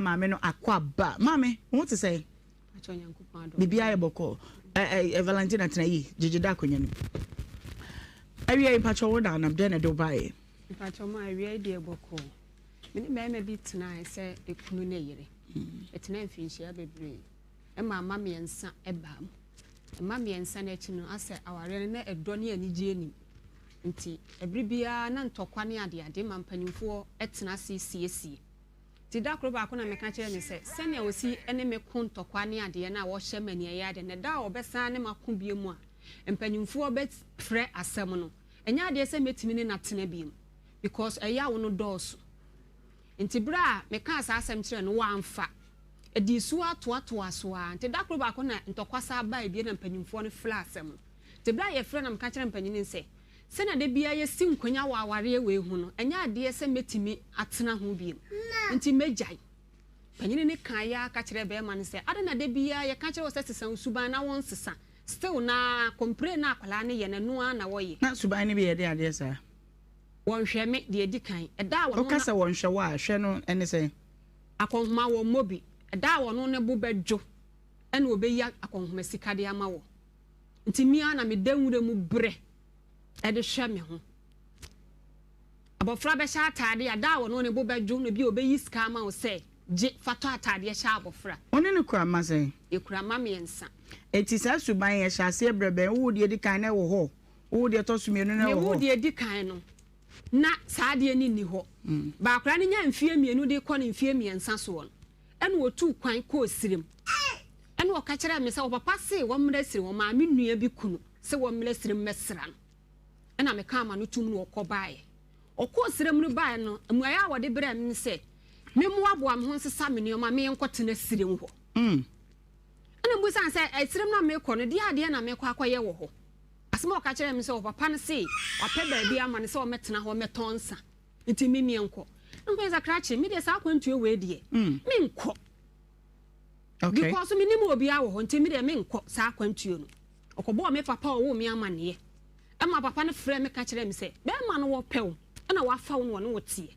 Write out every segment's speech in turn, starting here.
maame no akwaba maame what to say bibia eboko Valentina tnayi jijida akonya no awia ipacho wo da na de na do bae ipacho ma awia de eboko me me bi tena say ekunu na yire etena mfinhia bebre e ma mama yensa ebam mama yensa na echi no ase aware na edo ne anigye ni nti ebribia na ntokwa ne ade ma mpanyimfo etena siesie ti da kro ba ko na meka kire ne se ne osi ene me ko ntokwa ne ade na wo hye mani ya ade ne da obesan ne mako bie mu a mpanyimfo obet frɛ asɛm no enya ade se metimi ne natena biem because eya wo no dɔɔso nti bra meka asa asɛm kire no wamfa edi su atoato aso a nti da kro ba ko na ntokwa sa ba ebie na mpanyimfo no fla asɛm nti bra ye frɛ na meka kire mpanyini se na de bia ye si nkonya wa aware we hu no enya ade se metimi atena ho biem nti mejai panyini ne kan ya ka kire be ma ne se ade na de bia ye ka kire wo se sesan suban na won sesa still na complain na akwala ne ye na no na wo ye na suban ne be ye de ade sa won hwe me de edi kan eda wo no ka se won hwe wa hwe no ene se akonhoma wo mobi eda wo no ne bo bedwo ene obeyi akonhoma sika de ama wo nti mia na me danwure mu bre ede hwe me ho abofra be sha atade ada wo no ne bo bedwo no bi obeyi sika ama wo se je fato atade sha abofra one ne kura ma sen e kura ma me ensa eti sa suban ye sha se brebe wo de edi kan na wo ho wo de to sumienu na wo ho wo de edi kan no na sa de ni ho ba kura ne nya mfie mienu de ko ne mfie miensa so won ene wo tu kwan ko sirem ene wo ka kire me se wo papa se wo mra sire wo ma me nua bi kunu se wo mra sire mesra no ena me ka ma no tum no okobae okosirem no bae no amuaya wo de bra me se me mu abo am ho nsesa me nneoma me nkotena sirem ho ena mbu san se sirem na me ko no de ade na me kwa kwaye wo ho asema o ka kire me se wo papa no se wape ba bia ma ne se wo metena ho metonsa nti me enko nko za krache me de sa kwantuo we de me nko okay because me nimu obi awo ho nti me de me nko sa kwantuo no okobo me papa wo me amane ema papa no frɛ me ka kire me se be ma no wo pew na wa fa wo no wotie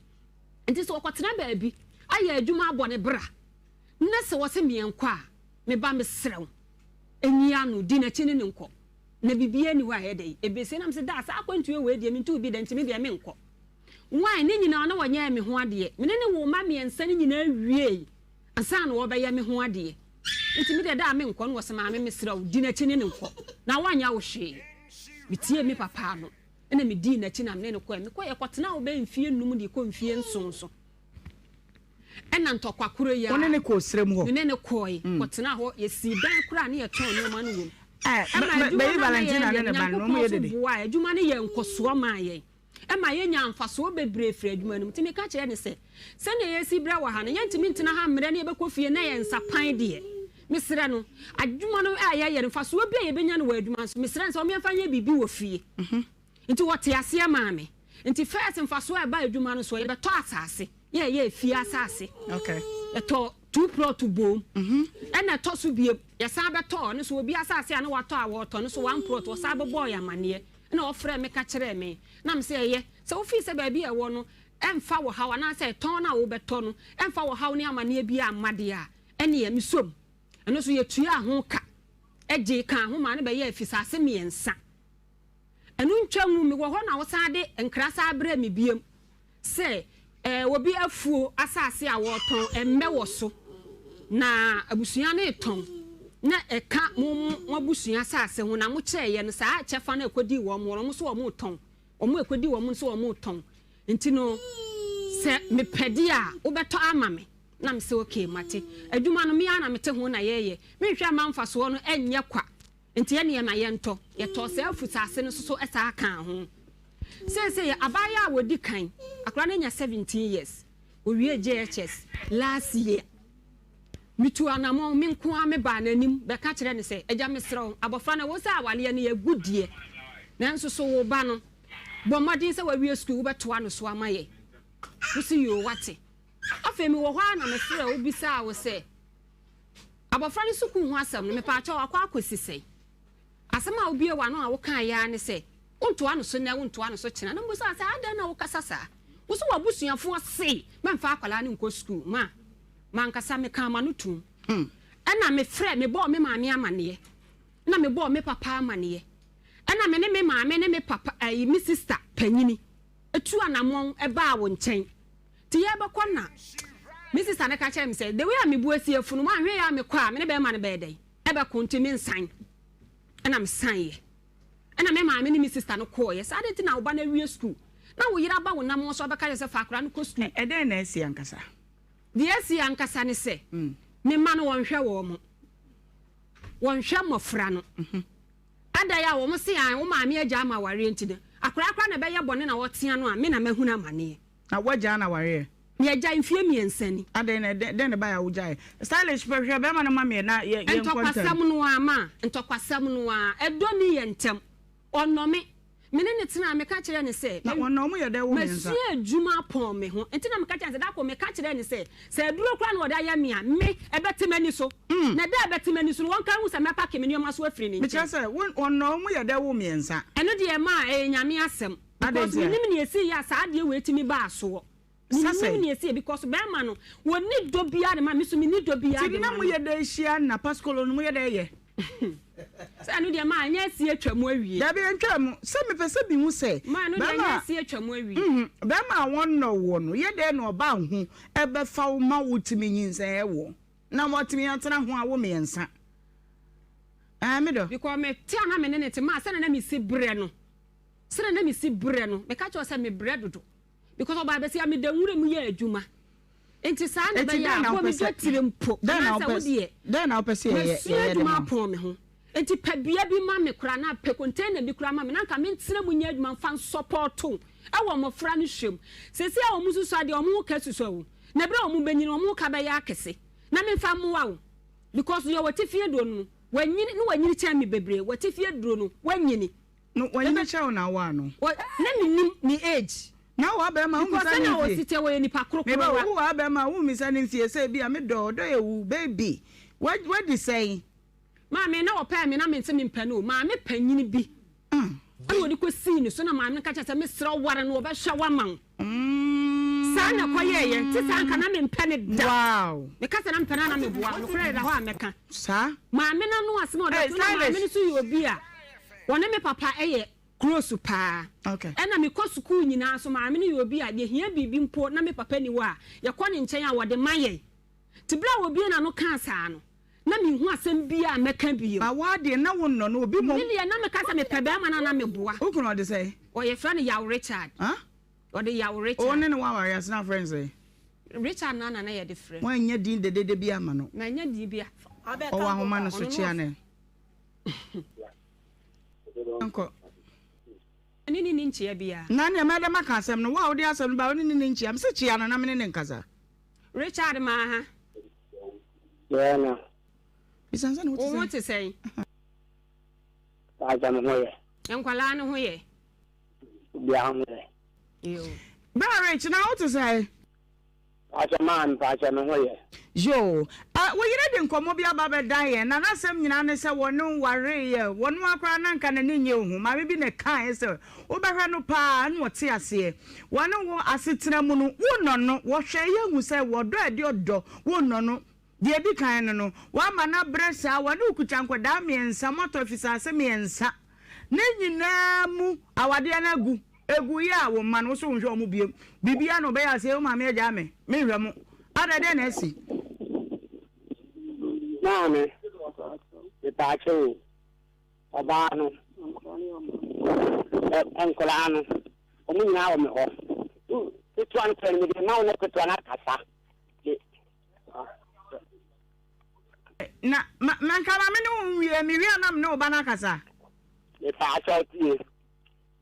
nti so okotena ba bi aya adwuma abone bra na se wo se me enko a me ba me srew enyia no di na chini ne nko na bibia ni wa hede ebese na me se da sa kwantuo we de me ntu bi de nti me de me nko why ni nyina na wanya me ho ade me ne wo ma me ensa ni nyina wie ansa na wo be ya me ho ade nti me de da me nko no wo se ma me srew di na chini ne nko na wanya wo hwe bitie me papa no ena me di na chi na me ne ko ye kwotena wo be mfie num de ko mfie nsonso ena ntokwa kuro ya wone ne ko srem ho me ne ko yi kwotena ho ye si dan kura na ye ton no ma no wom be Valentina ne ba no mo ye dede wa adwuma ne ye nkoso ma ye ema ye nya mfaso bebre fre adwuma no ti me ka kire ne se na ye si bra wa ha ne ye ntimi ntena ha mre ne ye be ko fie na ye nsapan de misira no adwuma no aya ye mfaso bia ye benya no wa adwuma so misira nso me mfa nya bibi wo fie nti wote ase maame nti first mfaso e ba adwuma no so ye beto asase ye fie asase okay eto 2 plot bom ena to so bie ye san beto no so obi asase ana wato a woto no so 1 plot wo sa bebo ya mane na ofre me ka kire me na me se ye se wo fi se ba bia wo no emfa wo hawa na se ton na wo beto no emfa wo hawo ne amane bia amade a ene ye misom eno so ye tua ho ka eje ka ho ma ne be ye afisase miensa enu ntwanwu mi wo ho na wo sa de nkrasa abra mi biem se obi afuo asase a wo ton emme wo so na abusua ne ton na eka mo abusua asase ho na mo kyeye no sa chefa na ekodi wo mo so wo mo ton omo ekodi wo mo so wo mo ton ntino se me pedi a wo beto ama me na me se okay mate adwuma no me ana mete ho na yeye me hwa manfa so no enye kwa nti ye ne ma ye nto ye to se afutase no so esa kan ho se abaya wodi kan akra na nya 17 years owie JHS last year mitu anamo me nko ame ba nanim be ka kire ne se eja mesrew abofra na wo se awale ne ye gudie nanso so wo ba no bo modin se wa wie school wo beto ano so amaye wo se yo wate afemi wo ho na mesre obi sa wo se abofra ni suku ho asam no me pa acha akwa akosisei asema obi e wa no a wo kan ya ne se unto ano so na unto ano so kina na mbusa sa ada na wo kasasa wo so wabusuafo se memfa akwala ne nko school ma mankasa me ka ma no tum ana me frɛ me bɔ me maame amane na me bɔ me papa amane ana me ne me maame ne me papa me sister panyini etu anamon eba wo nkyɛn ti ye bɛkɔ na me sister ne ka kyerɛ me sɛ the way me bu asiefu no ma hwe ya me kɔ a me ne bɛ ma ne bɛ dɛn ebe kontimi nsan ana me san ye ana me maame ne me sister no kɔ ye sa de ti na wo ba na wie school na wo yira ba wo nam so bɛka sɛ fa akora no kɔ school ɛdɛn na asi ankasa de asi ankasa ne sɛ me ma no wonhwɛ wo mo wonhwɛ mofra no ada ya wo mo se an wo maame agya ma ware ntide akora na bɛyɛ bɔne na wɔtea no a me na mahuna mane na wagya na ware me agya mfie miɛnsani ada na den ba ya wogya stylish pɛhwɛ bɛ ma no ma me na ye ntokwasɛm no ama ntokwasɛm no a ɛdɔ ni yɛ ntɛm ɔnɔme mene ne tena me ka kyerɛ ne sɛ na wɔn ɔmo yɛ dɛ wo mensa masie adwuma pɔn me ho nti na me ka kyerɛ sɛ da ko me ka kyerɛ ne sɛ aduro kra na wɔda yɛ me a me ɛbɛtemani so na da ɛbɛtemani so wɔn kan hu sɛ mɛpa ke me nneɛma so afiri ne nkyɛn me kyerɛ sɛ wɔn ɔmo yɛ dɛ wo mensa ɛno deɛ ma nyame asɛm because nim ne esi ya saa deɛ wo etimi ba aso nim ne esi because bɛma no wɔn ni do bia de ma me so me ni do bia de ma mo yɛ dɛ hyia na pascolo no mo yɛ dɛ yɛ sa no dia ma anya si atwamu awie da bi antwamu se me pese bi hu se ma no dia anya si atwamu awie be ma won no wo no ye de no ba hu e be fa wo ma wotimi nyinsan e wo na mo timi antena ho a wo me nsa me do because me ti ana me ne te ma se na me si bre no se na me si bre no me ka cho se me bre dodo because oba be se me da nwure mu ye adwuma enti sa na be ya ko me do tirimpo na se wo de den na opese ye adwuma pon me ho enti pabia bi ma me kura na pe container bi kura ma me na nka me ntena mu nya adwuma fan support e wo mo fra no hwem sesi a wo mu susu ade wo mu ka susu wo na bre wo mu benyini wo mu ka be ya akese na me fa mu wa wo because you wati fie do no wanyini no wanyini cha me bebre wati fie do no wanyini no wanyini cha wo na wa no na me nim ni age na wa be ma hu misa ni wo site wo ni pa krokro me ba wo wa be ma hu misa ni fie se bi a me do ewu baby what you say maame na opa me na me ntse me mpano maame panyini bi wo di ko sini so na maame ka kyerɛ me sra ware no obɛhwa waman sa na koye ye ti sa nka na me mpane da wow me ka se na mpana na me boa no kure da ho a meka sa maame na no asema oda to na maame no so ye obi a wona me papa eye close pa okay na me kɔ school nyina so maame no ye obi a de hia bibi mpo na me papa ni wa ye kɔ ne nkyɛn a wode maye ti bra obi na no ka sa no na me hu asem bia meka biyo ba wa de na wo no no obi mo ni na me kasa me pebe ama na me boa ukunu de say o ye friend yaw Richard o de yaw Richard o ne no wa wari asna friends Richard na ye de friend wan nya din de bia ama no na nya di bia o wa homa no so chia ne anko ni nchia bia na ne ma de maka asem no wa o de asem ba o ni nchia am se chia no na me ne nkasa Richard ma ha yeah na bisanza no what to say aja no ye enkwala no ho ye bia ho ye yo Barrett na what to say aja man pa aja no ho ye yo wo yire de nkomo bia ba be dan ye na nasem nyina ne se wonu ware ye wonu akra na nka na nye hu ma bi ne kan se wo behwe no pa na wote ase wonu wo asetena mu no wo no wo hwe ye hu se wo do ade odo wo no die di kan no wa ma na bresa wa ne ukucha nkoda miensa moto ofisa ase miensa ne nyina mu awade na egu ya wo ma no so nhwe mu biem bibia no be ya se o ma me ja me hwe mu adade na esi na me ta che oba no enkola no o mu nyina wo me ho tu an kwen me de na wo ne ko to na kasa na mankala me no mi wi anam no ba na kasa e pa acho tie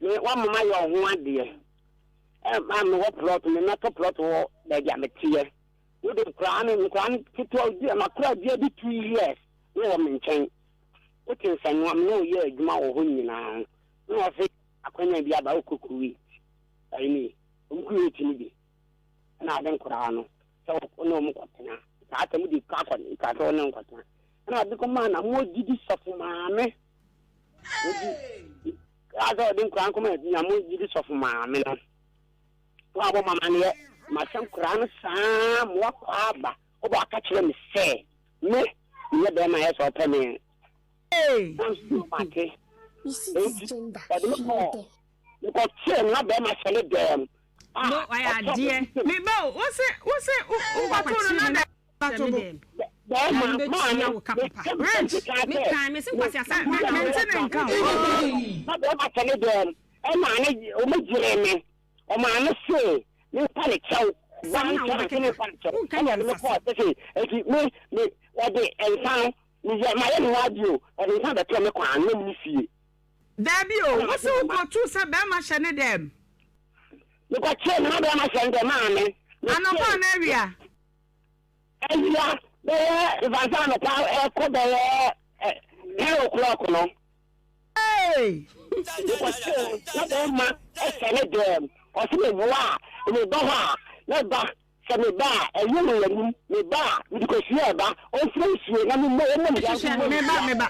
me wa mama yo ho ade ma me wo plot me na to plot wo da dia me tie wo de kra me tito odi ma kra dia bi 2 years wo me nchen wo tin san wa me no ye adwuma wo ho nyina no fe akwanya bi aba okukuwi ai ni okukuwi ti ni bi na den kra no so no mo kwatena ata mu di ka kwani ka to no kwatena na bi ko ma na mo gidi sofu maame azo din kran ko ma na mo gidi sofu maame no wa bo mama ne ma san kran sa mo kwa ba oba catch them say me you be my so open me hey you see this gender you got chain na be my shele dem no I dear me bo what's it what to na that hey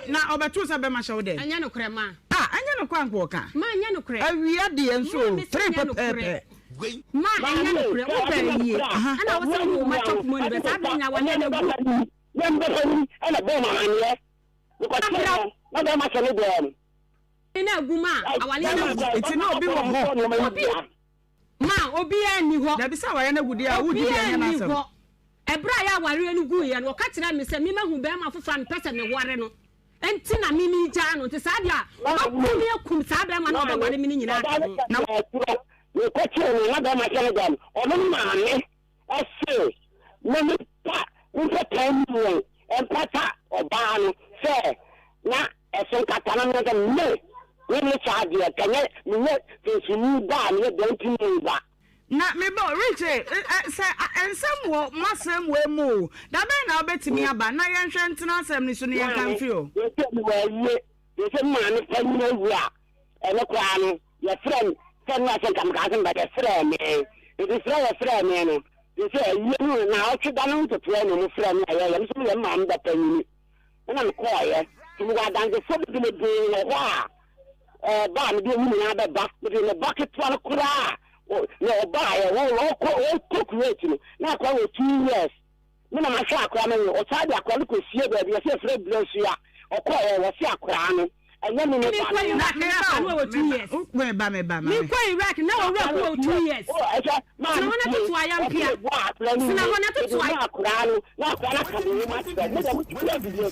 na obetu sa be ma show dem anya no kure ma anya no kwa nko ka ma anya no kure awia de enso trip ma anya no kure o bere yie ana wo se wo ma chop mo ni be sa be nya wane na gu dem be ana be ma anye ko tira na be ma show dem ina gu ma awale na iti na obi wo ho ma obi ani ho da bi sa ware na gudi a wudi anya na asem ebra ya ware ni gu ye no ka kire me se mi ma hu be ma fofa me pese me ware no enti na mi ni ja no te sa dia o ku ni kum sa be ma no be ware mi ni nyina na we ko tire na be ma show dem o no ma me ase na me pa nse tan ni empata oba no se na esen katana no de me we charge you can you you da me don't you ba na me bo rich say ensem wo masem we mu da be na obetimi aba na ye nhwe ntena asem ni so ne yan kan fio you say man fa ni wu a ene kwa no your friend say na say kam ka say ba the friend me it is your friend me no you say you na o chi da no to play no friend me ya so ye ma mba panini na me call ye you ga dan the so be me dey wa ba mi bi mu na ba ba mi bucket one kura no ba ya wo create no na kwa 2 years me na ma sha akwa me o cha dia kwa ko sie ba bi se fre bless ya o ko wo se akwa no anya mi ne ba na wo 2 years me ba me mi ko Iraq na wo wo 2 years ma na wona to aya mpia na wona to aya akwa no na kwa na ka mi ma ti ba me da mu video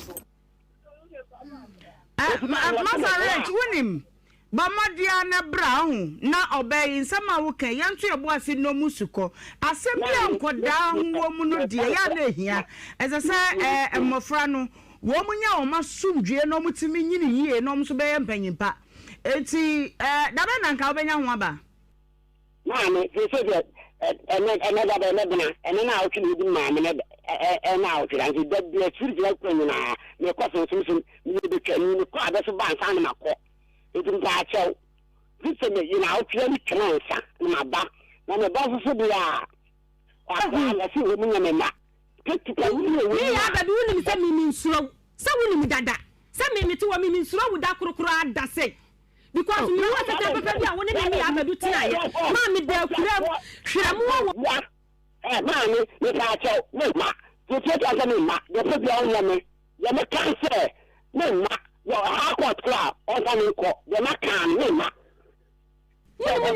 Masaret winim Bamadia na brown na obey nsama wo kan yanto ebo ase no musuko asem bia nkoda wo mu no de ya na hia ezese mmofra no wo munya wo masumdwe no mutimi nyini yie no mso be mpanyimpa enti da be na nka obenya ho aba na me se de da be na bina na o kini di ma me na o kira nti da bia chiri la ko nyina me ko so me de kan ni ko abeso ban san na makọ etum ka achew dise me yina o kira ni kansa na ba na me ba so bia akwa na si wo munya me ma ketika ni ya ba bi woni se mi nsuro se woni mi dada se me ti wo mi nsuro wo da kurukuru ada se because me wa tete pepe bia woni me ya badu tina ye ma mi da kura hweramu wo ma mi ka achew me ma you take as me ma the people on me ya me cancer me ma yo ha ko kra o fa me ko ya ma kan me ma woni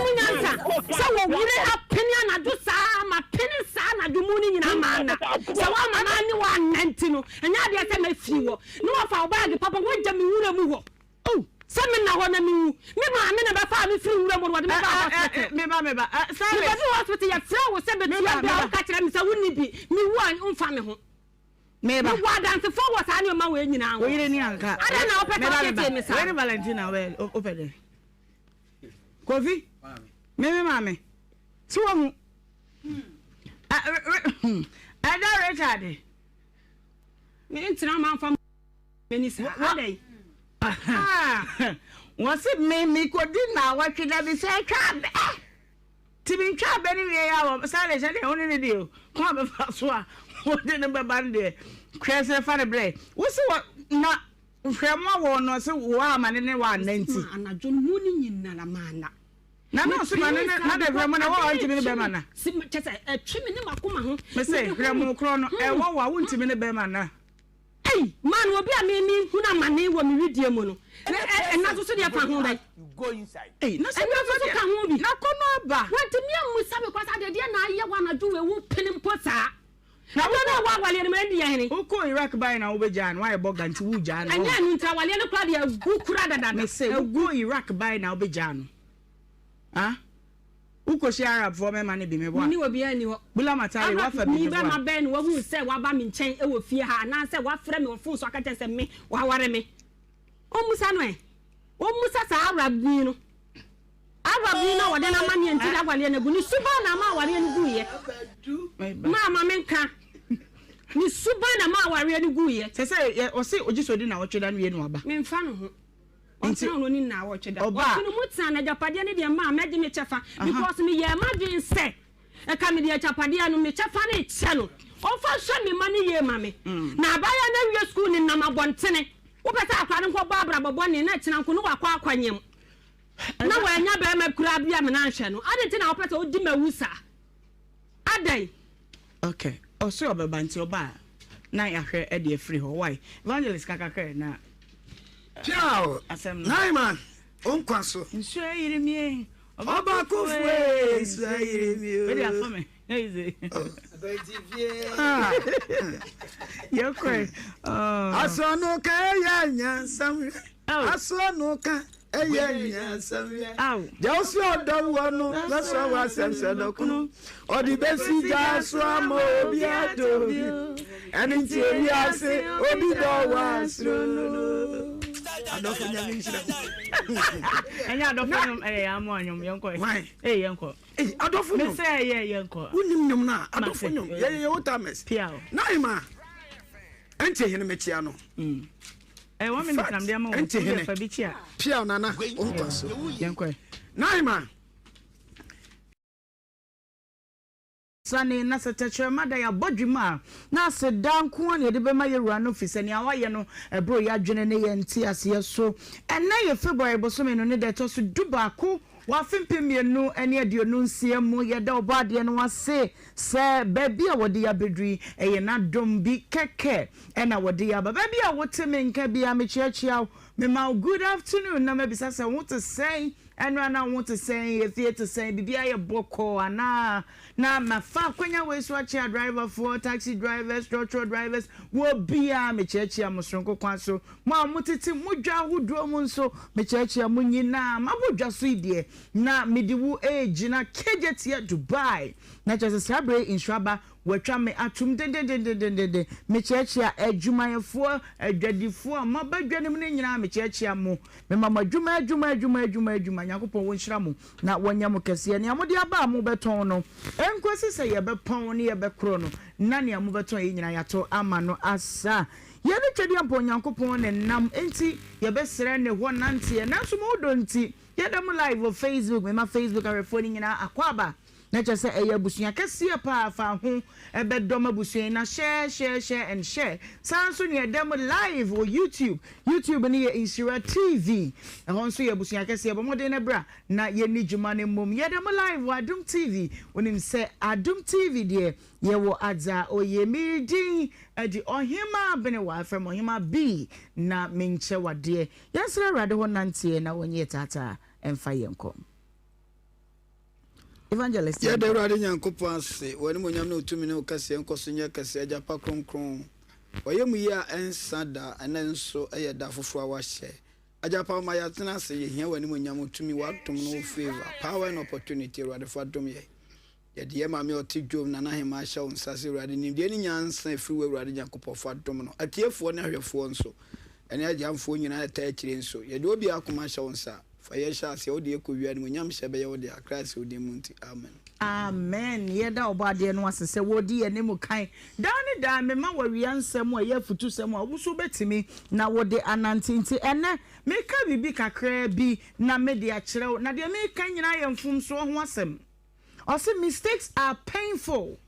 munyansa so wo wure apenia na do sa ma peni sa na do mu ni nyina ma na so wa ma na ni wa nanti no enya de se ma fi wo no wa fa bag papa wo gya me wura mu wo oh se me na ho na me wu me ma me na ba fa me fi wura mu wo de me ba hospital me ba sorry me ba hospital ya fra wo se be ti ya ba ka kire me se woni bi me wu an mfa me ho me ba wa dance for what ani ma we nyina wo yire ni anka ada na opeta me sa we Valentina well opede Kofi me mame so wo ada Richard me ntina ma fam me ni sa adai wọ́n sì mi kò dín náà wọ́n ti dàbí sẹ́ twa bẹ́ẹ̀ tí mi twa bẹ́ẹ̀ ni wíyẹn yà wọ́n sáré sẹ́ni ẹ̀hún ní di o kọ́ àbẹ̀ fà so a wọ́n dín ní bẹ́ẹ̀ bá ní diẹ kúrẹ́sẹ̀ fani bẹ́ẹ̀ wọ́n sì wọ́n na hwẹ́mọ́ wọ́n nọ sí wọ́n àmà ní wọ́n àná ntì. Anadwo mu ni nyina la mana Na no so na de gramo na wa ntimi ne be ma na. Si chese twimi ne makoma ho. Me say gramo kro no e wo wa ntimi ne be ma na. Hey, man, obi a me huna mane wo me widie mu no. Na so de fa ho dai. Go inside. Hey, na so de ka ho bi. Na kono aba. What me amusa me kwasa de na aye wa na ju we wo pinim posa. Na wa wale ne me dia hene. Uko Iraq by na obeja no why boga nti wu ja no. Anya nu nta wale ne kwa de agu kura dada. Me say ugo Iraq by na obeja no. Ah? Uko shi Arab for me man bi me bo. Ni obi ani wo. Bula matari wa fa bi. Ni ba ma ben wo hu se wa ba mi nchen e wo fie ha na se wa frɛ me wo fon so akata se me wa ware me. O musa no e. O musa sa Arab bi no. Arab bi no wo de na ma ne nti da wale na gu ni suba na ma ware ne gu ye. Ma menka. Ni suba na ma ware ne gu ye. Se o se ogisodi na wo tweda no ye no aba. Me mfa no ho. Nti no ni na wo tweda. O no mutan na japade ne de ma meje me chefa because me ye ma dwen se. E ka me de japade no me chefa na eche no. O fa hwe me ma ne ye ma me. Na abaya na wie school ni na mabontene. Wo pesa akwa ne nko babra bobone na kina nko no wakwa akwanyem. Na wa nya be ma kura bia me na hwe no. Ade ti na wo pesa odi mawusa. Adai. Okay. O so obeba nti oba na ya hwe e de free ho why. Evangelist kakakre na ciao. Nai man. Onkwaso. Nso ayirimi. Oba kufwe. Nso ayirimi. Where ya for me? Easy. Yokwe. Asono ka ya nya sam. Asono ka enya sam. Jausi odo wono, na so wa semse dokunu. Odi besi ja so amo obi ado. Eni ti ewi ase obi do wa sro. Adofo nya Nhyira. Enya adofo amo anyom yenko. Yenko. Adofo me say yenko. Unim nyom na adofo nyom. Ye wotames. Piao. Naima. Ente hene mechia no. 1 minute am dey mo. Ente hene. Fa bi chia. Piao nana. Onkwaso. Yenko. Naima. Sane na setachwe mada ya bodwuma na sedan ko ne de be ma yewura no fisani awaye no ebro ya dwene ne ye nti ase so ena ye February bosome no ne de to so dubako wa fimpemienu ene aduonu nsia mu ye da obade no wase se baby a wode ya bedri eye na dom bi keke ena wode ya baby a woteme nka bia me chiachia me ma good afternoon na mabisa se want to say and I want to say if you to say bibia ye boko ana na mafa kwanya we so chia driver for taxi drivers trotro drivers wo bia me chiachia musronko kwanso ma mutiti mudwa hodo mu nso me chiachia munyina mabodwa so ide na mediwu age na kejetia Dubai na just sabre in Shaba watwa me atum de me chiachia adwumayefo adwadifo mabadwanem ne nyina me chiachia mo me mama adwuma yakopon won hyira mo na wonya mo kese ne amode aba mo beton no enkwesi se ye bepon ne ye bekro no na ne amo beton ye nyina yato ama no asa ye ne twedi ampo yakopon ne nam enti ye besere ne ho nante na so mo do nti ye dem live on Facebook me ma Facebook arefoni nyina akwaba na chese eye busuya kese pa fa ho ebe dom busuya na share and share sanso ne dem live on YouTube ne ye Nhyira TV ehonso ye busuya kese bo mode ne bra na ye ni djuma ne mom ye dem live wa Adum TV onim se Adum TV de ye wo adza oyemi din edi Ohemaa Benewaa from Ohemaa B na menche wade yesra rade ho nante na wonye tata emfa yenkom Evangelist. Yeah, the radio Yankopon say, when you know 2 minutes, Cassie and Cosunya Cassia Japacron Cron. Or you me and Sada, and then so a daffo for our share. A Japa Mayatana say, here when you know to me what to no favor, power and opportunity rather for Domie. Yet, dear mammy or Tijo, Nana, my show, and Sassy riding in the Indian say, freeway riding Jacopo for Domino. A tear for your phone so. And I jump for United Territory so. You do be a commercial, sir. Fire shall say, oh, dear, could you and when Yam Shabby or dear Christ with the Munti. Amen. Amen. Yeda obade no wase se wodi ene mu kan. Down da me ma wari ansem wa ye futu sem wa wusu betimi na wode anantinti ene me ka bibi kakra bi na me de akere na de me kan nyina ye mfum so ho asem. Also mistakes are painful.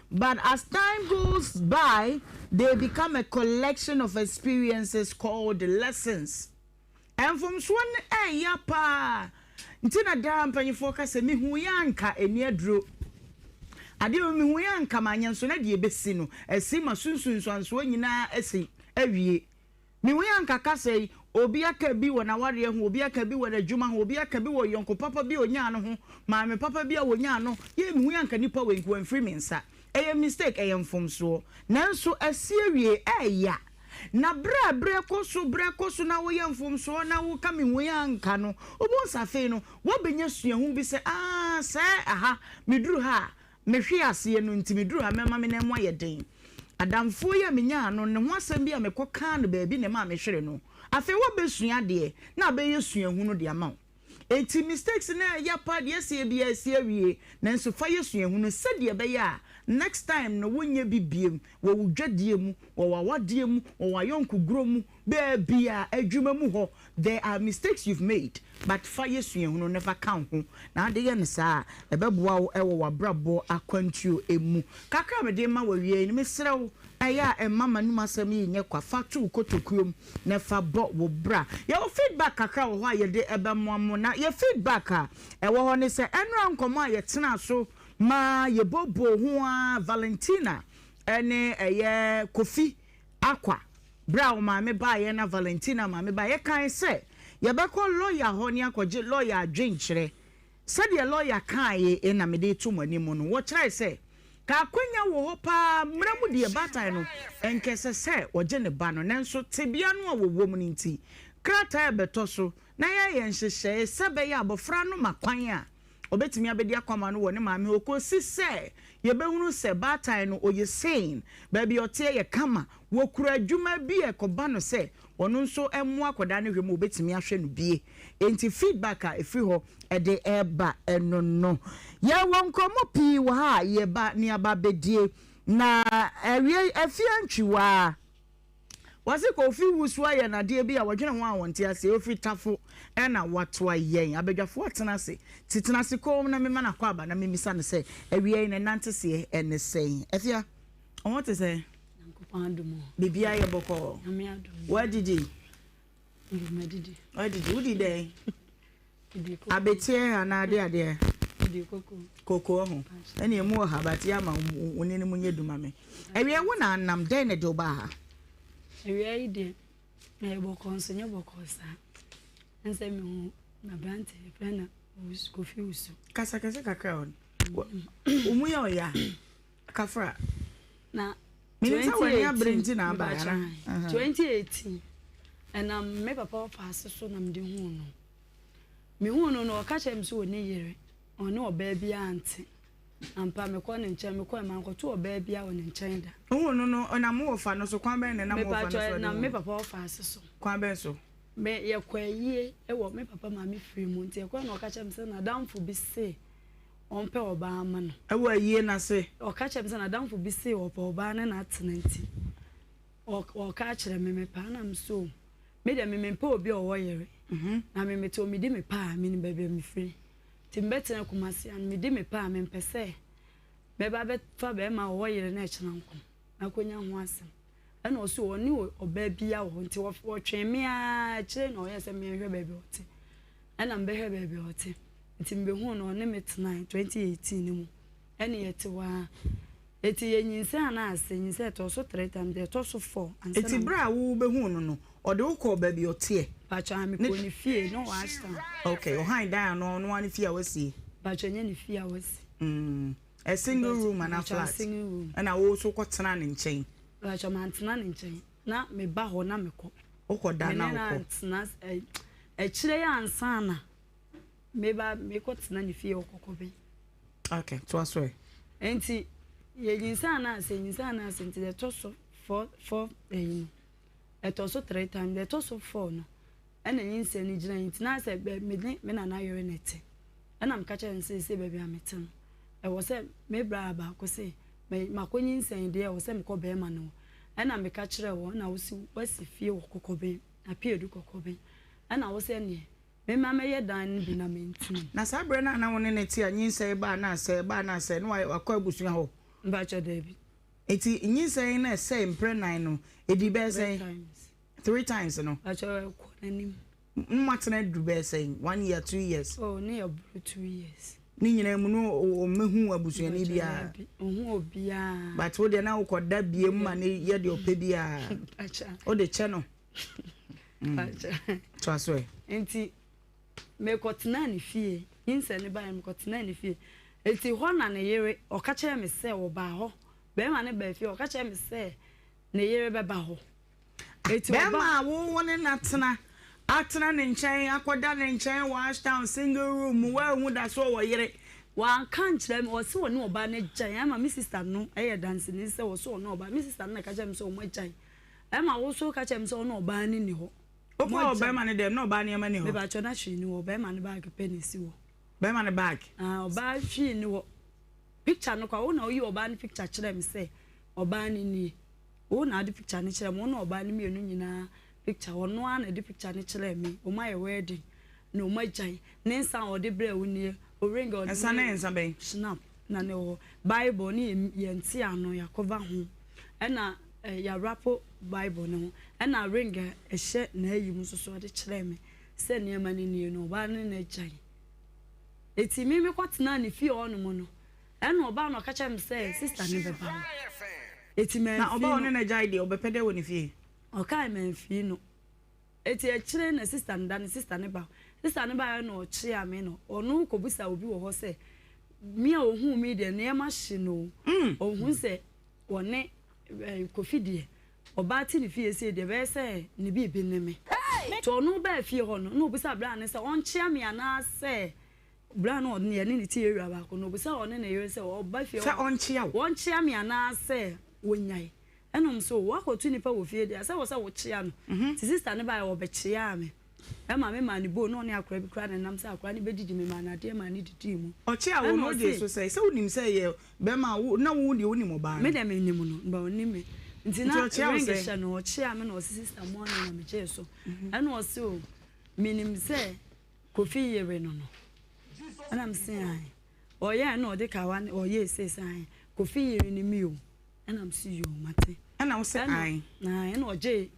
But as time goes by, they become a collection of experiences called lessons. And from swan ya pa ntina da mpanyifo ka se mehu yanka eni aduro ade o mehu yanka manyenso na de ebesi no esi ma sunsunsuanso nyina esi awie mehu yanka ka se obi aka bi wona ware ho obi aka bi wona dwuma ho obi aka bi wo yonko papa bi onya no ho maame papa bi a wonya no ye mehu yanka nipa wenku amfiri mensa eye mistake eye mfomso nanso asiewie eya na bre koso na wo yemfomso na wo ka mehu yanka no obo safe no wo benya suahu bi se se aha meduru ha mehwe ase no ntimiduru ha mema me na mo ayeden adamfo ya menya no ne ho asem bi a mekoka no baabi ne ma mehwere no afi wo besua de na be yesuahu no de ama enti mistakes na ya pa de ese bi ese awie nanso fa yesuahu no se de be ya next time no wonye bibiem wo wudwadie mu wo wawadie mu wo wayonku gro mu be a adwuma mu ho there are mistakes you've made but fa yesuahu no never count ho na de ye ne saa ebeboa wo ewo wabrabo akwantuo emu kakra me de ma wawie ni mesrew aya emama num asem yi nye kwa fatu kotokuom na fa bo wo bra ye feedback kakra wo ho aye de ebemo na ye feedback a ewo ho ne se enra nkomo aye tena so ma ye bobo ho a Valentina ene eye Kofi akwa bra wo ma me ba ye na Valentina ma me ba ye kan se ye be ko lawyer ho ne akwaje lawyer adwenkyere se de lawyer kan ye na me de to mani mu no wo kire se ka kwenya wo ho pa mramu de batai no enkese se oje ne ba no nanso tebia no a wo mu nti krata beto so na ye yenhyehyɛ sebe ya abofra no makwan a obetimi abedi akwama no woni maame okosi se ye behunu se batai no oye sein baby otie ye kama wo kura adwuma bi ekoba no se ono nso emu akoda no hwem obetimi ahwe no bie enti feedback a efri ho ede eba enono ye wonkomo pi wa ha ye ba ni ababedie na ewie afiantwiwa wase ko fi wusua ye na de bi a wodwene ho awonte ase ofi tafo na watoa yen abadwafo atena se titena se ko na mema na kwa aba na memisa ne se ewie ne nante se ene sen afia on what say Andumo. Bibia ye boko. What did you? What did you do day? Abetie anade ade. Koko ho. Ene emu ha bati ama woni ne munye duma me. Ewie wo na nam den ne do ba ha. Ewie ide. Na boko nso nye boko sa. Nse me hu na brante pena Kofi usu. Kasa kakra on. Umu ya oya. Kafra. Na 2018 and me papa pass so na mde hu no me hu no no ka chem so ne yere one oba bia ante ampa me ko ne nche me ko ma nko to oba bia won nchen da hu no no na mo fa no so kwan ben na mo fa no so na me papa pass so kwan ben so me ye kwaye e wo me papa ma me free mu nte ko no ka chem se na damfo bi se onpe oba ama no ewa yie na se o ka chem se na damfo bi se oba na atenanti o ka kire me pa na mso me de me pa obi o yere na me to me de me pa me ni bebe me free timbete na kumasi an me de me pa me mpese me ba be fa be ma o yere na kire nkom akonya ho asem ana o so oni oba bia wo nti wo twen me a kire na o yese me hwe bebe ote ana mbe hwe bebe ote nti mbe hu no ne metena 2018 ni mu ene yete wa eti yenyinse ana ase nyinse to so 3 times de to so 4 and eti bra wo be hu no ode ukọ baabi otie pacha me ko ni fie no wa sta okay o han dan no no ani fie awasi pacha nya ni fie awasi a single room and a flat and I wo so ko tena ne nchen pacha man tena ne nchen na me ba ho na me ko ukọ da na ukọ tena e kire ya ansa na me ba me ko tena ne fie okoko be okay to aso enti yenyinsa na ase nti de to so 4 eto so 3 times de to so 4 no ena nyinse ni gina nti na ase me na na yore nete ena mkacha nse se bebe amete no e wo se me bra ba ko se me makonyi nse de e wo se me ko be ma no ena me ka kire wo na wo si wasi fie wo kokobe apie du kokobe ena wo se ne me ma me ye dan bi na me nti na sabre na wo ne nete anyinse ba na ase no wa kwa abusu ho Mbacha David. Eti nyinse na say mpre 9 no edi be say 3 times no. Acha ko nanim. Matana do be saying 1 year 2 years. Oh, near 2 years. Nina muno o mehu abusuani bia. Ohu obia. But wo de na wo koda biem ma ne ye de opebia. Acha. O de che no. Acha. To aso e. Enti me kotena ne fie. Inse ne ba me kotena ne fie. Enti ho na ne yere o ka kire me se wo ba ho. Be ma ne ba fie o ka kire me se ne yere be ba ho. Eti be ma wo ne natena. Atena ne nchen akoda ne nchen wash down single room wa hu da so wo yere. Wa kan kire me o se wo ne oba ne gyan ama me sister no e dance ni se wo so no oba me sister na ka kire me se o mo gyan. Ama wo so ka kire me se o no oba ni ho. Okwa obema ne dem no oba ne ma ni ho. Me ba cho na hwe ni wo obema ne bag penny si wo. Obema ne bag. Oba hwe ni wo. Picture no kwa wo na oyi oba ne picture kire me se oba ni wo na ade picture ne kire me wo na oba ne mienu nyina picture wo no na ade picture ne kire me o my wedding no my jai ne nsan o de bre wo ni o ring on nsan ne nsan ben snap na ne wo bible ni ye nti ano ya cover ho na ya rapo bible no na ring ehye na ayi mu so ade kire me se ne ma ne ni no ba ne na jai eti mi kwatena ne fie ono mo no na oba no ka kire me se sister ne beba eti me na oba ono na jai de obepede wo ne fie okay me fie no eti e kire na sister nda ne sister ne ba no chi ame no onu kobusa obi wo ho se mi a ohun mi de na ma hye no ohun se wone kofidie oba ti ne fie se de be se ne bi ne me to onu ba fie ho no no obusa bra ne se on chi ame ana se bra no ne ne ti ewura ba ko no obusa one ne yere se oba fie se on chi ame ana se wonyai enom so wa ko tu nipa wo fie dia se wo chia no ti sister ne ba wo be chia me e ma me ma ni bo no ne akora bi kra na nam se akora ne be didi me ma na de ma ni didi mu o chia wo no je so se wonim se ye be ma wo na wo de wonim oba me de me nim no ba onim me nti na ring sha no o chia me no sister mo na me je so e no so minim se kofi yere no ana m se ai o ye no de ka wa o ye se sai kofi yere ni mi o ana m si yo mate ana wo se ai na e no je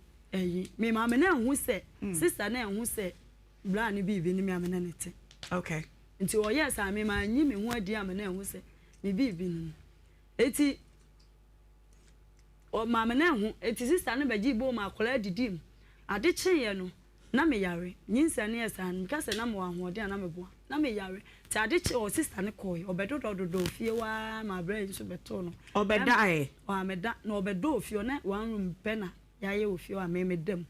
me ma me na hu se sister na hu se bra ni bi ni me amena nete okay nti o yes a me ma nyi me hu adi amena hu se me bi ni eti o ma me na hu eti sister na baji bo ma kola didim ade cheye no na me yare nyinsa ne yesa an ka se na mo ahode na me boa na me yare ti ade che o sister ne koy obedodo fie wa ma bra nso beto no obeda e o ameda na obedo fie na one room pena yaye ofie wa me dem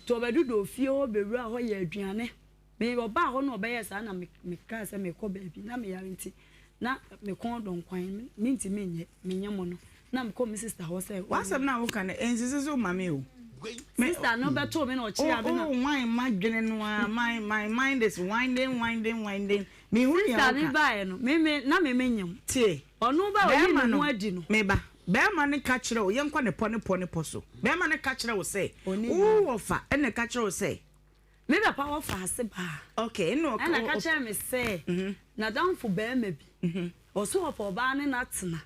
to obedodo fie o bewura ho ya aduane me oba ho na obeyesa na me ka se me ko baabi na me yare nti na me kon don kwan me nti me nye mo no na me ko me sister ho se wasem na wo kan ensisi so mame o sister no beto me no chia be na why my no my mind is winding me hu ya sister ni ba no me na me nyam tie onu ba o ni no adi no me ba be ma ne ka kire o ye nkwa ne po so be ma ne ka kire o say wo fa ene ka kire o say me ba pa wo fa ase ba okay no ka kire me say na dan fu be ma bi o so fa ba ne na tena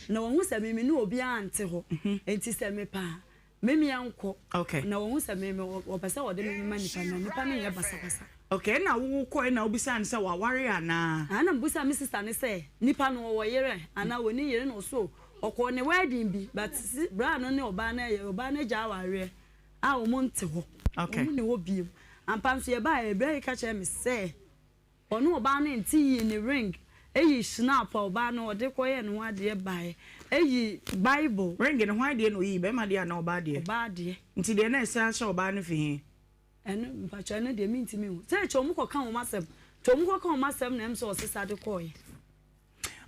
na wo hu se me ni obi ante ho enti se me pa memi anko okay na wo hu se me o pese wo de me ma nipa na nipa ne ye basa okay na wo ko na obisa ne se wa ware ana ana mbusa me sister ne se nipa no wo yere ana wo ni yere no so okọ ne wedding bi but bra no ne oba na ja ware a wo monte ho okay wo ne wo bi ampa so ye ba e bra ka che me se ono oba na nti yi ne ring eyi snap oba na ode koye no ade bae eyi bible ring ne ho ade no yi be ma de na oba de nti de na esa sha oba no fi eno mpa cha na de mi ntimi hu se chomu ko kan wo masem chomu ko kan wo masem na em so osisa de koye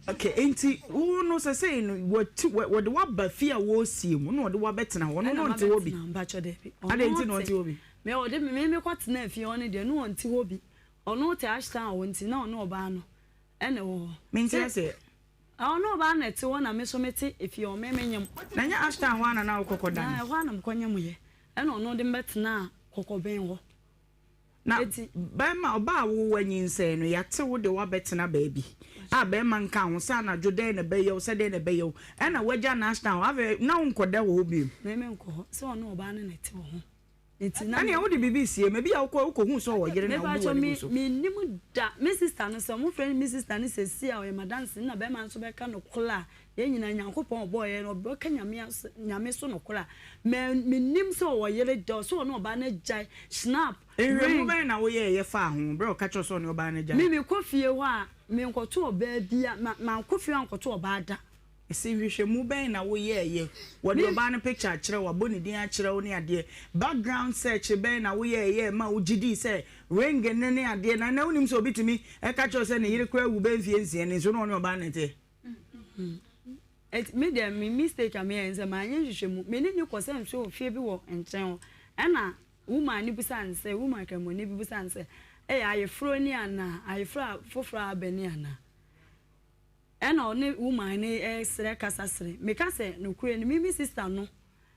okay enti wo no say no what de wa ba fia wo sie mu no de wa betena ho no nti wo bi mpa cha de bi ade nti no nti wo bi me o de me kwatena fie ho ne de no nti wo bi ono te ashtan wo nti na ono oba no ene wo me nti say ono oba na te wo na me so meti efie o me nyam na nya ashtan ho ana na wo kokoda na ho ana mkonyam ye ene ono de betena kokoben ho na ba ma oba wo wanyi nse no yate wo de wa betena baabi a be man kan ho sa na joden na be yo se de na be yo e na waja na ashtan ave na nkoda wo bi me nko ho se ono oba na te ho Ani wo de BBC maybe akọ hu so wo yere na wo me nim da me sister no so mo friend me sister no se si a o ma dance na be man so be ka no kola ye nyina Nyankopon boy no be ka nyame so no kola me nim so wo yere do so no ba na jai snap ehwe mo na wo ye fa ho bro ka cho so no ba na jai me kofie ho a me nkoto oba bia ma kofie nkoto oba da esi hwehwe mu ben na wo ye wo de oba na picture kire wo boni din a kire wo ne ade background search ben na wo ye ma wo gidi say ring ne ade na na unim so bitimi e ka cho se ne yire kura wu ben fie nsie ne so no ne oba na te et me dem me mistake am here nse ma anye hwehwe mu me ni kwose so fie bi wo nchen e na woman ni busan say woman kan mo ni bi busan say ayefro ni ana ayefro fofra abeni ana ena oni woman ni sere kasa sere me ka se no kure ni mi sister no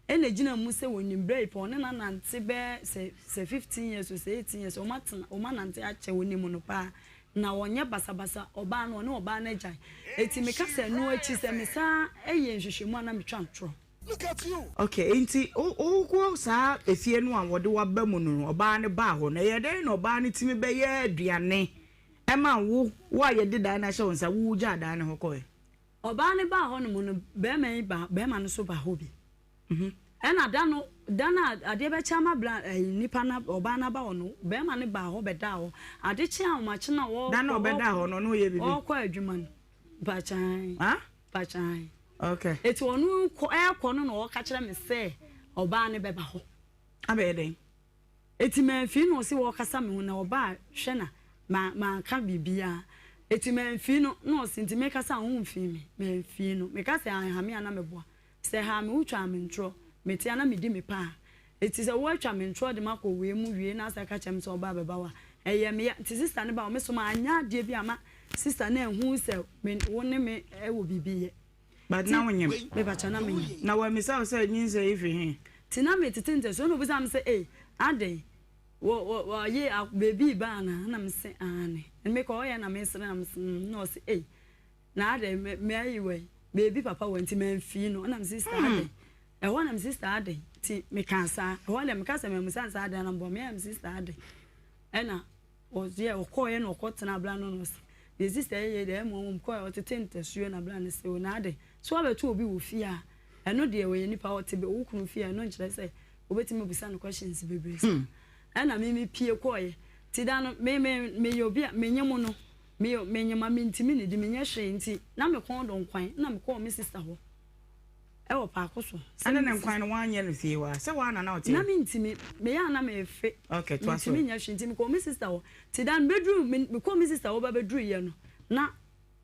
ena gina mu se woni break po ne na nante be se 15 years or 18 years o ma nante a che woni mu no pa na wonye basabasa oba no ne oba na jai eti me ka se no achi se me sa eye nhwehwemu ana me twantro. Look at you. Okay, inti o ko sa efie no a wode waba mu no oba ne ba ho na ye den no oba ne timi be ye aduane ema wo ye dida na hye wonsa wo gya da ne hokọ e oba ne ba ho no mu no be ma no so ba ho bi ena dana ade be chama bla nipa na oba na ba ho no be ma ne ba ho be da ho ade chi a ma chi na wo dana obeda ho no ye bibi o kwa adwuma no ba chan ba chan okay eti onu ko no no ka kire me se oba ne be ba ho abeden eti me fi no si wo kasa me na oba hwe na ma ka bibia eti me fi no sinti me kasa ho mfi me fi no me kasa ha me ana me boa se ha me utwa me ntro me ti ana me di me pa eti se wo atwa me ntro de mako we mu wie na asa ka chem se oba be ba wa eye me ti sister ne ba me so ma anya de bi ama sister na hu se me woni me e wo bibie but now when you me ba chana me na wa me say nyin say if he ti na me titinte so no bi sam say ade wo ye baby ba na me say ane me ko ya na me sere na me no say na ade me ayiwe baby papa wanti me mfi no na me sister ade e ho na me sister ade ti me kansa e ho na me kansa me musansa ade na mbo me sister ade e na o ye o ko ye no ko tena bla no no the sister ye de mo ko o titinte suo na bla ne se o na ade so abetu obi wo fi a eno de we nipa o te be wo kunu fi a no nkire se obeti me bisa no questions bebre ana me pie koye ti da no me yobi me nyemo no me nyema me ntimi ne di me nya hwe nti na me kon do nkwan na me call me sister ho e wo pa akoso ana na nkwan no wanye no fie wa se wa na o te na me ntimi me ya na me fe okay to aso me nya hwe nti me call me sister ho ti da bedroom me call me sister ho ba bedroom ye no na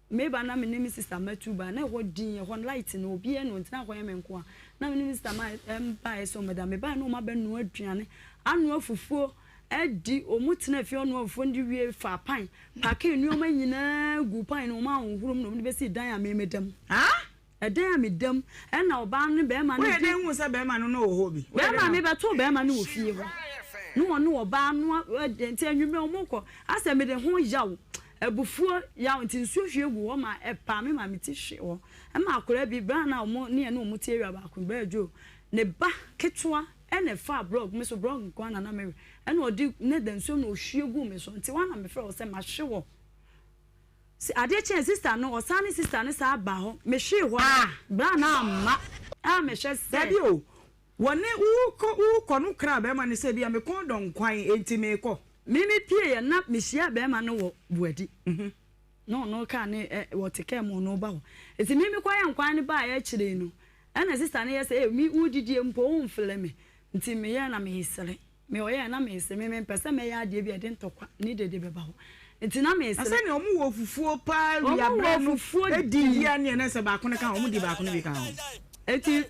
me ba na me ne me sister matu ba na ho din ye ho light no obi e no ntina ho ye me nko na me ne sister ma ba e so madam me ba no ma ba no aduane anu afufuo edi omutena fi onu afufuo ndi wie fa pan pake nuoma nyina gu pan no ma honhurum no be si dan a me medam edan a medam e na oba no be ma no we den hu se be ma no no ho bi be ma me be to be ma no wo fie ho no ono oba no enti anwume omoko ase me de ho yawo ebufuo yawo nti nsuo hwe gu wo ma e pa me ma me ti hwe wo e ma akora bi bra na omo ne no omuti ewia ba akun bra jo ne ba ketwa ene fa blog me so blog kwa na me ene odi ne danso no hwie gu me so nti wana me frɛ wo se ma hwe wo si ade chen sister no osane sister ne sa ba ho me hwe ho bra na ma me hwe se dabi o wone wo ko no kra be ma ne se bia me kon don kwan enti me ko mimi pie ye na me hia be ma no wo buadi no ka ne wo teke mo no ba ho enti mimi kwa ya nkwan ne ba ya kire no ena sister ne ye se mi udidie mpo wo mfele me nti me ya na me hisere me oya na me hisere me pese me ya ade bi ade ntokwa ni dede beba ho nti na me hisere ase ne omu wo fufuo pa wi abra no edi ya ne na se ba ko ne ka omu di ba ko ne bi ka ho eti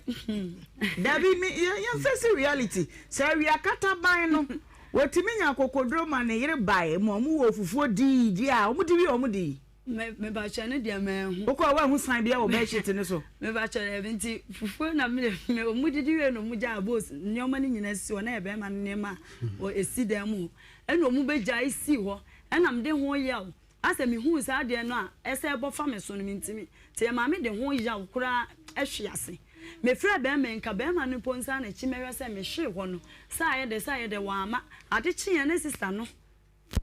dabi me ya face reality se wi akata ban no wotimi nya kokodro ma ne yire bae mo omu wo fufuo di a omu di wi omu di me ba cha ne dia me hu okọ wa hu san bia wo be shit ne so me ba cha nti fufuo na me omu didi we no mu ja boss nyoma ni nyina si o na e be ma ne ma o esi da mu e no mu be ja isi ho e na me de ho ya o ase me hu sa de no a ese bo fa me so no ntimi te ma me de ho ya kura ehwe ase me frɛ bɛma nka bɛma no ponsa na chi mɛhwɛ sɛ me hwe hɔ no sa yɛ de wama ade chi ye ne sister no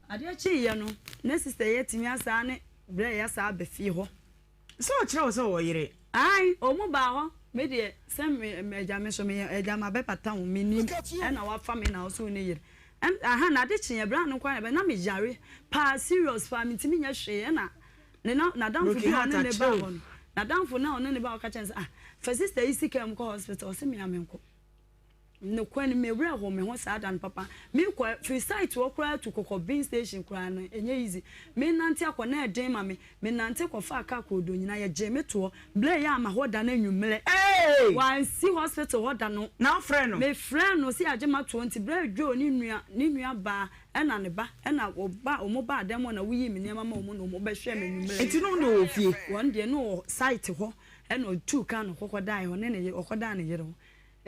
ade chi ye no ne sister ye timi asa ne brɛ ya sa abɛfie hɔ so kyerɛ wo sɛ wo yere ai omu ba hɔ me de sɛ me agya me so me agya ma bɛpata wo me nim ɛna wafa me na wo so ne yere aha na ade chi ye bra no kwa na me jare pa serious fa me timi nya hwe na ne na damfo bi na ne ba hɔ no na damfo na one ne ba ka kyɛn sɛ for sister isi kam ko hospital se me amenko no kwani me wura ho me ho sa dan papa me kwa free site wo kra to kokobin station kra no enye easy me nante akọ na eden ma me nante ko fa aka ko do nyina ye je me to ble ya ma ho da na nwumle wan si hospital ho da no na friend no me friend no si agema 20 ble dwo ni nua ba ena ne ba ena oba omo ba dem na wuyi me nema ma omo no omo be hwe me nwumle enti no no ofie one day no site ho ena two kan kokoda ho ne ne okoda ne yere ho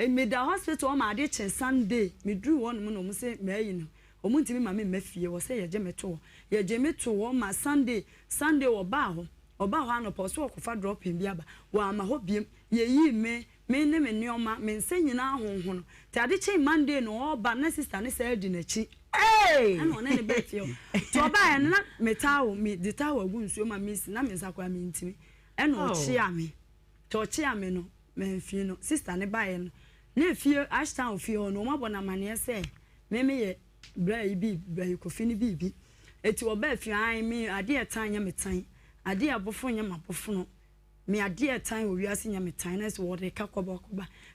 me da hospital ma ade che Sunday me dru won mu no mu se mayi no omu ntimi ma me mafie wo se ye je meto wo ma Sunday wo ba ho anọpọ so okofa dropping bi aba wa ma ho biem ye yi me ne me nioma me nse nyina ahonho no te ade che Monday no oba na sister ne say di na chi ana ona ne be fie to oba ya na metawo me di tawo agu nsuo ma me si na me nsakwa me ntimi eno chi ame to chi ame no me fie no sister ne ba ye no ne fie ashtown fie no ma bona mane se me ye bra ibi bra kofi ni bibi eti oba fie an me ade etan nya metan ade abofo nya mabofo no me ade etan owiase nya metan na se wo de kakoba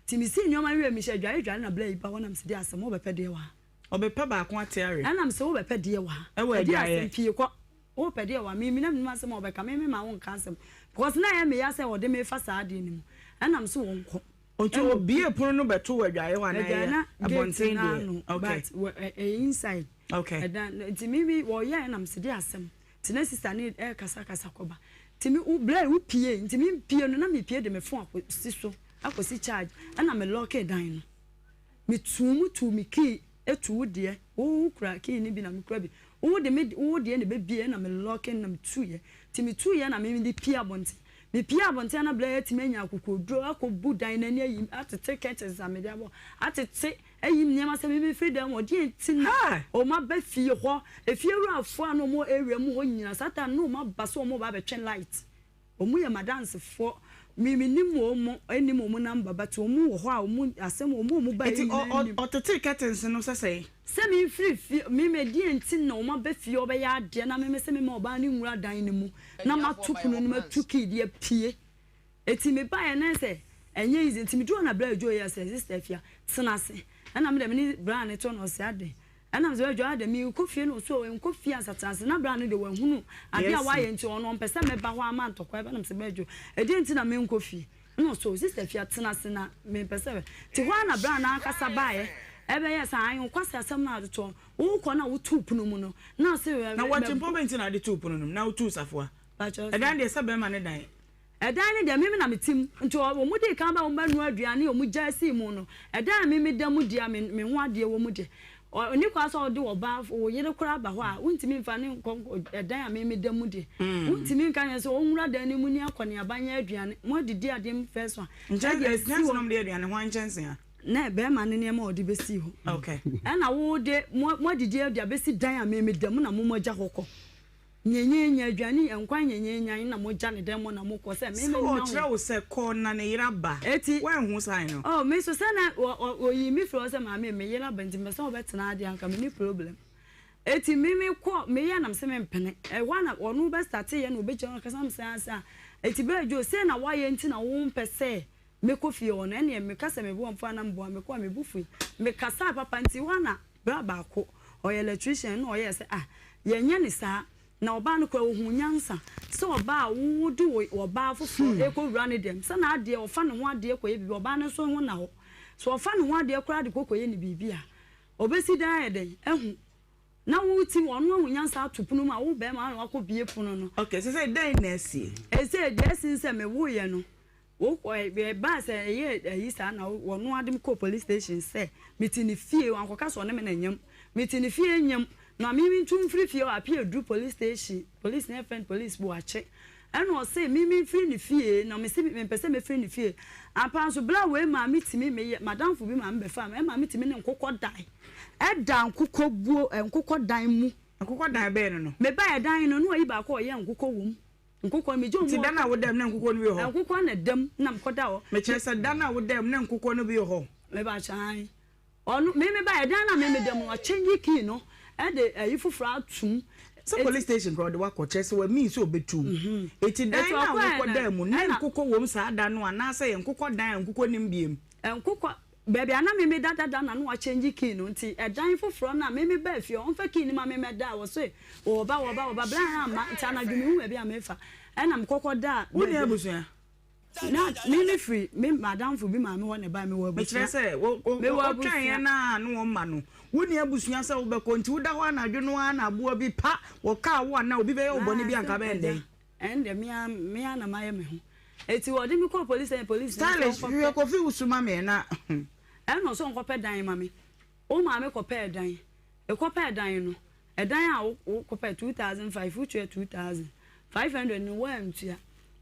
ti mi si nyoma wi mi hye dwa na bra iba wona mse de asem wo bepe de wa obepa ba ko ate are ana mse wo bepe de wa e wa asem pie ko wo pe de wa mi na mi asem wo beka me ma won kansem because na ya me ya se wo de me fa sa ade ni mu ana mse wo nko onto obie pono no beto wadwaye wa na ya abonten de okay but inside okay ti mi wo ya na mse de asem ti na sister ni kasa koba ti mi u bla u pie ti mi pie no na mi pie de me fon akosi so akosi charge ana me lock dan no mi tu mi key etu de wo kura key ni bi na mi kura bi wo de ne be bie na me lock na mi tu ye ti mi tu ye na mi di pie abonti me pia abonte na bla yeti menya akokodro akobu dan na ayi atete ketches amede abo atete ayi nyama se me freedom odi entina o ma ba fie ho efie ru afo ano mo area mu ho nyina satan no ma ba so mo ba be twen light o mu ye madance fo mi nim o mo enim o mu number but o mu wo ho a o mu asem o mu ba eti o tete ketches no sese se mi free mi me di entina o ma ba fie o ba ya ade na me se me ma oba ni nwura dan ni mu na matupunu ni matuki die pie eti me ba ya na se enye izi enti me do na bra adwo ya se sister fia tena se ana me de me ni bra ne to no se ade ana me se adwo ade me ko fie no so en ko fie asatana se na bra ne de wanhunu ade a wa ye enti ono mpese me ba ho ama ntokwa ba na me se ba adwo edi enti na me nko fie no so sister fia tena se na me mpese ti ho na bra na akasa ba ye ebe yes an kwasa asem na adoto wo ko na wo tupunu mu no na se na what important na de tupunu no na wo tu safoa edan de sebe ma ne dan edan ne de mimi na metim nti wo mu de kan ba wo ba nu aduane wo mu jasi mu no edan mimi da mu dia me ho ade wo mu de oni kwa so de wo ba wo yere kura ba ho a untimi mfa ne edan a mimi da mu de untimi kan ye so wo nwura dan ni mu ni akone abanya aduane mo didi ade m first one nje no de aduane ho anchense a na be ma ne ma odi besi ho okay na wo de mo didi ade besi dan a mimi da mu na mo moja hokọ nyenye aduane enkwa nyenye na mo ja ne dem na mo ko se me na o kire wo se ko na ne yira ba wan hu sai no oh me so se na oyi mi fro se ma me yira ba nti me se obetena ade anka me ni problem eti mimi ko me ya nam se me mpene wa na onu be start ye na obeje on kasa me se asa eti be jo se na wa ye nti na wo mpese me ko fie on ene me kasa me bo mfa na mbo me ko me bufu me kasa papa nti wa na bra ba ko o electrician no o ye se ye nya ni sa na oba no kwa ohun nyansa se oba wo di oba fofo e ko wura ne dem se na ade ofa ne ho ade ko ye bibi oba ne so ho na ho so ofa ne ho ade kora de kokoye ne bibi a obesi dan eden ehu na wo ti wono ohun nyansa atopunu ma wo be ma na akọ bie punu no okay se dan na sie ese de sinse me wo ye no wo ko be ba se ye yi sa na wono adem ko police station se mitini fie wankoka so ne me na nyam mitini fie nyam na mimi tum free fie appear do police station police na friend police bo ache and was say me free ni fie na me say me pese me free ni fie apa so bla we ma mitimi me madam fu bi ma be fa ma mitimi ne nkokɔ dan e dan nkokɔ buo nkokɔ dan mu nkokɔ dan be no me ba dan no no yi ba ko ye nkokɔ wom nkokɔ me jo mo ti dan na wo dem na nkokɔ no bi ho nkokɔ na dem na mkoda ho me kyerɛ sɛ dan na wo dem na nkokɔ no bi ho me ba chan onu me ba dan na me dem no change key no e de ayi fufura atum so police station crowd wa ko chese wa mean so betum eti dan na wo ko dan mu na nkokɔ wom saa dan no ana sɛ ye nkokɔ dan nkokɔ nim biem nkokɔ baby ana me dada na no wa change key no nti e dan foforo na me ba afie on fa key ni ma me da wo so wo ba bla ma nti ana dwumi hu bi amefa na mkokɔ da wo ne abusua na me free me madam fu bi ma me wo ne ba me wo abusua me kyerɛ sɛ wo twan na no wo ma no wo ne abusua sɛ wo bɛkɔ nti wo da hɔ na dwono na aboa bi pa wo ka wo na obi bɛyɛ wo bɔne bi anka bɛn den ende me na ma ye me ho eti wo de me call police stylish you ko fi usuma me na no so nkɔpɛ dan ma me o ma me kɔpɛ dan e kɔpɛ dan no e dan a wo kɔpɛ 2005 wo tue 2500 no wa ntua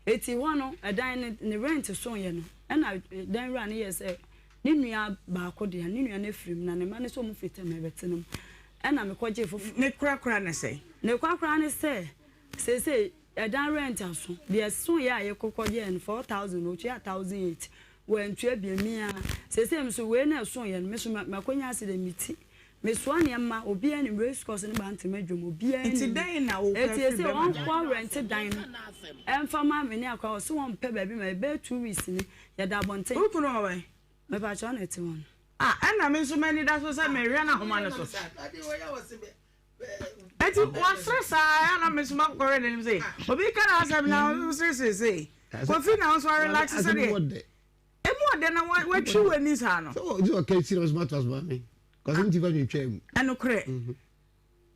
eti wo no e dan ne rent so ye no e na dan ra ne ye sɛ ne nua ba ko de ne nua na firim na ne ma ne so mu fita me betenum e na me kɔgye fofu ne kura ne sɛ ne kwakura ne sɛ se e dan rent aso de so ye a ye kɔgye 4000 o tua 1008 when tu be me a se so we na so ye me so makonya ase de miti me so ne ma obi ani race course ne ba ntema dwom obi ani nti dan na wo ka fi be on call rent dan emfa ma me ne akwa so won pe ba bi ma be 2 weeks ni ya da bonten wo kuno wa me ba cha na ti won ana me so mani da so say me hwe na homa no so eti wa stress ana me so ma kore dem say obi kana asem na stress say ko fi na so relax say de emu ode na wa twi wani sa no so you okay serious matters ba me cause nti fa twem eno kre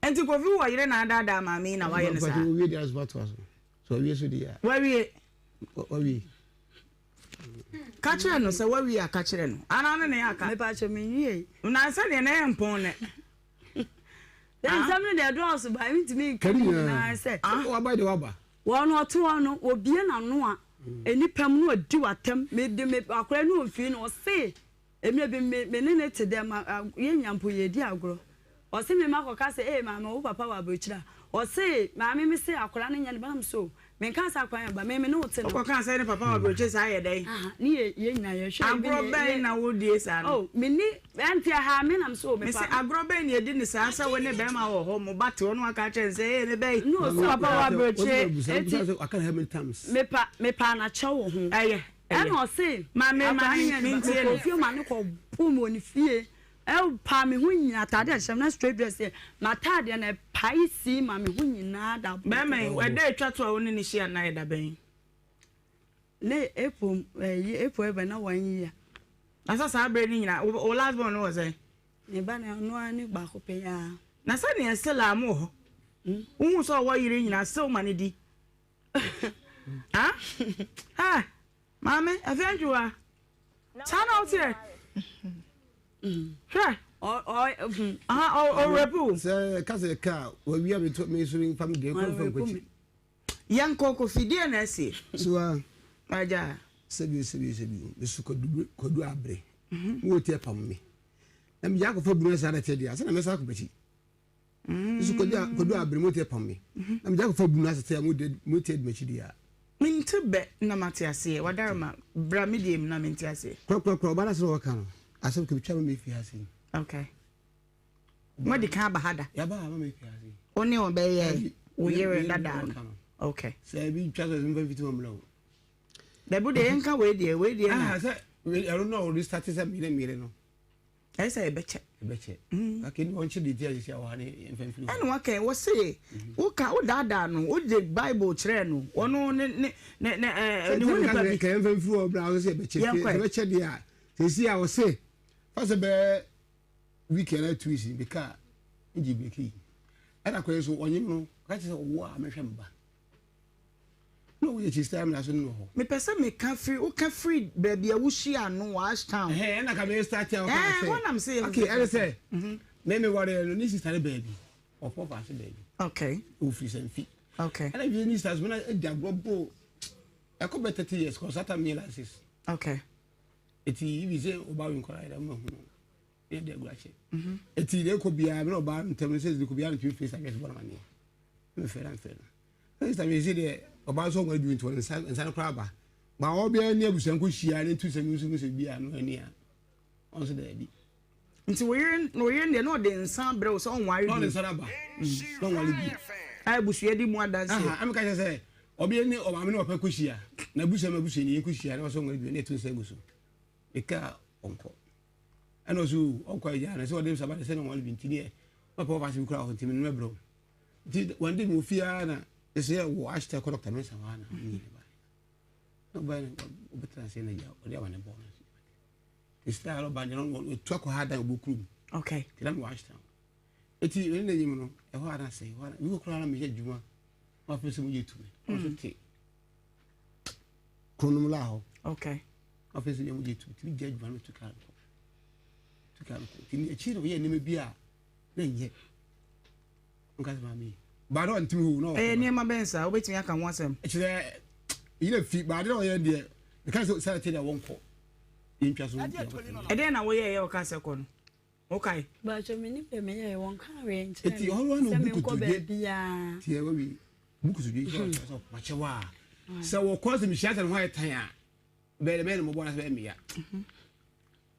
enti ko fi wo yire na dada ma me na wa ye ne sa but we dey matters so we so dey wa we ka kire no se wa wi aka kire no ana ne ya aka me ba cha me yie na se ne na empon ne then examine the doors by me to me na say wa ba de wa ba won oto no obie na no a enipam no adi watem me de me akora no mfi no se emi bi me ne te dem ye nyampo ye di agro o se me makoka se mama wo papa wa bochira o se mama me se akora no nya ne banam so me kan sa akwan ba me no te no o kan se ne papa wa bochira sa ye dai ni ye nya ye hwe agro ben na wo die sa no oh me ni anti ha me nam so me pa me se agro ben ye di ni sa sa wo ne be ma wo ho mo bate wo no aka chen se me be no so papa wa bochira I can how many times me pa na che wo ho aye and o se ma me ntie ko fie ma ne ko pumo ni fie pa me hu nyina tade a hyem na straight dress e ma tade na pai si ma me hu nyina da be me we dey twa to a woni ni hia na da ben le epo ebe na wan yi asa sa bre ni nyina o last born no say ne ba na no ani gba ko pe ya na sa ne esela mo ho hu so wo yire nyina se ma ne di ha mame afianjua sana otie sure o repu say kase ka we wi am to me so in family dey come from kwachi yanko ko fidie na ese so aja sebi me su kodu abre wo tie pam me na me yakofo bunu sa na tie dia na me sa ko bachi su kodu abre mo tie pam me na me yakofo bunu sa tie mo tie bachi dia minti be na matiase wadarma bra medium na mintiase kro ba na so wo kan asem ko bitwa me fi ase okay mo di kan ba hada ya ba ma me fi ase oni o be ye wo yere dada okay say bi twa so me fi mo lo the bude enka we die na say I don't know this start is me no I say beche akini won chi di dia ji sia wa ne enfamfiri ene wa kan wo say wo ka wo dada no wo de bible kire no wono ne wo ni pa kan enfamfiri o bra wo say beche dia say si a wo say fa say be weekend at twisi beka nji beki ana ko so onyim no ka say wo a mehwe mba no we just time na so no ho me pese me ka free o ka free baby a wo shia no wash town na ka me start ya o ka say what I'm saying okay I say me worry no ni sister baby of papa say baby okay o free sem fi Okay. And if you need stars when I go I come better 30 years cuz that me license. Okay. Eti if you say oba win kwara ida mo e de gurache. Eti de ko bia me oba ntem say de ko bia no face against bona mani. Me fair. First time you say the oba so ngwa bi into nsan kwara ba. Ba obia ni abusan ko hia ne tu sami usu se bia no ani a. On so da bi. Nti we de no de nsan bre so on wari. No de nsan ba. No wari bi. Ai busu edi mu adanse. Am ka say obi ni o ma me no pa ko hia. Na busa ma busa ni ko hia na so ngwa bi ne tu nsan busu. Eka onko. Ana so onko ya na so dem sabade se no wari bi ntini e. Papa pa se bi kura ho ntimi no bro. Ti one day mo fia na ese wo ashta ko doctor mensa wana ni ba. No ba o betra se na ya o dia wana bo na. Ista alo ba no to ko hada obukuru. Okay. Ti na mo ashta. Eti ene nyim no e ho ara se wana wi ko kura na me je djuma. Wa fe se mo yetu. O so ti. Konum la ho. Okay. Office you get to judge one to car. To car. Tin e chiro ye ni bia na ye. Nka ma mi. Ba do ntim hu no. Ni ma bensa obetimi aka ho asem. E chire ye fi ba de o ye de. The kind of say tell one ko. In twa so. E de na wo ye o ka se ko no. Okay. Ba cho me ni pe me ye won ka re nche. Eti ho ro no buku to be bia. Ti e wi buku to je so ma chewa. So wo ko se mi shata no ha tan a. Bele mo bona se me ya.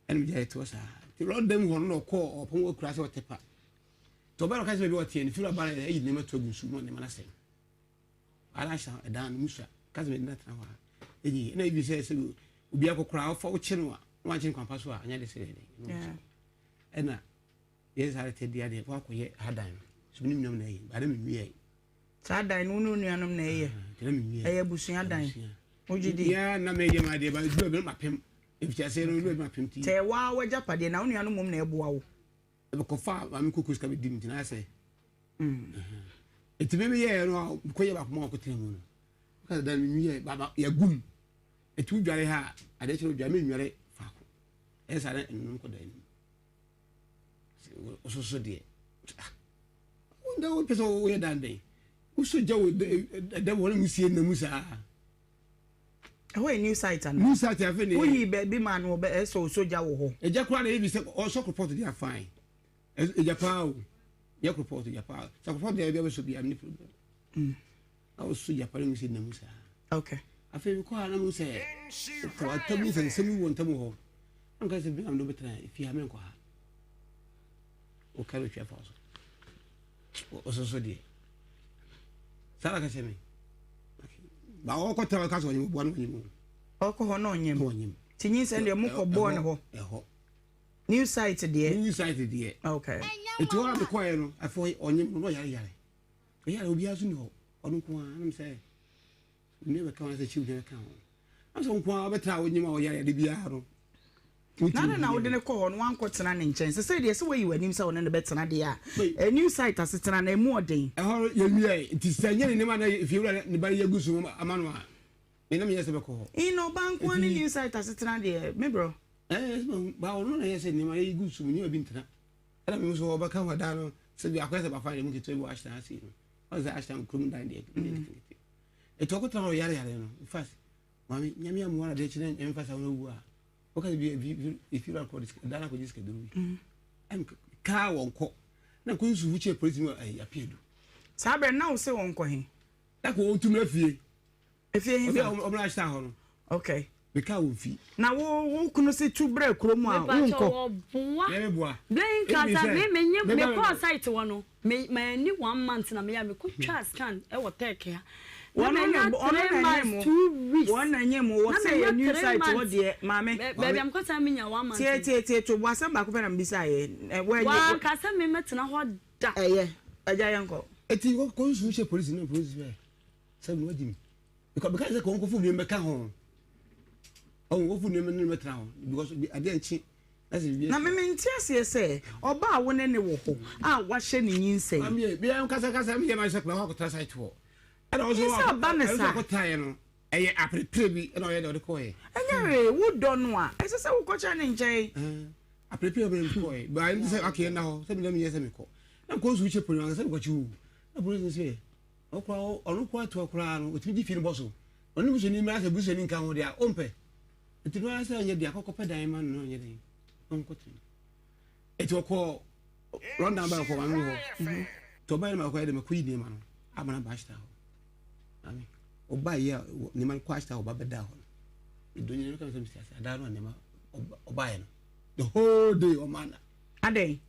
En mi je to sa. Ti ro dem ho no ko opon wo kura se o tepa. To ba ro ka se be o tie ni fi ro ba na e ni ma to gu su no ni ma na se. Ala sha e dan musa. Ka se me na tra wa. E na bi se obi akokura fa o chinu a. Wa chin kwampa so a anya de se de. Yeah. Ena yes ha te dia de wa ko ye hadan. So ni nyom na yi. Ba de mi wi. Sa dan no nuanom na eye. Eye busua dan. Ojidi ya na me ye ma de ba du be mapem if ya say no du be mapem ti te wa waja pade na onuanu mom na eboa wo e ko fa ma mi kukus ka be dim ti na say eti me ye no ko ye ba ko ko temu no ka da mi ye baba ya gum eti u dware ha ade chiro dwa me nware fa ko e sa na nnum ko da ni o so de onda o peso o ye dan de o so jawo de wona musie na musa. Who a new site and new site have any we baby man will be so soldier wo e jakwa na ebi se also report they are fine e jakwa ya report jakwa so report they be so be am ni problem I was so jakwa ni se na musa. Okay afi ko ana musa ko atabi se se mi won tamu ho an ka se bi am no betra if you amen ko ha o ka lo twa fa o so de sala ka se mi ba o ko tawa ka so ni bo no ni mo o ko ho no nyem tinyin se de mo ko bo ne ho new site there okay etu ha be ko ye no afo onyem no yare obi azu ni ho onu ko an say ni be kan say chief de kan an so ko betra onyem o yare de bia no na wo de ne ko ho no wan ko tena ne nchen se say de se we yiwanim se wo ne betena de a new site asetena na emu oden e ho ye mi ti se nyane ne ma na if you ne ba ye gusu amano a me na me yese be ko ho ino banko ne new site asetena de me bro ba o no na yese ne ma ye gusu ni obi ntena era me so ba kan wada no se bi akwese ba fa ne mu ke to bi ashta asi no o za ashta krum dan de e to ko tro yare no in fact mami nyame amu wala de chine en fasa wona wu a okay if you record this dana ko jiske duru am ka wonko na ko nsu huche police mu ai apiedu sabe na wo se wonko he na ko ontumra fie efie he o bla sta ho no okay be ka wo fi na wo kunu se tu bre kromu a wonko me bua blain kasa me ko site wono me ni 1 month na me ya me ko twa scan e wo take ya one anyem wo say a new site wo de mame baby am kwata me nya 1 month tie to bo asem ba ko fera mbisa ye wa kasa me metena ho da aja yanko eti ko nsu che police no police be say no wadi mi because ko nko fu mi me ka ho o wo fu ni me metena ho because ade anchi na me ntia se oba wo ne wo ho a wa hye ne nyinsɛ am ye bi am kasa me ma se ko ko site wo and also ko tie no eye aprepre bi na oye de ko ye anyare wo do no a ese se wo ko cha ne nkyɛn aprepre bi ko ye ba ndi se akye na ho se mi na me yese me ko na ko su che polo na se ko chi wu na police say okwa onukwa to okra no otimi di fi no boso onu buso ni mra se buso ni nka ho dia ompe enti no asa nya dia kokko pedan ma no nya den onkotin eti okko ronda ba ko wan ho to ba ma ko ede me kuyi ni ma no amana bashta ho ami oba ye ni man kwashta ho ba beda ho idonya no kan se misiasa ada no ne ma oba ye no the whole day o mana ade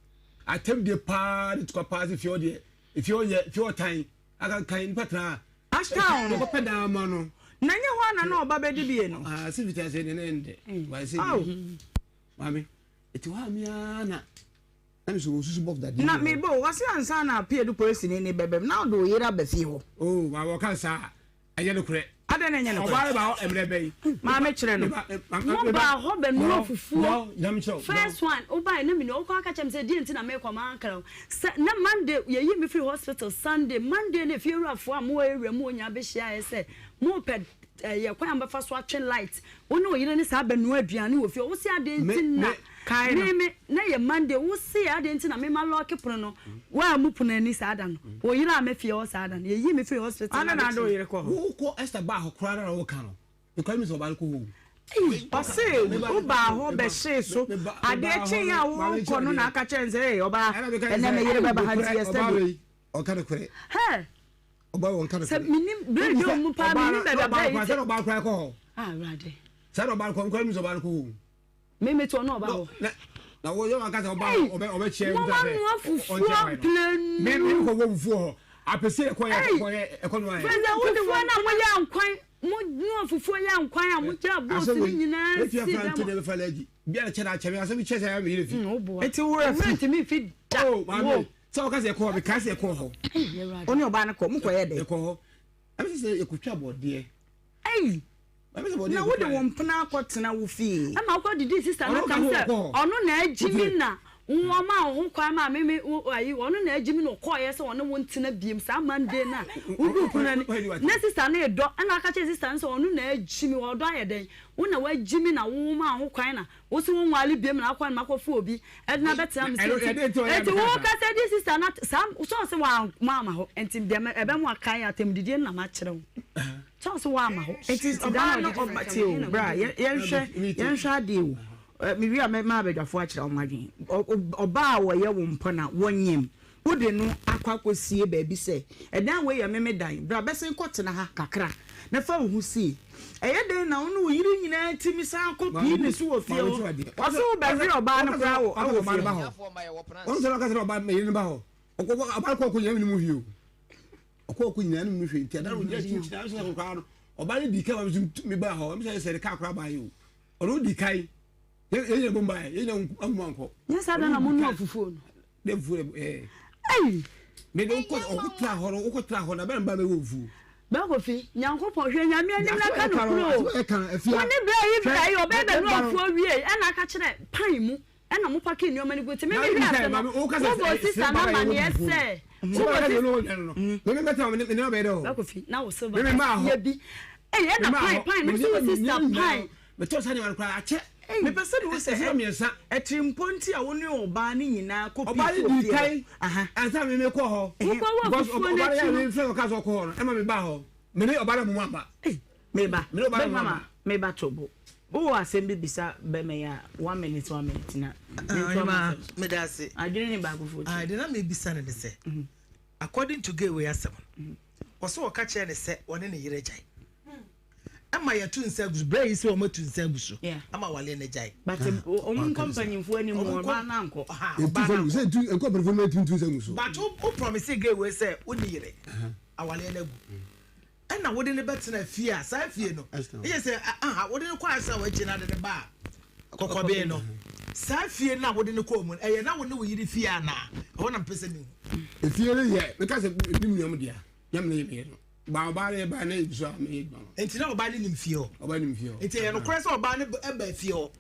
atem de pa de to pass if you're time aga kan patra ashtown no peda ma no na nya ho na na oba bedi bie no se vita se ne ende ba se mami eti wa mi ana na mi so susu box that na me bo wase ansa na pie du police ni bebem na do yira ba fi ho wa wo kan sa aye no kure ade na nya no oba ba emre be ma me kire no mo ba ho be no fufuo no first one oba na mi no ko aka chem say die nti na me kwa man kra na Monday ye yi me free hospital Sunday Monday na fi ruafo a mo ewura mo nya be hia ye say mo ped ye kwa amba fa so atwen light wono yire ni sa ba no aduane wo fi wo si ade nti na me na ye Monday wo si ade nti na me ma lock pono no wa mu pono ani sa ada no wo yire a me fi o sa ada no ye yi me free hospital ana na do yire ko wo ko Esther ba ho kra na wo ka no e kwa mi so ba ko ho ose wo ba ho be she so ade chi ya wo ko no na aka chenze oba ene me yire ba ba hanti yesterday o ka no kure he oba won ka no se minim be do mu pa minim be ba se no ba kra ko ho rade se no ba ko mi so ba ko ho me to no ba ho na wo yo aka se oba che o da se plan me ko wo fufu ho apese ko ye ko no ai friend wo de wo na mo ya nkwan mo no fufu ya nkwan a mo ja boss ni nyina si da mo de falaji bia che na che me aso bi che ya me yire fi eti wo rent me fi da wo so o ka se ko bi ka se ko ho oni oba na ko mo ko ye de ko ho am se e ko twa bode na wo de won pna akotena wo fi ama ko didi sister na kan se ono na agimi na nwoma ho kwa ma me ayi ono na agimi no ko ye se ono won tena biem sa Monday na wo group na sister na edo na aka che sister so ono na agimi wo do ayeden wo na wa agimi na wo ma ho kwan na wo se won wale biem na akwan makofu obi edna betra me se eti wo ka se di sister na sam so se wa mama ho enti biem ebe mu akan atem didi na ma kire wo so wa ma ho eti oba no obati o bra yenhwe ade o mi wi a me ma abedwafo a kire o madwen oba a wo ye wo mpo na wonyem wo de no akwakosie ba bi se edan we ye me dan bra besen kotena ha kakra na fa wo si eye den na wo yiri nyina timi san ko bi ne so wo fie o so ba wi oba no kra wo awo ma ba ho on so ka se oba me yiri ba ho okwo aba ko nyam ni mu hie o okwo nyina ni mu hie ti adan wo nya chinchi na so ko no oba ni di ka ba mi ba ho mi se ka kra ba yo o di kai ye bomba ye na amanko yes ada na munu fufu no de fufu me de ko o tra ho na ba mba me wo fufu ba ko fi nyankopon hwe nyame anim na ka no kro woni bra yi oba be no fu wie ana ka kire pan mu ana mo pake ni o mani go te me hwe ase no wo sister na ma ne ese me beta me na be do ba ko fi na wo so ba ye bi na pan me so sister pan me to sa ni man kwa ache me pese de wo se miensa etrimponti a woni oba ni nyina ko oba ni di kai ansa me ko ho because oba ya me fe ka so ko ho e ma me ba ho me ni oba na mu amba me ba mama me ba tobo wo asem bi bisa be me ya 1 minute na me da se adwene ni ba ko fo de na me bisa ne se according to gay we asem oso o ka che ne se woni ne yire jai ama ya tu nsagusu brai se o ma tu nsagusu ama wale ne jai but o company fu ani mo ba na nko ba na se tu enko perform tu nsagusu but o promise gay we se woni yire awale na gu na wode ne betena fie a sa fie no ye se wode ne kwa asa wa gina de ba kokobe no sa fie na wode ne ko mu eye na wode wo yiri fie ana ho na mpese ni fie le ye because nim nyam dia nyam ne ye no ba le ba na iso me gba enti na oba ne nim fie o oba nim fie o enti ye no kore se oba ne ba fie o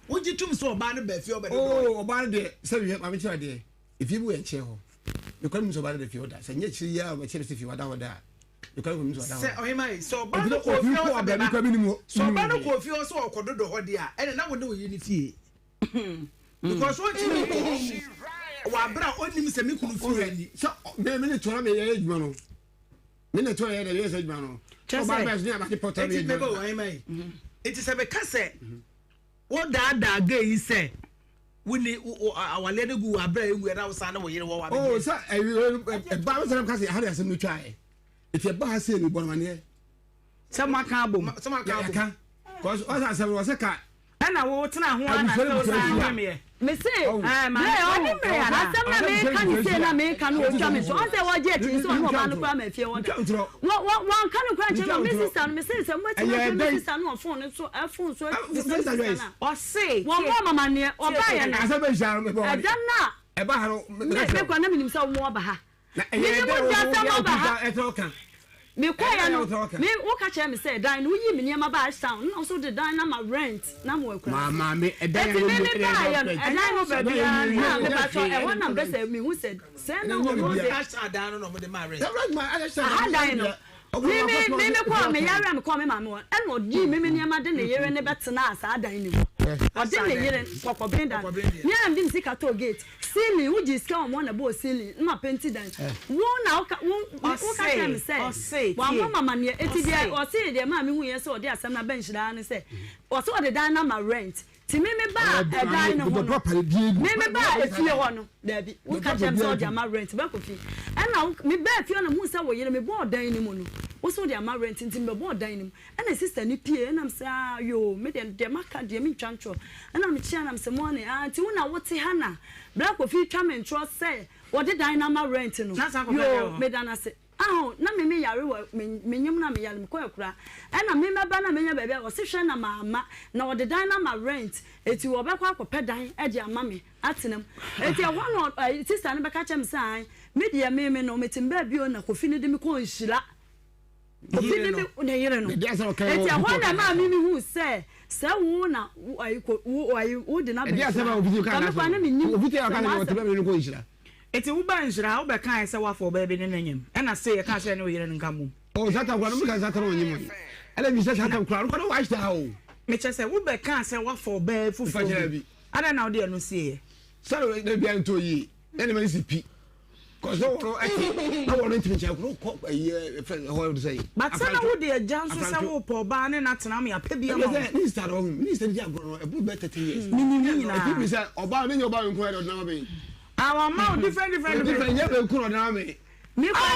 wo gitum se oba ne ba fie o ba de oba de se bi ma me chira de ifi bu ye che ho me kwa mi so ba de fie o da se nye chiri ya ma chere se fie wada wada you can come to that. Say Ohemaa so ba no ko fie o ba so ba no ko fie o so okododo ho de a ene na wo de wo yini fie because what you wa bra onim se me kunu fie ani so me ne tora me ye adwuma no me na to ye na ye say juma no ba ba ni abati portal ye me go why mai it is a be kase what da ga yi say wini awale de gu abra ewu na usa na wo yire wo wa be oh sa ba ba say kase ha de asem no twa e it ba ha say ni bon mane sama ka bom cause osa say wo say ka ana wo tena ho ana so me me say ma oni me ya asem na me kan say na me kan wo twa me so on say wo je ti so no ba no kwa ma fie wo da won kan kwa che no me sister no me say mo ti me sister no phone so phone so o say won mo mama ne o ba ya na asem be jaro me bo e dan na e ba ha no me kwa na minim say wo ba ha e ye de wo ba e to kan me kwaya no me wo ka che me say dan no yi me niam ba sound no so the dan na ma rent na mo akura mama me e dan no me dan no ba bia na me ba so e wona be say me who said say na wo dey hashtag dan no mo dey ma rent that my understand ha dan no me kwa me yare me kwa me ma no e no di me niam de ne yere ne betena asa dan ni o de ne yere kokko benda ni am dim sika to gate ceiling wo ji ska mo na bo ceiling ma painti dan wo na wo ka me say wa mama ne eti dia o say dia ma me hu ye say o de asem na bench da ne say o so o de dan na ma rent ti me ba e dan no me ba e fie ho no da bi wo ka chem say o de ma rent ba ko fi e na me ba fie no hu say wo yere me bo dan ni mu no wo so de ma rent nti me bo dan ni mu e na sister ni pie na me say yo me de maka de me twantwo e na me chia na me say mo ne anti wo na wo te ha na bra ko fi twa me ntro say wo de dan na ma rent no yo me dan ase na me yare me nyim na me yare me koyakura na me meba na me nya bebe o se hwe na mama na o de dan na ma rent eti wo be kwa akopɛ dan e de ama me atenam eti e ho no sister ne be ka chem sai me de me no metimba bi o na kofi ne de me ko nhira kofi de me o ne yere no eti e ho na ma me hu se wo na wo de na be dia se ba obi ka na obi te aka na o te be me ko nhira eti wo ba nhira wo be kan se wa for baby ne nanyem e na say e ka se ne wo yere nka mum oh zata kwa no me ka zata no nyim ele bi se zata kwa no ko wa sta o me che se wo be kan se wa for baby fufu ada na wo de no see so de bi an to yi ene me si pi cause no wo ati no wo no ntimi cha ko ho do say but sana wo de janso se wo po ba ne na tena me apɛ bia ma minister di agro no e bu be 30 years ni na bi say oba ne oba nko e do na be our mouth different yeah be ku no na me me kwa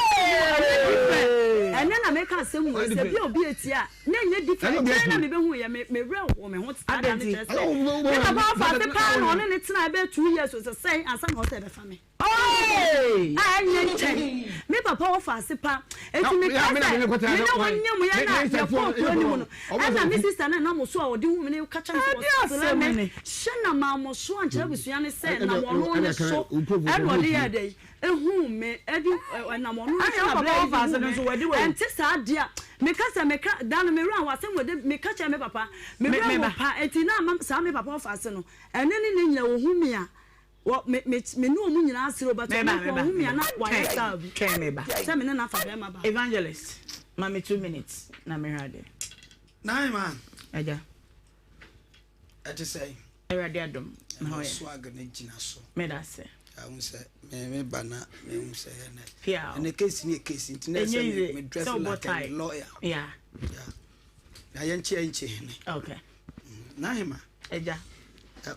ene na me ka asem wo se bi obi etia na nye different na me be hu ye me real wo me ho tada ne test me ba fa se pa no ne tena be 2 years so say ansa na o se be fa me nye nchen me papa wo fa se pa eti me ka me na wonye mu ya na ya ko ko ni mu no ana me sister na mo so a odi hu me ne ka chan so me shena ma mo so anche busua ne se na wo no ne so e no de ya dai ehu me edi na mo no na bla fa se no so wadi we enti sa dia me ka se me ka dan me ran wa se mo de me ka cha me papa me pa eti na sa me papa fa se no ene ni nya wo hu me a me no mu nyina asiro but me ko hu me na wa ya bi me ba se me na fa be ma ba evangelist mami 2 minutes na me hade nine man aja ati say erade adom na ho swag na gina so me da se ahun say me bana me hu say na pia and the case ni case na say me dress like a lawyer yeah na yenche ni okay nine man aja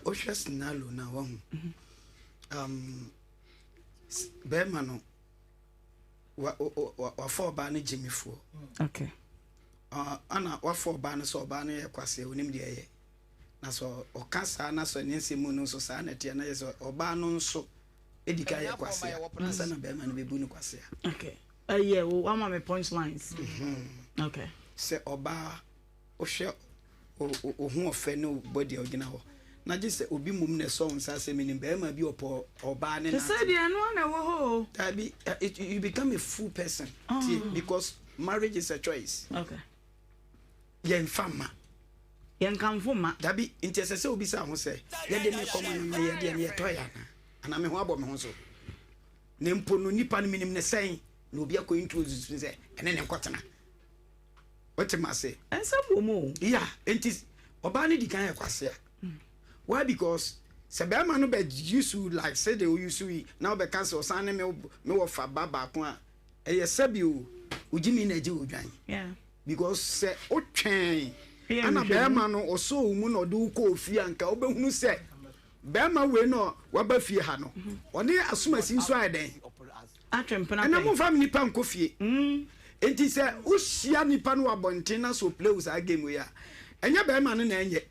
o hwes na lo na wa hu bema no wa for ba na jimifo okay ana wa for ba na so ba na ye kwase onim de ye na so o kasa na so nyense mu no so sa na tie na ye so oba no nso edika ye kwase asa na bema na bebu no kwase okay yeah one more punchlines okay se oba o hwe o hu ofe no body ogina ho na just obi mum na so nsa se menim be ma bi opo oba ne na say the no na wo ho tabi you become a full person because marriage is a choice okay yen fama yen kan fuma tabi intese obi sa ho se ye de me koma no ye de ne to ya na me ho abo me ho so ne mpo no nipa no minim ne sen na obi akọ introduce se ene ne nkotena what ma say ensa bomo yeah entis oba ne di kan ya kwase why because sebema no be used to like say they used to now be cancel san me wo fa baba ko a eye sabi o ujimi na je odwan yeah because se otwen ana be ma no oso mu no de ko ofie anka obehunu se be ma we no waba fie ha no one asoma sinso aden atwempena na mo family pa nko fie enti se uhia nipa no abonten na so play us game we ya enya be ma no na enye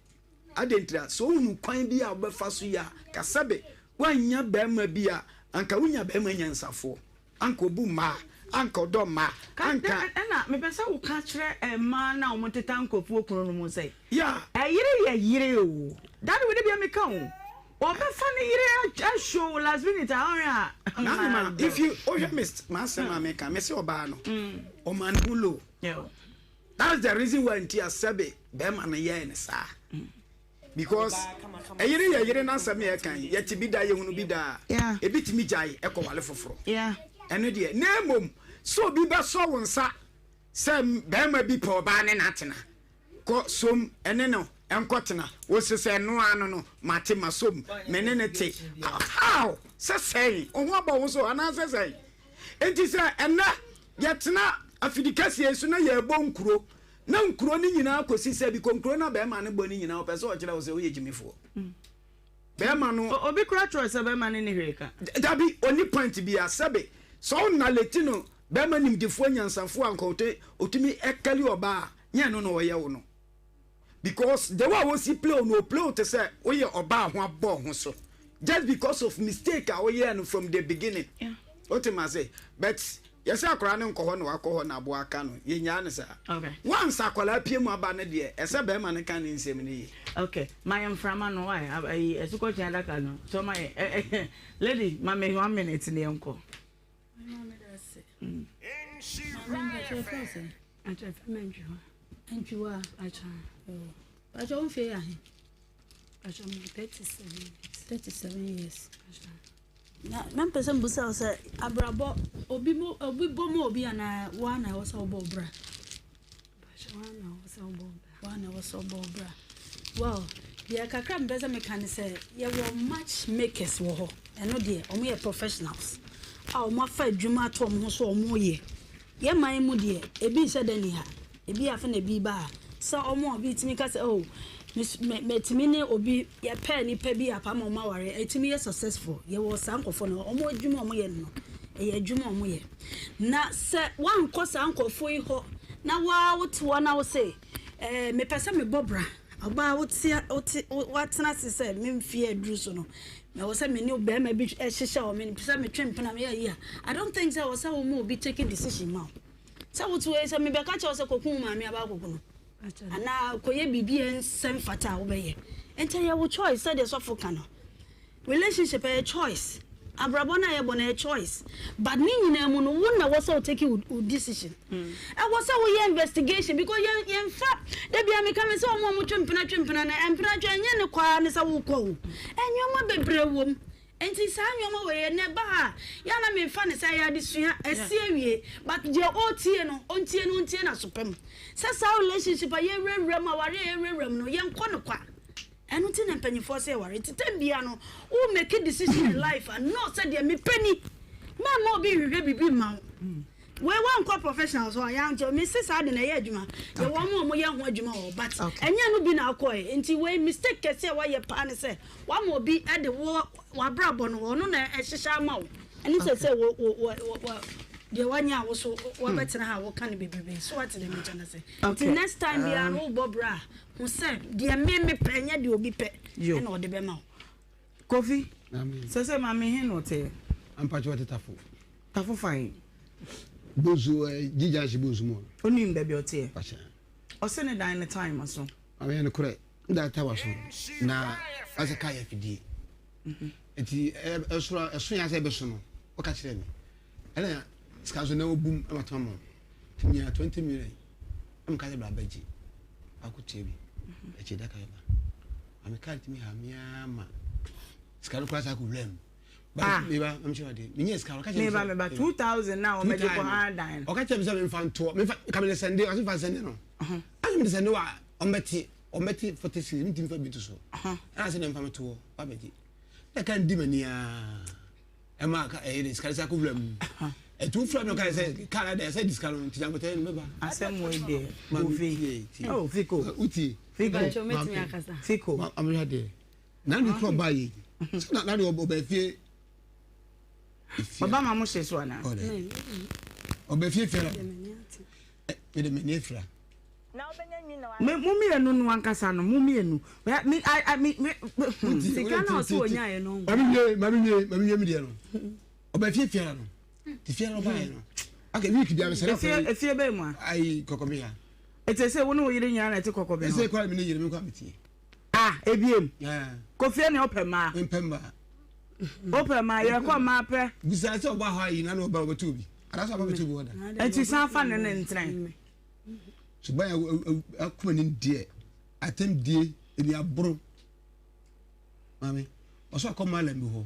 adentra so unu kwan bi a obefa so ya kasabe wanya be ma bi a anka unya be ma nyansafo anka obu ma anka do ma anka na me pesa wo ka kire ma na o moteta nkofu okunu no mo say ya yire o that we dey be me kan o be fa ni yire show last minute ahora if you missed masema me kan me say oba no o man hulo yeah that's the reason why ntia sabe be ma na ye ne sa because yire na asem ye kan ye ti bi da ye hunu bi da e bitimi jai e ko wale foforo yeah eno de na emom so bi be so wonsa sem be ma bi po ba ne natena ko som ene no enkotena wo sese no anu no mate masom menene te how say o ho aba wo so ana say enti say ena yetena afidikasi enso na ye bo nkuro na nkuro ni nyina akosi se bi konkuro na be ma ne bo ni nyina o pese o kire wo se o ye jimifo be ma no obi kura tro se be ma ne ni hweka dabi oni point bi asabe so na letino be ma nim defo nyansafo ankote otumi ekali oba nya no no ye wo no because the way we see play no play to say oye oba ho abo ho so just because of mistake a oye no from the beginning yeah what am I say but yes akora ne nko ho no akọ na abo aka no ye nya ne sa okay once akola pie mu aba ne de ese be ma ne kan nsem ne yi okay my am frama no why esuko tia daka no so my lady mama 1 minute ne nko mama that's Nhyira acha acha on fe ahe acha 37 years na person busa say abrabo obi bomo obi ana wa na wo so bobra acha wa na wo so bobra wow dia kakra mbeza mekane say ye wo match makers wo ho eno de omo ye professionals a omo afa adwuma to omo so omo ye man mu de ebi se dani ha ebi afa na bi ba so omo obi timi ka say oh metimi ne obi ye pe ni pe bi apa ma ware etimi ye successful ye wo sankofo no omo adwuma omo ye no ye adwuma omo ye na se wan ko sankofo yi ho na wa woto na wo say me pese me bobra oba watena se say me mfie adru so no me wo say me ni be ma bi ehihya o me pese me twempena me ya I don't think say wo say wo mo be taking decision ma say woto we say me be ka che wo say kokun ma me aba kokun ana koye bibi ensem fata wo be ye ente ye wo choice say the sofo kan relationship a choice abrabona ye bona a choice but ni nyina mu no wona wo say take your decision e wo say wo ye investigation because ye fa de bia me ka me say wo mo twempena na empena twa nye ne kwa ne say wo kɔ wo enyoma bebre wom enti sa nyoma we ne ba ya na me fa ne say ya desua esi awie but je otie no ontie na sopem say sa relationship a ye rewrem a ware ye rewrem no ye nkɔ ne kwa enu ti na mpanyifo say ware titambia no who make a decision in life and not say me penny ma obi hwehwe bibi ma we wan ko professionals so ya njo me say sa de na ye adwuma ye wo mo ye ho adwuma o but enya no bi na akoy enti we mistake kese wa ye pa ne say wa mo bi e de wo wa brabo no no na ehihya ma wo eni say wo de wanya wo so wa betena ha wo kan bebebe so what dem jana say the next time bi an wo bobra who say de me penya de obi pe e na o de be ma Kofi say mama hin no te ampacho tetafo tafo fine bozu jija shi bozu mo oni mbebi ote pacha o se ne dan the time aso amen kure nda ta waso na asa kaya fidie eti eso ya se be so no o ka kire mi ele ska so na obum amatamo tinya 20 million am ka bla baji akutie bi e che da ka ba am ka timi ha miama ska ro kwasa ku blem ba me ba am sure de me yes ka ka me ba 2000 now o me go hard dine o ka che me se me fan to me ka me sende o se fan sende no am me sende wa o meti 46 me tim fa bitu so ana se dem fa me to ba baji da kan di mania e ma ka e ska sa ku blem two friend no can say Canada say this can Tijango tell me ba. Asem we dey. Oh, Fico. Uti. Fico. I'm ready. Na ni club ba yi. Na ni obefie. Baba ma mo se so ana. Obefie fera. Me de menefra. Mummy enu nu ankasa no mummy enu. Me sika na so onya ye no. Mami me de no. Obefie fera no. Ti fera ba ye no. Okay, week dia me sere ko. Efie be mu a. Ai kokomia. Ete se wo no yire nya na ete kokobe. Ese kwa me ne yire me kwa meti. Ah, ebiem. Yeah. Kofie ne opema. Mpemba. Opema ye kwa ma pe. Bisa se oba ha yi na no oba obetubi. Ada so oba obetubi woda. Enti san fa ne ntran. Suba ya akuma ni die. Atem die eni abro. Mami, oso akoma la mi ho.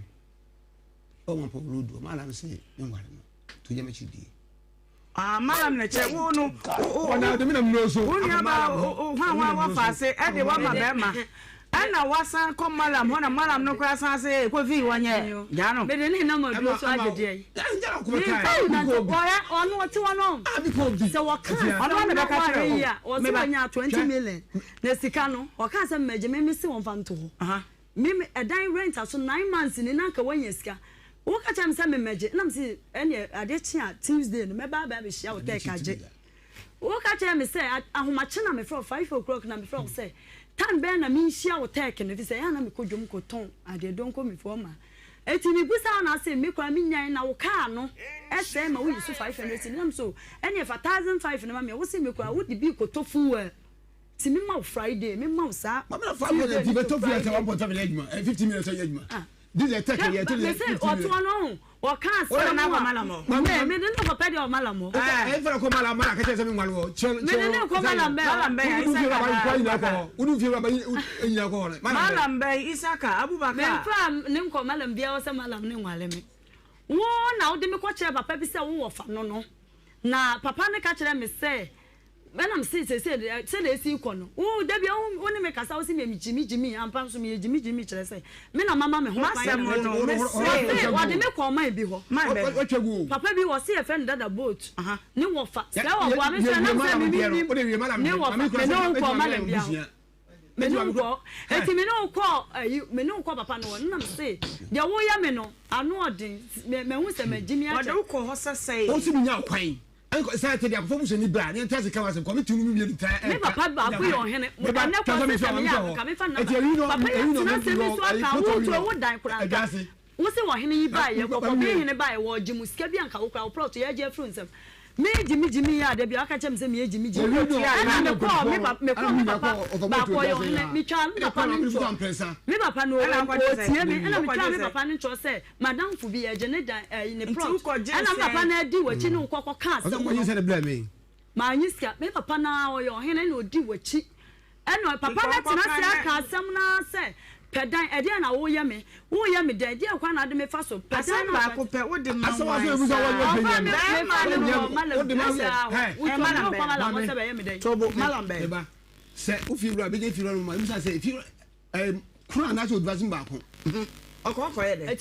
O mo po rodo, malam se nware no. To je mechi die. Ah, malam na che wo no. Ona de mi na mi so. Wo ni aba wa fa se e de wa ma be ma. Ana wasan ko malam ho na malam no kwa san se ko fi wonye. Ja no. Me de ni na ma do so agede. Ja ko kai. Oya onu oti wono. Abi ko bi. Se wo kan. Onu me be ka tire ya. O se wonya 20 million. Na sika no, o kan se meje me si won fa nto ho. Aha. Me edan rent aso 9 months ni na ka wonya sika. Wo ka cha me se me meje. Na me se ene ade chia Tuesday no me ba be hia wo take aje. Wo ka cha me se ahomache na me from 5 o'clock na me from say tan ben na me hia wo take no fi say ya na me kodwom ko ton ade don ko me for ma. Eti mi gusa na say me kwa me nyan na wo ka no ese ma wo yisu 500 na me so ene fa 1500 na ma me wo say me kwa wo di bi ko tofu ti me ma Friday me ma sa ma me fa me di be tofu ya 1.7 ejuma 50 minutes ejuma this is take ya to me say o to no o kan say na ko malamo me de no papa de o malamo e fa ko malamo ka che se me ngwalo me de no ko malambe udu fi ba yin ko malambe Isaka Abubakar me fa ne ko malambe o se malam ne ngwale me wo na o de me ko che papa bi se wo wo fa no no na papa ne ka chere me se when I'm say they see kono o da bia woni me kasa o si me jimi ampa so me jimi chere say me na mama me ho masem no me say what me ko man bi ho papa bi wo see e friend dada boat ni wo fa say wo wa me say na say me ni wo fa me no ko malam bia me no ko eti me no ko papa no na me say dia wo ya me no anu odin me hu say me jimi a wo ko ho say o si me nya kwan anko sai dia perform so ni bra ni ntase ka wasem komi tunu mi ta me papa ba ku yo hene mo ba ne ko se me ya ka me fa na papa na se me so aka wo to wo dan kura wo se wo hene yi ba ye ko be hene ba ye wo jimu sika bi anka wo kura wo plot ye je front sem me jimi ya da bi aka chem se me jimi ana me ko me papa ba ko yo hene mi twa me papa no me papa no o tie me ana me twa me papa no cho se madam fu bi ye je ne dan ne plot ana papa na di wachi no kokko ka se mo se de bla me ma nyiska me papa na o yo hene no di wachi eno papa na tina se aka asem na se pedan ede na wo ye me de ede kwa na de me fa so pedan ba ko pe wo de ma so wa so tobo malambe ba se o fi ru be je fi ru ma mi sa se fi kura na so dvasin ba ko okoko ye de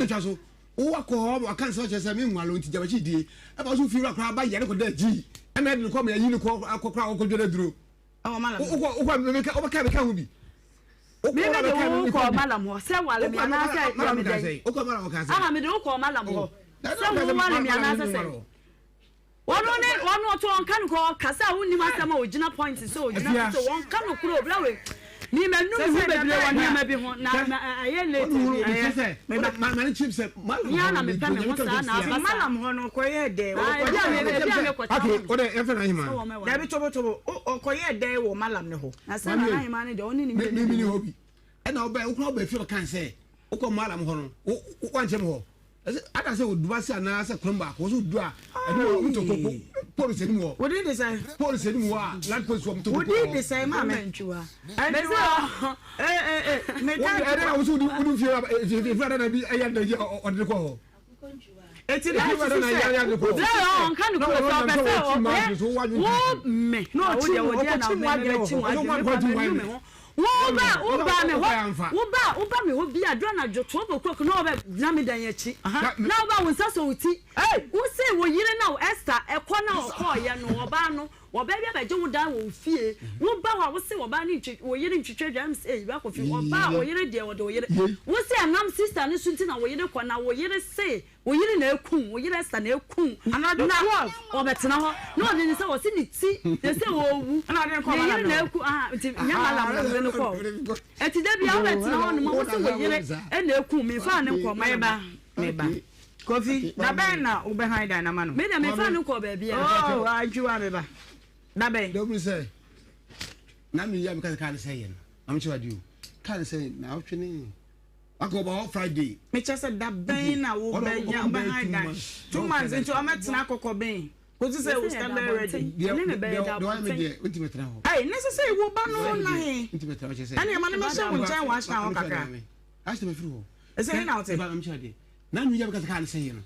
twaso o wa ko o kan so che se mi nwalo nti jabachi die e ba so fi ru kura ba ye ko da ji e na de ko me yi ni ko akokra ko jode duro o malambe o me ka hu bi me me de ko malam ho se wale mi ana se me de o ko malam ka se aha me de ko malam ho se wo wale mi ana se wono to on kan ko kasa woni ma sama o gina point so o gina so won kan kuro oblawe ni menu mi bebre woni ma bi ho na aye late me me chips malam ya na me pa me ho sa na malam ho no ko ye de okay o de e fe na hima da bi tobo o ko ye de wo malam ne ho na sa na hima ne de oni ni me ni hobi e na oba o ba fi kan se o ko malam ho no o kwanchem ho ada se o duba se na se kromba ko so du a e no o to ko police ni mo wo dey dey say police ni mo a land police wo to ko wo dey dey say ma me ntwa me ta e na wo so du fi ada na bi e ya da je o de ko ho eti da ya de ko on kan ko so be se o wo me no o de wo de na me ti wa Woba me ho bi adro na jo 12 o'clock no be na me dan yachi na oba wonsa so uti wo say wo yire na Esther ekọ na okọ ye no oba no wo ba bia beje wo dan wo fie wo ba wo say wo ba ni wo yire ntwetwe dwam say ba ko fi wo ba wo yire de wo de wo yire wo say anam sister ne sunti na wo yire kọ na wo yire say wo yire na ekun wo yire Esther na ekun anado na wo betena ho no de ni say wo say ni ti de say wo wu anado ko yire na ekun nti nyama la mo ne ko eti da bia wo betena ho no mo say wo yire e na ekun me fa ne ko meba Kofi na ben na ube haida na manu me na me fa ne ko ba bia oh ajuwa meba na ben don't say na me ya me kan say yen am chi wadu kan say na otwene akoba Friday me chese da ben na wo be nya ube haida 2 months into ametina kokko ben ko ti say we stand ready ne me be da do me dey ultimate na ho ai necessary wo ba no na he ultimate na say ani ma ne me say wo chan wa sha ho kaka ask me free ho say na ote ba am chi wadu na nu ya be kan say yen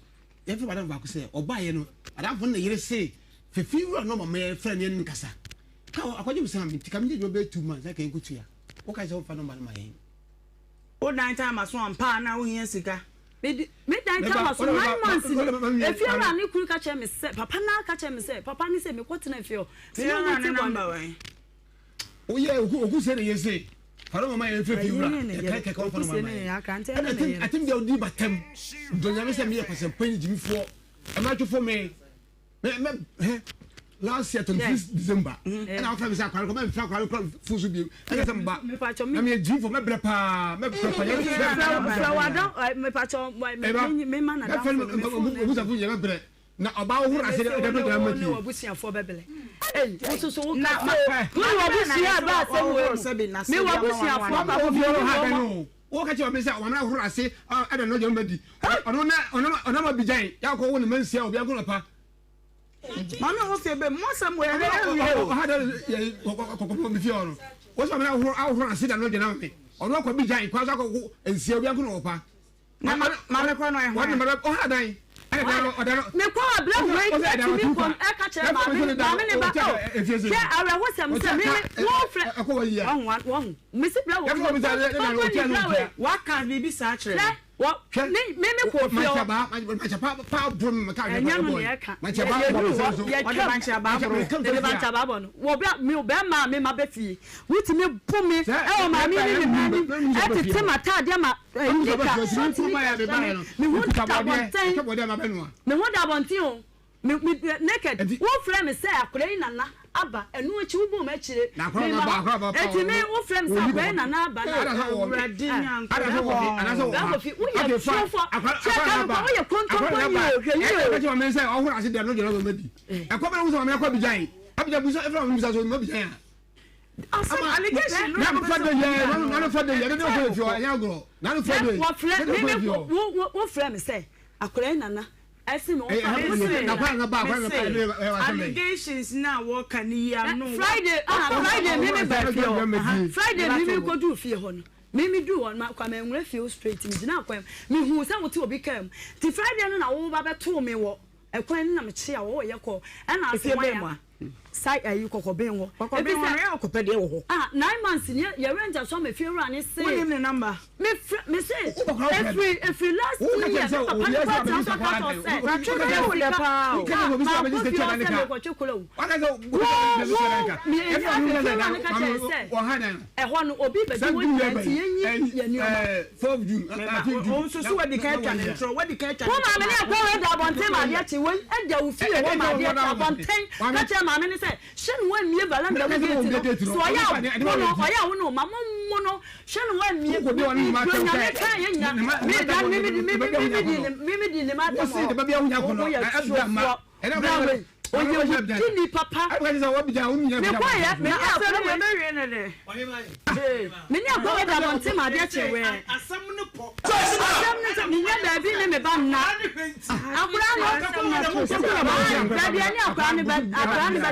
ye fi badam ba ko say oba ye no adafo na yire say fefi wura no mama ye friend ye nkasa ka akwaje bisam mi tika mi dey be 2 months like enkutu ya o ka say o fa no ma yen o dan time aso ampa na wo hia sika me dan time aso 9 months if you run ni kuru ka che me say papa na ka che me say papa ni say me kwotena fio me no ni number one o ye oku say na ye say faro mama ye fefi wura e ka ka fa no mama I think they will do batem don ya me say me ye kwase pan jimi fo e ma twa fo me last year 26 December and I found myself come and find fuzu bi and some ba me dream for me brepa me me pacho me man na me fu ye bre na oba wo hura se de do ma ti obusia fo bebele so so wo ka wo obusia ba se me obusia fo ba wo bi ha no wo ka che me se o na hura se e de no je ma di ono ma bi jan ya ko wo ne mansia obi agoro pa mami wo fe be mo sam we ha da ko mi fi ono wo so me ahoro asida no de na me ono ko bi jan kwa so ko ensia obi agoro pa na mami ko no e ho wo me o ha dan me ko abla wait me ko e ka chere mami ne ba o ke awe wo sam se me wo fre ko wa ya wo me si bla wo wa kan bi sa chere what me ko fi o pa brum ka ga boy ma cha ba no wo bla me be ma me ma be fi wuti me bu me e o ma mi ni e tete mata de ma me hu da bonten o me naked wo frame say akure ni nana aba enu echi wo bo ma chire eti me wo frame say akure ni nana aba na uradi nyan ko fi wo ye fofo check wo ye konton ko ye ka che me say o hura ase de no je no ma bi e ko be wo so me ko bi jan abija bu so e fra mo bisa so ma bi jan allegation na no fa de ye no fa de ye de no fi o ya gro na no fa de wo frame say akure ni nana allegations na wo kan ya no Friday me ba fie Friday me ko du fie ho no me du won ma kwa me nwura fie straight me gina kwa me hu se wote obi kam ti Friday no na wo ba beto me wo ekwan na me chia wo ye ko e na ase wa sai ayi kokoben wo ya okopede wo ho 9 months ni ye rent so me fie ru ani say what name number me say every last year shen wan mie balanda wo gate so ya oya wo no mama mo no shen wan mie ko de won ma me dan me di ne ma ta mo de ba bia hunya ko no oye kini papa agba se wo bi ja hunya me kwa ya me afero me we ne de me ni akwa we da bonte ma de chewe asam ne po asam ne nya ba bi ne me ba na akura no da bi ani akura ne ba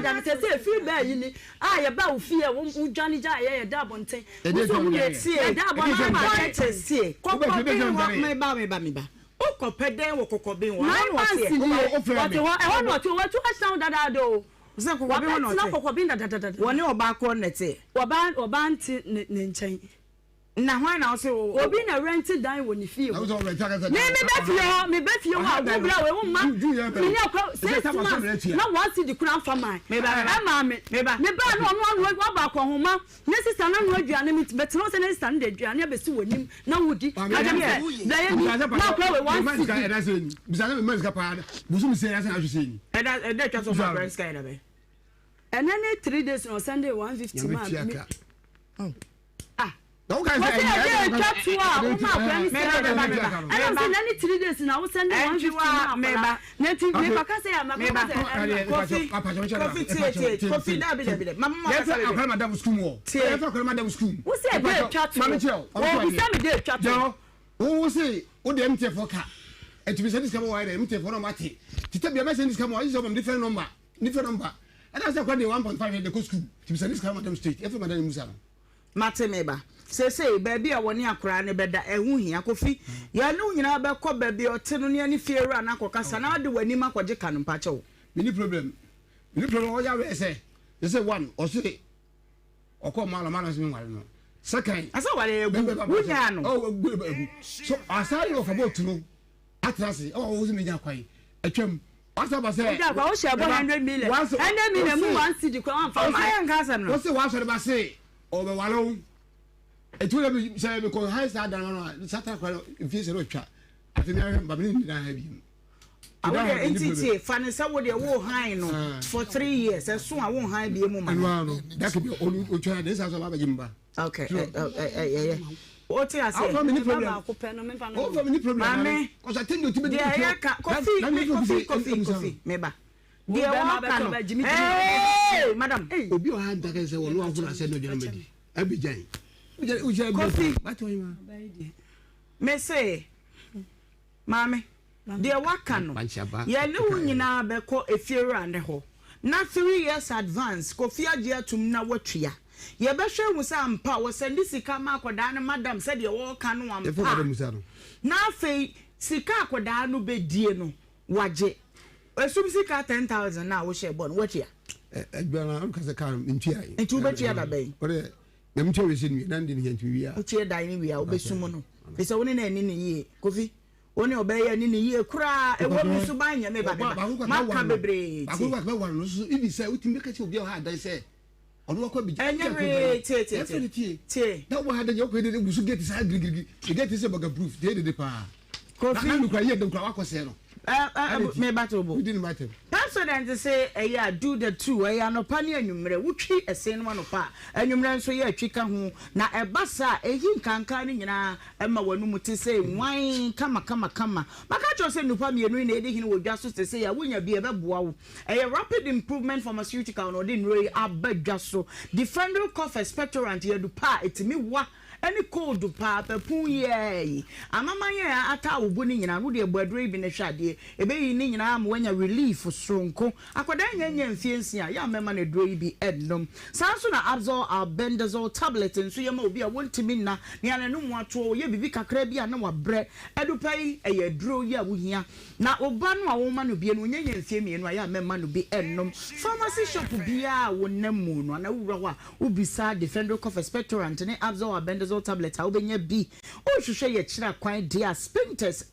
da se fi ba yi ni ye ba wo fi e wo dwane ja ye da bonte wo so mu ye tie da bonte ma che tie kokko me ba okopeden wo kokobin wo o frame what e ho no to what you sound dada do Say ko bi no. Na ko bi da. Woni oba ko nete. Oba nti ne nchen. Na hwan na say obi na rent dan wo ni fie. Me be fie ho a wo bra we wo ma. Me akọ say na wan see the crown for mine. Me ba no wo ba ko homa. Ne sister na no aduane me betro say ne sister na aduane be si wonim na wodi. Na ko we wan see. Bisana me manska pa. Busu me say na say ahwese ni. Eda twa so for friends kind of be. And then 3 days on Sunday 150 man. Don't guys say I don't see any 3 days now send 150 man. Native me ka say am coffee da mama yes I call madam school yes I call madam school who say dey chat mama chill oh we say me dey chat who say who dey MTF for car and to be send this come why MTF for no mate tita be message this come why is some different number and I say call the 1.5 the go school to be send this come madam street every madam musa mate meba say baby a woni akora ne beda ehu hia kofi ya no nyina be ko baby ote no ne ani fiera na kokasa na de wani makoje ka no pache wo mini problem o ya we say one o say okọ mala so nware no second asa wale egu wunya no oh so asari of about no atrase o wo me nya kwai atwam asa ba say ja ba o share 100 million 100 million mu 1 cedi kwa am fa ma yan ka sam no o say wa so ba say o be walo etu le bi say me ko high star dan no sata kwa if you twa ati na ba bi ni na ha bi awon entity fanisa wo de wo han no for 3 years so a wo han bi mu ma no that could be o twa dey so ba ba jimba okay o ti ase o family problem o family problem mame cause I think you to be coffee meba de wa ka no eh madam obi o han da kan say wo no afuna say no jana medi abijan coffee me say mame de waka no ye ne wo nyina be ko efiera ne ho na 3 years advance coffee age atum na watwea ye be hwe hu sa mpa wo send sika ma akoda ne madam said ye wo ka no ampa na fei sika akoda no be die no waje esum sika 10,000 na wo share bon watwea egbana am kase kan ntua yi ntu betwea da be na mche we sin na ndi nyantu wi a uche dai ni wi a obesum no pese woni na ani ni yie kofi woni obeye ani ni yie kura ewo mi so ban nya me ba maka bebre ti ba wa no so ibi say utimi ka chi obi o ha dai say onu akwa bi enye tie da wo ha da je ko de gusu gate say grigigi gate say baga proof de pa kofi na kwa ye de kwa wakose no me batobo we didn't matter president say do the two no pani anwumre wutwi ese no no pa anwumre nso ye atwika ho na ebasa ehi nkanka ni nyina ema wanu muti say wan kama maka cho say nupa mienu na ede hini wodwa so say ya wonya bi ebeboa wo rapid improvement pharmaceutical no de nroi abadwa so defender cough expectorant ye du pa etimi wa any cold pa pepun ye amama ye ata obu ni nyina no de ebadro bi na hwade ebe yi ni nyina am wanya relief sonko akoda nyanya mfiensia ya mema na dro bi ednom sanso na absor albendazole tablet nso ye ma obi a wontimi na ne ana no mu ato ye bibi kakra bi a na wabre edupai eye dro ye a wohia na oba no a wo ma no bi no nyanya mfiemienu a ya mema no bi ednom pharmacy shop bia wonam no na wura ho a ubisa defender cough expectorant ne absor albendazole tablet a obenya bi o hwehwe ye kira kwan dia spinters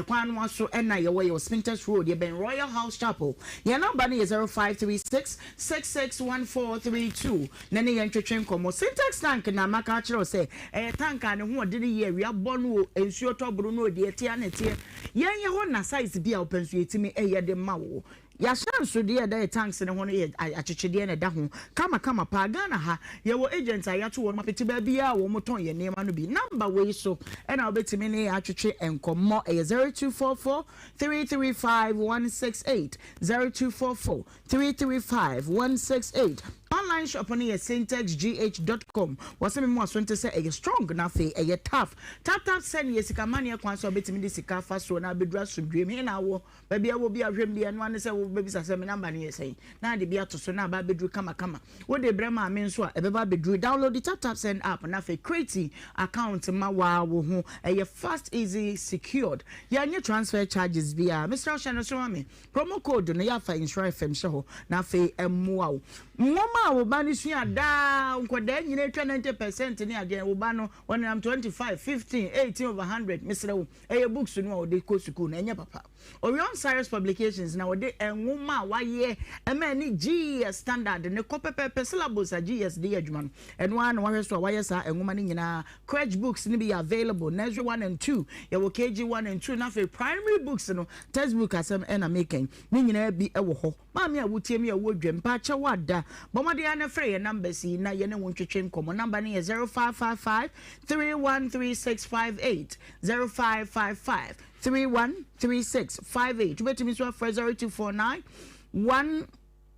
kwan no so na ye way spinters road ye ben Royal House Chapel ye number is 0536 661432 nene ye ntwetwe komo syntax tank na maka kira say tank ne ho de ye wi abonu ensuo toburu no de etia na tie ye ho na size bi a opensu etimi ye de mawo ya shanso de da tanks ne ho no ye achechede ne da ho kama pa Ghana ha ye wo agent ayato wo mapeti ba bia wo moton ye nema no bi number we so e na obetimi ne achechwe enkomo 0244 335 168 0244 335 168 online shop on here syntexgh.com. Was me more so to say a strong na fe a tough. Tap send yesika money kwan so betimi de sika fa so na bedra so dream he na wo baby a wo bi ahwem bi eno an say wo baby sase me number ne say na de bi ato so na ba bedru kama wo de brema me nso a e be ba bedru download the tap send app na fe create account ma wa wo ho a fast easy secured ya nye transfer charges bia Mr. Oshano so me promo code no ya fa insure fm show na fe emmoa wo moma wo ba ni sua da nkoda nyine 20% ni ade wo ba no 25 15 18 over 100 Mr. wo e books no wo de ko school na enye papa Orion Cyrus Publications na wo de enwoma wa ye ema ni GS standard ne ko pepe syllabus a GS de adwuma no eno an wa hweso wa ye sa enwoma ni nyina crutch books ni be available nursery 1 and 2 ye wo KG 1 and 2 na fe primary books no textbook asem na making ni nyina bi e wo ho ma me a wotie me a wo dwem pa cha wada bomode ana frɛ ye number si na ye ne wo ntwetwe nkomo number ni 0555 313658 0555 313658 wetimi so for 0249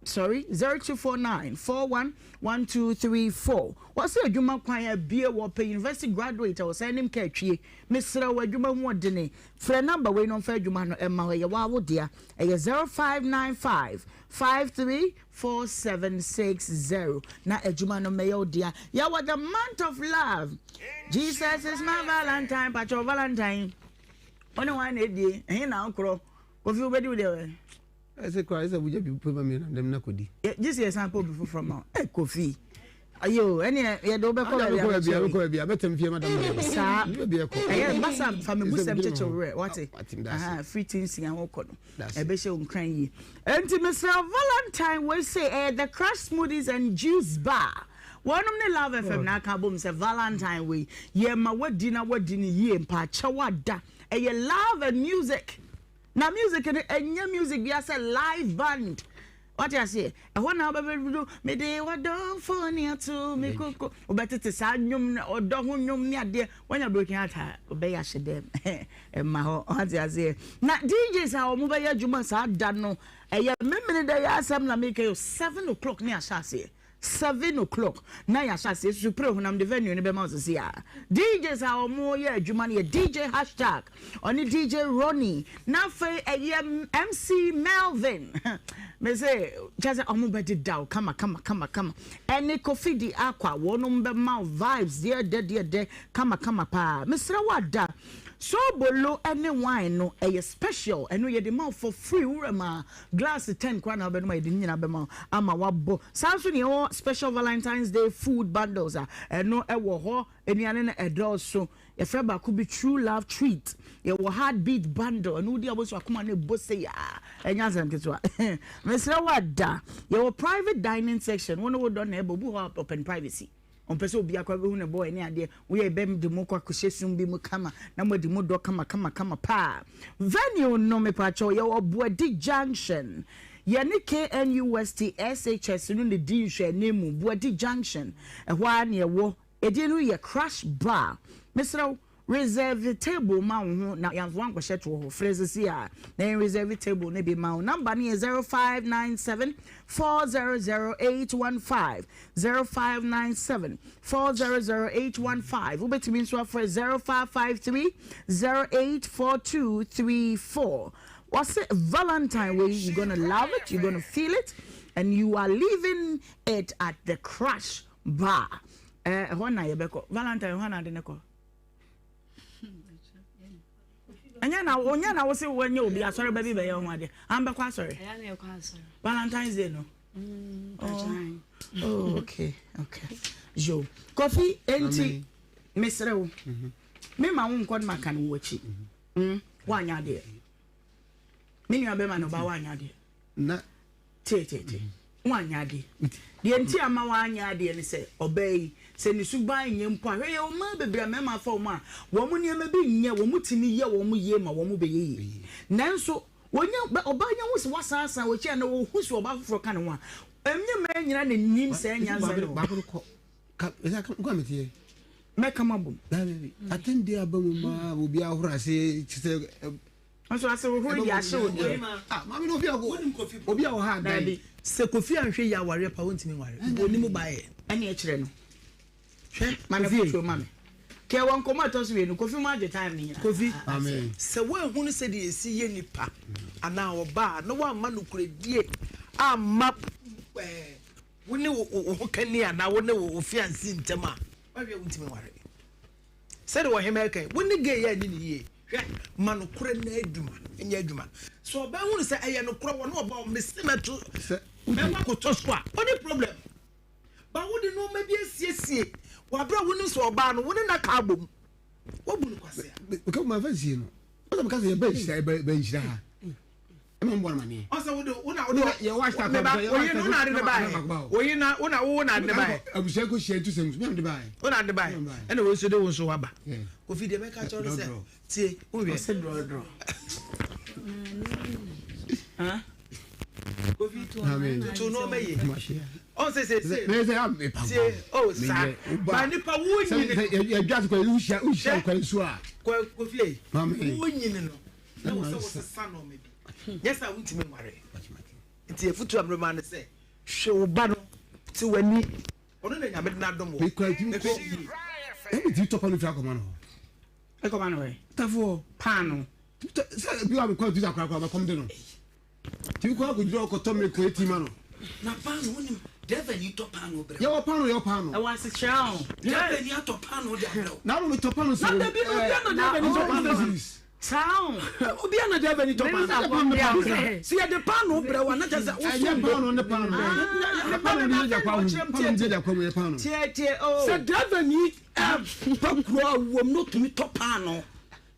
0249411234 what's your adwuma kwan ya bie wo pe university graduate or send him ka twie mesra wo adwuma hu odene frɛ number we no fa adwuma no emma ye wa wo dia 0595 534760 na adwuma no me dia ya wa the month of love Jesus is my valentine pacho valentine one one edie ehin na nkro ofi obedi wo dia I say, "Cry, I said, would you be put me on them? Nakodi." This is sample before from Kofi. Ayo, any ya do be call be better me madam. Sir, be a call. I basa family busem cheche we. What it? Free things in ho kono. E be she unkran yi. Enti Mr. Valentine we say the crash smoothies and juice bar. One of the Love FM na ka bom say Valentine we. Ye ma wadi ye mpa cha wada. E love and music. Na music and music we say live band. What you say? I want na do me dey wa don for near to me koko. O better to sa nyum o do ho nyum ni ade. When you breaking out obey ya dem. E ma ho what you say? Na DJs a o mo be ya juma sa da no. E ya memene dey asem na make you 7 o'clock ni asha say. 7 o'clock na ya sha se supre hunam de venue ni be ma so sia DJs a omo ye adwuma na DJ hashtag oni DJ Ronnie na fe MC Melvin me say just omo be did come ene Kofi di akwa wonum be ma vibes there come pa Mr. Wada so bolo any wine no a special and we the mouth for free urema glass 10 kwa na be no de nyina be ma ama wabo sanso ne o special Valentine's Day food bundles no e wo ho enuane na edol so e fra ba ku be true love treat e wo heartbeat bundle and udi aboso akoma na bose ya enya zam ketwa Mr. Wada your private dining section one wo don na e bobu open privacy on person obi akwa be hu ne boy ne ade we bem de mo kwa kwhyesum bi mu kama na mo de mo do kama pa venue no me pacho ye Obuadi Junction ye ne KNUST SHS no ne di hwe ne mu Obuadi Junction e hwa ne wo e di no ye crash bar Mr. reserve the table ma ho na yanfo an kwhye to ho phrases here na reserve the table ne be ma number ne 0597 400815 0597 400815 ubetimi nso for 0553 084234 what's it Valentine way you going to love it you're going to feel it and you are leaving it at the crash bar hona yebeko Valentine hona de neko anya na wo se wonye obi asori ba bi be ye ho ade amba kwa asori ya na kwa asori Valentine's Day no oh okay jo coffee enti mesrewo me ma won kon maka no wachi wanya de me nua be ma no ba wanya de na te wanya de de enti ama wanya de ni se obey se ni suban nye mpo ahwe ye o ma bebra me ma fa o ma wo mu ne ma bi nye wo mu timi ye wo mu ye ma wo mu be ye nanso wonya obanya wo se wasasa wo chi na wo husu oba foforo kan ho a emye ma nyina na nim se nya nza no ba ko ka esa ko ametie me kama bom atende abamu ma obi ahura se chise nso ase wo hori dia hye wo dia mami no obi a wo ha dai se Kofi anhwe ya ware pa wontimi ware oni mu bae ene ekire no hwe mame foto mame ke won komo to so we no Kofi mu age time ni Kofi amen se wo ehunu se de esi ye nipa ana oba no wa ma no kuredie amma woni wo kani ana woni wo fiansi ntema wa we wontimi ware se de wo hema kai woni ge ya ni ye hwe ma no kure na aduma enya aduma so oba hunu se eye no kure wo no oba o mesimeto me ma ko to so a any problem ba wodi no ma bi asiesie wa bra woni so oba no woni na ka bom wo bu no kwase ko ma fa sie no o ma ka se ba nshira ha e ma mbona mani o se wodi una ye wa sta ko oyi no na de ba oyi na una de ba abusia ko share tu sem me de ba una de ba e na wo so de wo so wa ba Kofi de me ka cho se tie wo we se dro ha Kofi to no me ye on say me say am me pa oh sa ba ni pa wo nyi ye just ko usha ko so a Kofi wo nyi no na wo so sa no me bi yes I want me mare nti efutu amre man say hwe wo ba no ti wani ono na nyame na dom wo be kwa ti ko e bi to pa no fra ko man ho e ko man we tafo pano say bi wa be kwa ti akwa ba kom de no ti ko ko jiro ko to me ko eti ma no na pano woni deve ni to pano bre yo pano I want to chow deve ni to pano de bre na no me to pano so na deve ni to pano chow obi na deve ni to pano si ya de pano bre wa na jaza o so pano ne pano ni ja kwa mu pano tie oh se deve ni pakro awom no to mi to pano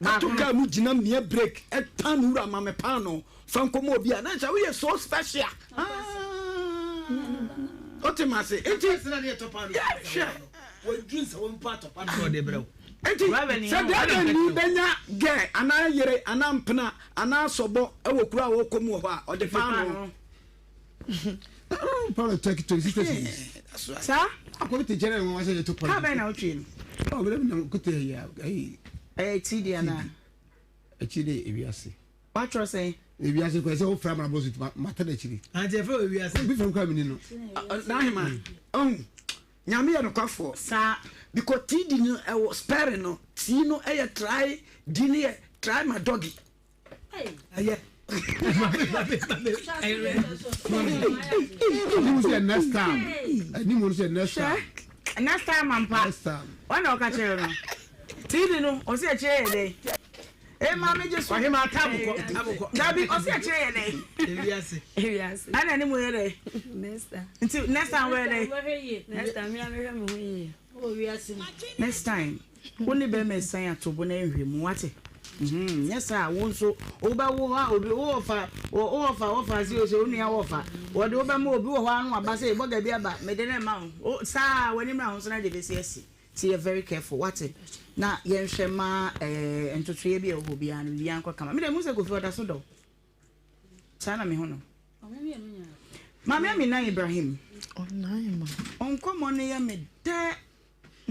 na to ka mu gina me break e pano ura ma me pano fankomo obi a na cha we so special otimase enti na ne to pano wo drinks wo part of pano de bro enti se da ni benya ge ana yere ana mpena ana sobo e wo kura wo komu ho a o de pano pano take to sisters sa akọ te jere won wa se to pano ka be na o twi no be na ko te ya ti dia na chide ebiase what you say ebiase ko se o fra ma bosu mata da chiri anje fa ebiase bi from kwamini no na hima nyame ya no kwafo sa because tidi no e wo spare no ti no e try dini e try my doggy aye next time ampa wana okache no tidi no o se che ye e ma me je so Ohemaa tabuko dabi o se che ye ne ewiase ana ni mo ye ne next time we ne next time ya me hwe mo yi o wiase next time woni be me san atobo na ehwe mu wate yes sir won so oba wo ha obi wo fa si o se onu ya wo fa wo de oba ma obi wo ho anu aba se boga bi aba me de na ma o sa wani mra ho so na de be se so you're very careful wate na yen hwe ma entotoye bi e ho bi anu bi an kwa kama me de mu se Kofi oda so do sana me ho no mama mi na Ibrahim online ma onko mo ne ya me de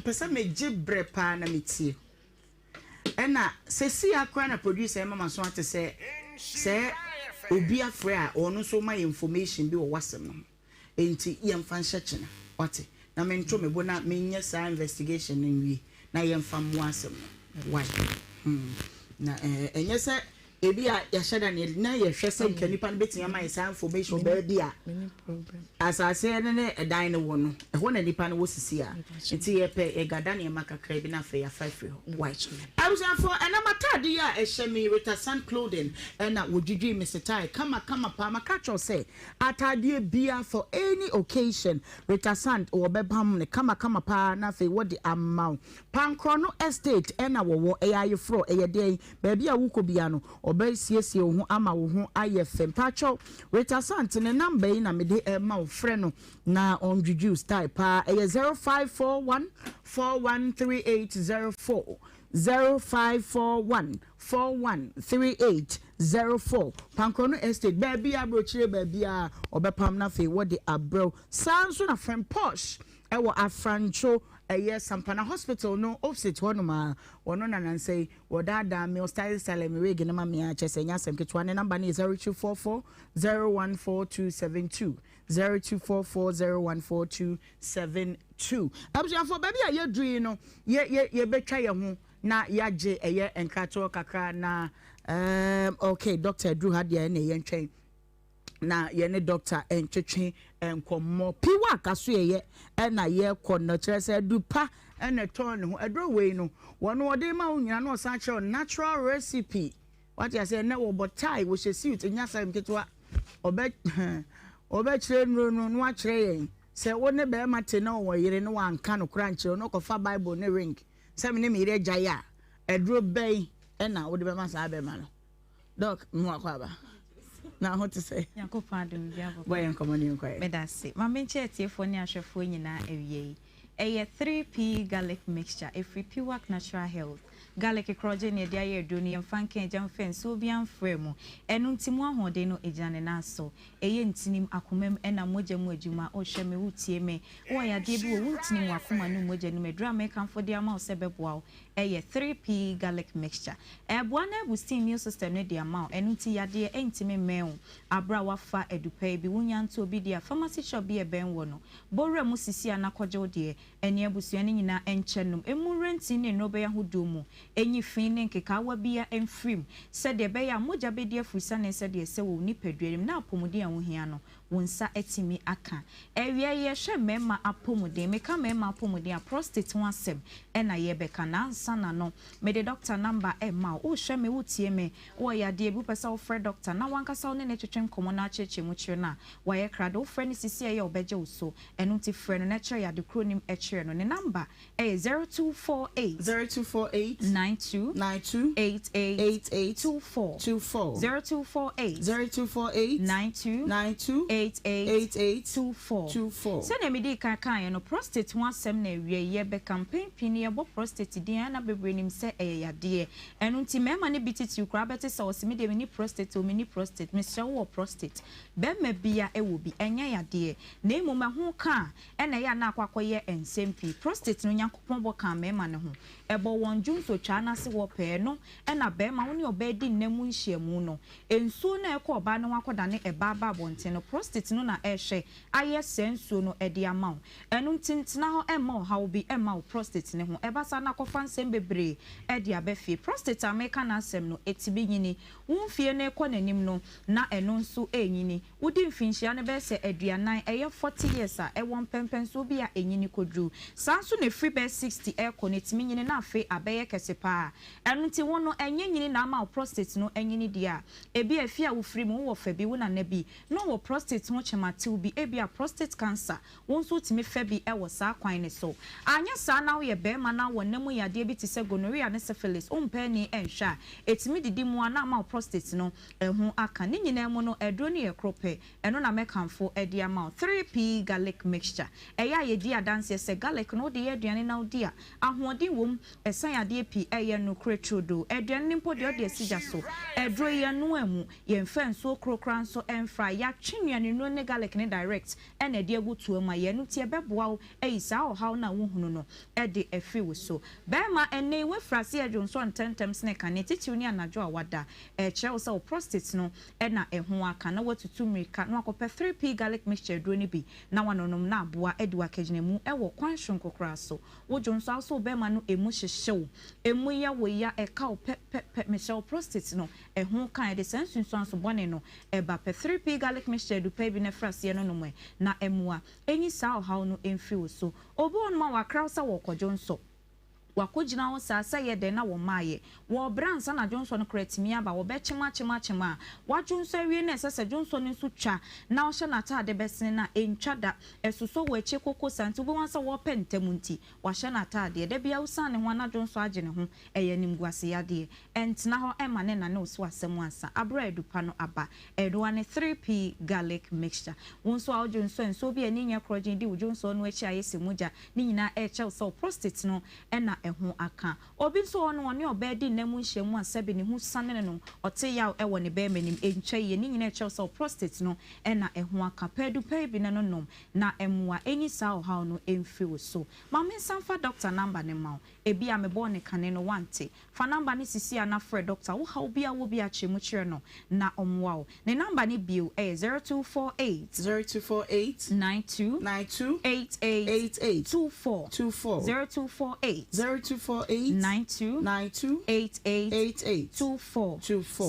pesa me gibre pa na metie ena sesi akwa na producer mama so ate se obi afre a ono so my information bi wo wasem no enti yemfa nhyechena wate na me ntro me bona me nya sa investigation nwi na yemfa mo asem why na enye se ebi a ya shada na ye hwese nka nipa no betia my sa information ba dia asase ne edan ne wo no ho na nipa no wo sisi a enti ye pe e gada ne makakra bi na fe ya 5 why I was for and I'm atade a ehye Rita Sand clothing and wodwidwi Mr. Tai kama pa makacho say atade bia for any occasion Rita Sand or bebam ne kama pa na fe what the amount Pankrono estate and wo aye fro eye dey baby a wuko bia no oba siesie wo ama wo ho ayefem pacho Rita Sand ne number na me de ma wo frɛ no na on reduce type pa 0541 413804 0541 413804 Pankrono estate baby abrochire baby a obepam na fe what the abro sanso na friend posh ewo afrancho Sampana Hospital no offset one ma one and say Wadada meal style salami rig in mamma chesenya sem kitwane number is 0244 014272 0244014272. Abja for baby a ye dream no ye betray ho na yaje eye enkrato kakra na okay Dr. Drew had ye na ye ntwen na ye ne doctor entwetwe enkomo piwa kaso ye na ye kɔ no kyerɛ dupa na ton ho adro we no wono ode ma unyina no sa kyerɛ natural recipe what you say na wo botai wo she suit nya sam ketwa obe kyerɛ no akyerɛ yen sɛ wo ne be mate na wo yere no wanka no kra nkyerɛ no kɔfa bible ne ring sɛ me ne me yere gya adro bɛn na wo de be ma sa be ma no doc mo akwaba na ho to say yakopaa dum bia bo boy enkomo ni nkwae medase ma menche atiefo ne ahwefo nyina awie eye 3p garlic mixture every pure natural health garlic kroje ne dia ye do ne yemfanka jam fen so bia mfremu enu ntimu ahode no ejane na so eye ntinim akomam ena moja mu adwuma o hwe me wutie me wo ya de bi wo ntinim akoma no moja no medra me kanfo de ama o sebeboa eye 3p garlic mixture eboa na boost immune system ne de ama enu nti yade entime mew abra wafa edupa bi wunya nto obi de pharmacy shop bi e ben wo no bowra mu sisi anakoje ode ene abusua ne nyina enchenum emu renti ne no be yahodo mu enyi fin ne nkeka wa bia emfrim se de be ya moja be de afurisa ne se de se wo ni padwem na apomuden a wo hia no wonsa etimi aka ewie ye hwe mema apomuden meka mema apomuden a prostate ho asem ena ye beka na ansa na no me de doctor number e ma o hwe me wutie me wo ya de ebu pesa wo frɛ doctor na wankasa wo ne twetwe nkomo na acheche mu kyerɛ na wa ye krado wo frɛ ne sisi ye obeje wo so enu ti frɛ no na kyerɛ ya de kronim e kyerɛ no ne number e 0248 92 8824 0248 92 8824 sene me di kan no prostate ho asem na awie ye be campaign pini ye bo prostate din na bebrenim se yade enu nti mema ne bititi kura beti se osimi de ni prostate o mini prostate me se wo prostate be ma bia ewo bi enya yade na emoma ho ka ena ya na akwakoye ensempi prostate no nyankopon bo kan mema ne ho ebo wonjun so twa na se wo pe no ena be ma woni obedi nnamu nhyiamu no ensuo na ekọ oba ne wakoda ne eba ba bonte no prostate no na ehwe aye sensuo no edi ama enu ntintina ho ema ha obi ema o prostate ne ho ebasa na kofa nsem bebre edi abefie prostate ameka na asem no etibi nyini wonfie na ekọ nanim no na enu nso enyini wudi mfinhia ne be se aduanan eye 40 years a ewon pempen so bi a enyini kodru sanso ne free be 60 ekọ netimi nyini na afi abeye kesepa enu nti wono enye nyini na ama o prostate no enyini dia ebi afia wo free mu wo fa bi wo na nabi no wo prostate ho chematew bi ebia prostate cancer wonso timi fa bi ewo sa kwan ne so anya sa na wo ye be ma na wonam yade bi ti se gonorrhea ne syphilis umpa ni enhwa etimi didi mu ana ma prostate no ehu aka ne nyina mu no edro ne ye krope eno na mekanfo edi ama 3p garlic mixture eya ye di adanse se garlic no de ye aduane na odi a ahoɔden wom esan ade pi eye no kretrodo aduane mpo de odi asija so edro ye no amu ye mfa nso krokran so emfra ya twenwane no ne garlic ne direct ena de agutu ma ye no tie beboa wo eyisa o haw na wo hunu no e de efi wo so be ma ene we frase adwonso ntentem snake ane titiw ni anajo awada e kyerɛ so prostate no ena eho aka na watutu mirika no akopɛ 3p garlic mixture duro ne bi na wanonom na aboa edi wakagina mu e wo kwan hwonkokra so wo dwonso also be ma no emu hyehyew emu ya wo ya e ka o pe mechel prostate no eho kan de sensunso anso bone no e ba pe 3p garlic mixture du pe bi na frase no no na emua enyi sa o haw no emfi wo so obi on ma wakra sa wo kodwonso wakogina wo sasa ye de na wo maaye wo bransa na Johnson kretimi aba wo be chema wadwonso awie na sasa Johnson nso twa na wo hye na ta de besene na entwada esuso wo eche koko santi wo wansa wo pentamunti wo hye na ta de de bia usan ne ho na Johnson agene ho eye nimguase yade entna ho ema ne na ne oso asem ansa abra edupa no aba edoa ne 3p garlic mixture wonso a Johnson so bia ni nya krojin di Johnson no echi ayese muja ni nyina eche so prostate no ena ɛho aka obi so ono ne obedi na mu nhyiamu asabe ne hu sanene no ɔte yaw ɛwɔ ne bɛɛ manim ɛntwa ye ne nyina ɛkyɛw sɛ prostate no ɛna ɛho aka pɛdu pɛ bi na no nom na ɛmoa enyi saa ɔhaw no ɛmfi wo so ma me sanfa doctor number ne ma ebi a me bɔ ne kane no wante fa number ne sisi ana frɛ doctor wo ha obi a wo bi a kyemu kyerɛ no na ɔmoa wo ne number ne bio ɛyɛ 0248 92 88 24 0248 92 88 24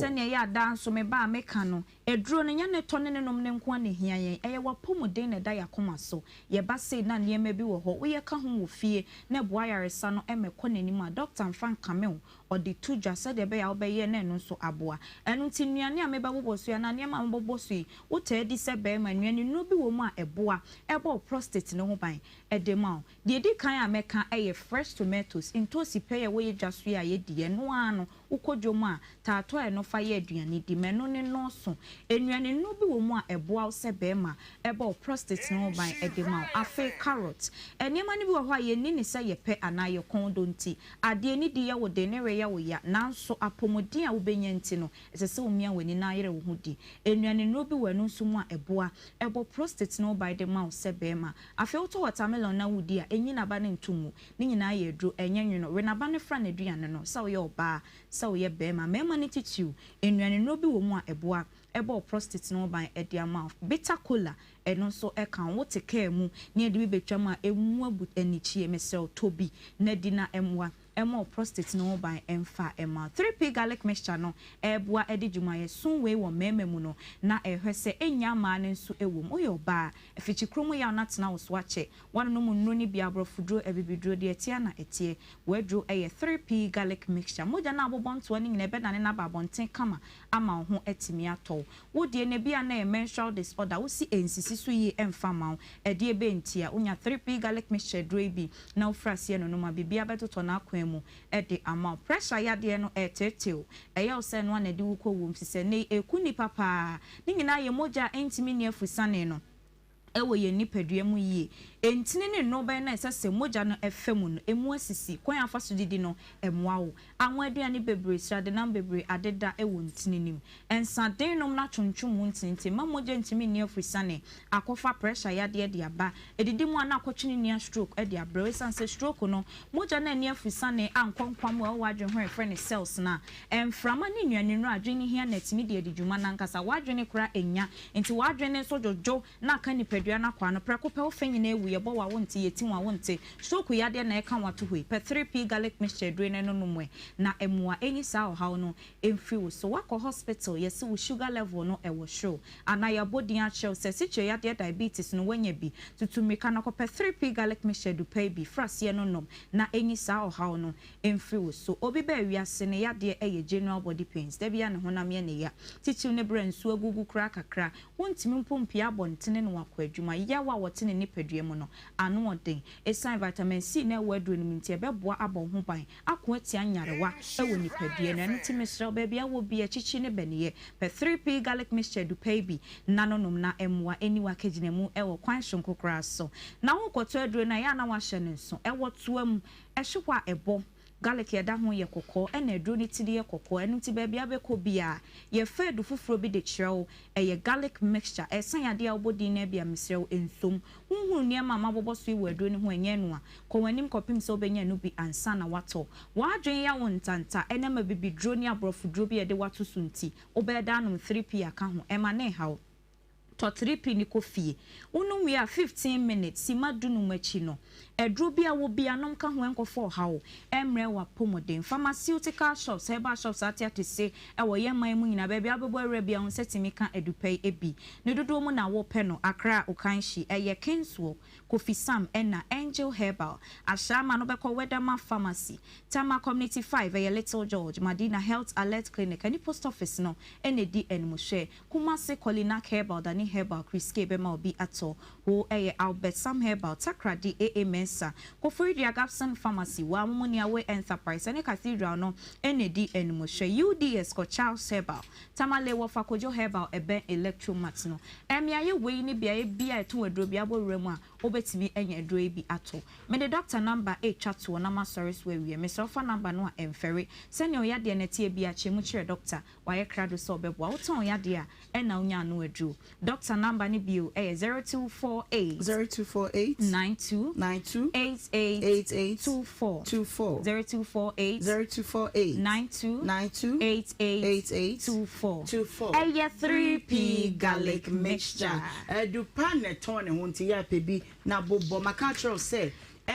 sɛnea yɛ ada nso me ba meka no eduro no nya ne tɔne ne nom ne nko ne hia yɛn ɛyɛ wapɔmuden ne da yakoma so yɛba sei na nneɛma bi wɔ hɔ woyɛ ka ho wɔ fie na boa yaresa no ɛmɛkɔ n'anim a doctor mfa nkame ɔde to dwa sɛ de bɛyɛ wobɛyɛ na ɛno nso aboa ɛno nti nnuane a meba bobɔ so ya na nneɛma mbobɔ so yi wotaa di sɛ bɛrima nnuane no bi wɔ mu a ɛboa ɛbɔ prostate ne ho ban ɛde ma deɛ di kan a mɛka ɛyɛ fresh tomatoes ntosi pɛ yɛ wɔyɛ dwa so a yɛdi no ano wokɔdwo mu a taato a ɛno fa yɛ aduane di mɛno ne no so nnuane no bi wɔ mu a ɛboa wo sɛ bɛrima ɛbɔ prostate ne ho ban ɛde ma afei carrot nneɛma no bi wɔ hɔ a yɛni ne sɛ yɛpɛ anaa yɛkɔn do nti adeɛ ni di yɛ wo de ne reyɛ wo ya nanso apɔmuden a wobɛnya nti no ɛsɛ sɛ wo mia w'ani na ayere wo ho di nnuane no bi wɔ no nso mu a ɛboa ɛbɔ prostate ne ho ban de ma wo sɛ bɛrima afei wotɔ watermelon na wodi a enyi na ba ne ntumu ne nyinaa yɛ aduro ɛnyɛ nwono renaba ne fra na aduane no sɛ wo yɛ ɔbaa sɛ wo yɛ bɛrima mɛrima ne titiw nnuane no bi wɔ mu a ɛboa ɛbɔ prostate no ban ɛde ama bitter cola ɛno nso ɛka wo te kaa mu ne ɛde bi betwa mu a emu abu anichie mesɛw tobi na di na ɛmoa ɛmo prostate no ban ɛmfa ɛma 3p garlic mixture no ɛboa ɛde dwumayɛ sunwei wɔ mɛmɛ mu no na ɛhwɛ sɛ enya ma ne nso ɛwɔ mu oyɛ ɔbaa ɛfichi kromo ya na tena wo so akyɛ wɔn no mu nno ne bia abrɔfuduro ɛbibiduro de ɛtia na ɛtie wɔaduro ɛyɛ 3p garlic mixture mogya na abobɔ ntoa ne nyina ɛbɛda ne na babɔnten kama ama wo ho ɛtimi atɔ wo die ne bia na menstrual disorder wo si ensisi so yi ɛmfa ma wo ɛde ɛbɛntia wonya 3p garlic mixture duro bi na wo frasie no no ma bibia bɛtotɔ na akwan mu ɛde ama pressure yadeɛ no ɛtetew ɛyɛ wo sɛ no ana de wo kɔ wom sisɛ ne ekuni papa ne nyina yɛ mogya ɛntimi ne afusane no ɛwɔ yɛ nipadua mu yie entini ne no bɛn na ɛsɛ sɛ mogya no ɛfɛ mu no emu asisi kwan afa so didi no ɛmoa wo anwa aduane bebree srade nam bebree adeda ɛwɔ ntini nim ensaden nom na twontwom mu ntinti ma mogya ntimi ne afusane akɔfa pressure yadeɛ de aba edidi mu ana akɔtwene nia stroke ɛde abrɛ esanse stroke no mogya na ne afusane ankɔnkwam wɔ wadwe ho ɛfrɛ ne cells na ɛmframa ne nnuane no adwene hia na timi de adwuma na nkasa wadwene kora enya nti wadwene so dwodwo na aka nipadua na kwa no prɛko pɛ wo fanyina ewu yɛbɔ wa wonte yɛti wa wonte stroke yade na ɛka wato hoi pɛ 3p garlic mixture dure no nomwe na ɛmoa enyi saa ɔhaw no emfi wo so wakɔ hospital yɛse wo sugar level no ɛwɔ show ana yɛbɔdin akyɛw sɛ sikye yade diabetes no wanya bi tutumika na kɔpɛ 3p garlic mixture du pɛ bi frasie no nom na enyi saa ɔhaw no emfi wo so obi ba wiase ne yade ɛyɛ general body pains da bia ne honam yɛ ne ya titiw ne bra nsu agugu kra kakra wontimi mpompia abɔntene no wakɔ adwuma yawa wɔte ne nipadua mu no ano ɔden esan vitamin C na ɛwɔ aduro no nti ɛbɛboa abɔ ho ban ako atia nyarewa ɛwɔ nipadua no ɛno timi srɛ baabi awɔ bi akyichi ne bɛneyɛ pɛ 3p garlic mixture du pɛ bi na nonom na ɛmoa eniwa kegyina mu ɛwɔ kwan sonko kra so na ho kɔtɔ aduro na ya na wahyɛ ne nso ɛwɔ toa mu ɛhwe hɔ a ɛbɔ garlic yɛda ho yɛ kɔkɔɔ ɛna aduro ne ti yɛ kɔkɔɔ ɛno nti baabi abɛkɔ bia yɛ fa du foforo bi de kyerɛw ɛyɛ garlic mixture ɛsan yade a wobɔdin na bia mesrɛw ensom hunhun nneɛma ma bɔbɔ so wɔ aduro ne ho ɛnyɛ no a kɔwanim kɔpem sɛ wobɛnya no bi ansa na watɔ wadwen ya wo ntanta ɛna ma bibiduro ne abrɔfoduro bi yɛde wato so nti wobɛda anom 3p aka ho ɛma ne haw to 3p ni kofie wonu we a 15 minutes sima dunu machi no edro bia wo bia nom ka ho enkofo hawo emre wa pomoden pharmaceutical shops herbal shops ati se e wo yeman mu nyina ba bia bebo awra bia ho setimi ka edupai ebi ne dodo mu na wo pe no akra okanshi eye Kingswalk Kofi Sam ena Angel Herbal Ashama no beko Weatherman Pharmacy Tama Community 5 eye Little George Madina Health Alert Clinic ani post office no ene di enmuhwe Kumase Kolina Herbal da ni Herbal Criske Bema Obi Ato who Albert Sam Herbal Takradi AA Mensa Kofori Gapson Pharmacy wa Munia We Enterprise and Cathedral no ND and Moshe UDS ko Charles Herbal Tamale wa Fakojo Herbal Ebe Electromat no Emia ye we ni bia to adrobia bo remu obetimi enye adro bi ato me the doctor number 8 chat wo na ma sorries we me sofa number no emfere senior ya de na tie bia chemu chire doctor wa ye krado so bebo wo ton ya de a na unya no adro doctor number ni bio 0248 92 88 24 0248 92 88 24 3P garlic mixture edupan netone hunti ya pebi na bobo makatro say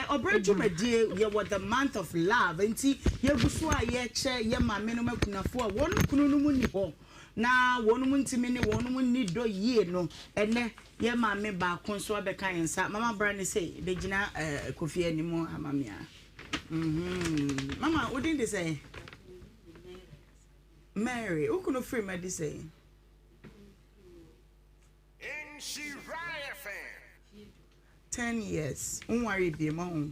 obredwumadie ye what the month of love enti ye guso a ye che ye mame no makunafo a wonu kunu no mu ni ho na wonu mu ntimi ni wonu mu ni do yie no ene ye mame ba kon so abeka yensa mama brand say begina kofi animu amamia mama odin dey say Mary ukuno free me dey say Nhyira 10 years. Unwari be ma ho.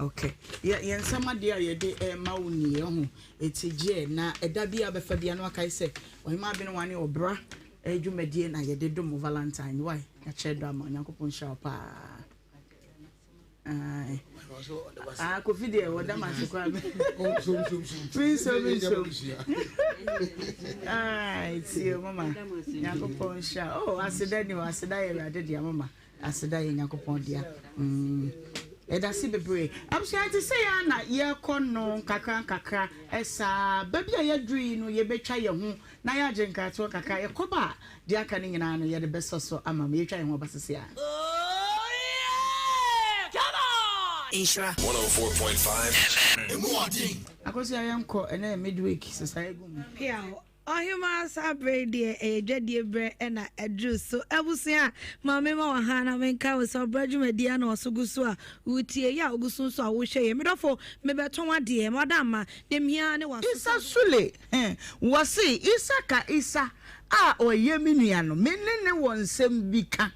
Okay. Yen sama dia ye de ma woni ho. Etije na eda bia be fa bia no akai se. Ohemaa Benewaa ne obra adwumadie na ye de dom Valentine. Why? Ya chedo ama Nyankopon sha pa. Ai. Kofi de wo da ma se kwa me. So. Ai, see mama. Nyankopon sha. Oh, aseda ni aseda ye rade dia mama. Aseda ye Nyankopon dia. Eda si bebre. I'm trying to say na ye kono kakra esa baby ye dri no ye betwa ye ho na ye agenka to kakra ye koba dia aka ni nyina no ye de besoso ama me twa ye ho basese a. Nhyira 104.5 FM. Akosi ayanko ene midweek sesa egum. Pia Ohemaa sabrede edwadie bre na edru so ebusia mama ma ha na menka we so bradwumadia na osoguso a utie ya oguso so a wo hwe ye medofo mebeton ade madama dem hia ne waso Isa Sule wasi Isa a oye minua no menene wonsem bika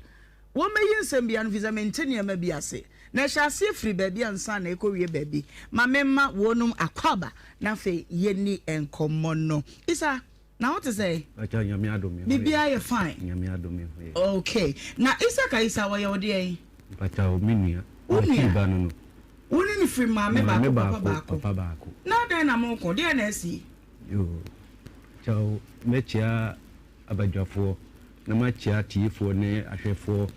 wo meyi nsem bia no visa maintain ma biase na hyase free baby ansa na ekowie baby mamema wonum akwaba na fe yeni enkomo no Isa now what to say acha nyame adomi bibia ye fine nyame adomi okay na Isa wa ye ode acha o minua o ba no woni ni free mame ba papa ba ko na den na mo ko de na asi yo chao mechia abadwafo na machia tiefo ne ahwefo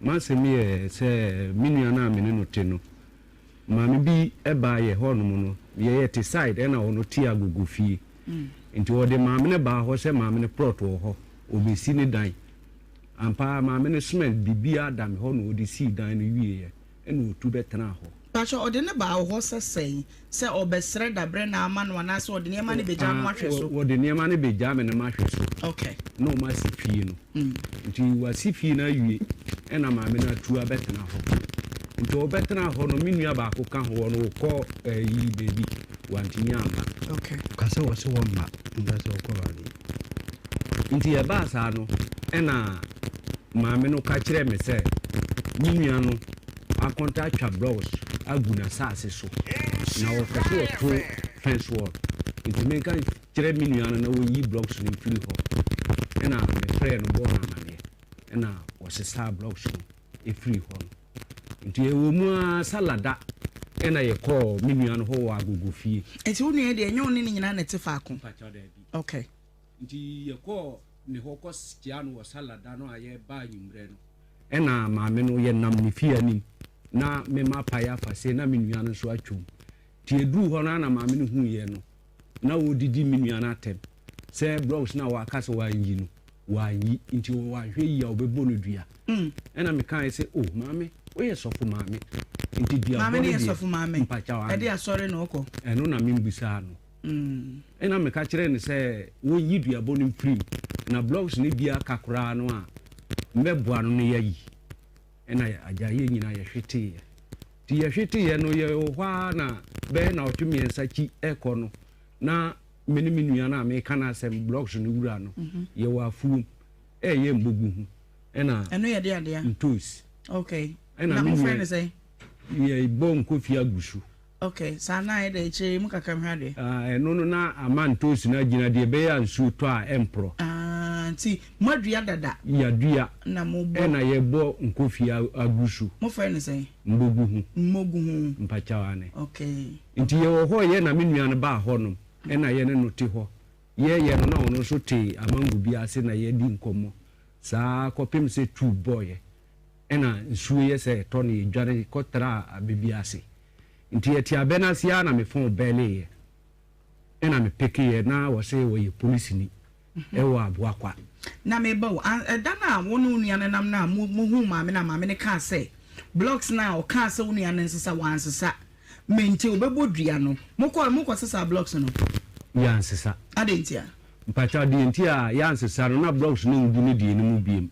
masemi se minua na amene no te no mame bi eba ye honum no ye te side na ono ti agugu fie nti ode mame ne ba ho se mame ne plot wo ho obesi ne dan ampa mame ne smell bibia adam ho no odi si dan no wie ene otu betena ho pacho ode ne ba ho se obesre dabre na ama no na se ode ne ma ne beja no ahwe so ode ne ma ne beja me ne ma ahwe so okay no ma si fie no nti wa si fie na wie ena mame na tu abetena ho nti obetena ho no minua ba ko ka ho no ko yi baby wantini amba okay kase wo se wo ma ndase ko bani nti ya ba sa no ena mame no ka kire me se minua no akonta atwa blouse aguna saase so na wo ka to fence wall nti me kan kire minua no na wo yi blouse no firi ho ena me frɛ no bo na mane ena wo se sa blouse no e firi ho nti e wo mu salada ena ye call minua no ho wa agogo fie enti wo ne de enyo ne nyina na te faako okay nti ye call ne ho ko stia no salada no aye ba nyumre no ena maame no ye nam ne fie ani na me ma pa ya fa se na minua no so atwom ti edu ho na maame no hu ye no na wo didi minua na atem se blouse na wa kase wa yi no wa yi nti wa hwe yi a obebo no dua ena me kan se oh maame we sofu maame nti dia maame ne sofu maame e dey asore no ko eno na me mbisa no ena me ka kire ne se wo yi dua bo no prim na blouse ne bia kakura no a mbeboa no ne yayi ena aja ye nyina ye hwete ti ye hwete ye no ye hwa na be na otumi ensachi eko no na menua na me kana sem blouse no wura no ye wa fu ye mbogu hu ena ye de ade ntos okay ena me friend say ye bon kofi agusu okay sana e de che mu kakam hade eno no na amantos na gina de be ya nsu to a empro nti madua dada ya dua na mo bo ena ye bo nkofi agusu mo friend say mbogu hu mpachawane okay nti ye wo ho ye na me nua no ba ho no ena ye ne no te ho ye no na ono so te amangu bi ase na ye di nkomo saa kopim se tu boy ena nsuo ye se to ne dware kotra abebi ase nti ye ti abena sia na me fon bele ye ena me peke ye na wo se wo ye police ni e wo aboakwa na me ba da na wonu nua nam na mu hu maame na maame ne ka se blocks na o ka se wonu ya nsesa wansesa menti obebodua no mukọ sesa blocks no ya nsesa adentia mpacha de ntia ya nsesa no na blocks no ndu ne de mu biem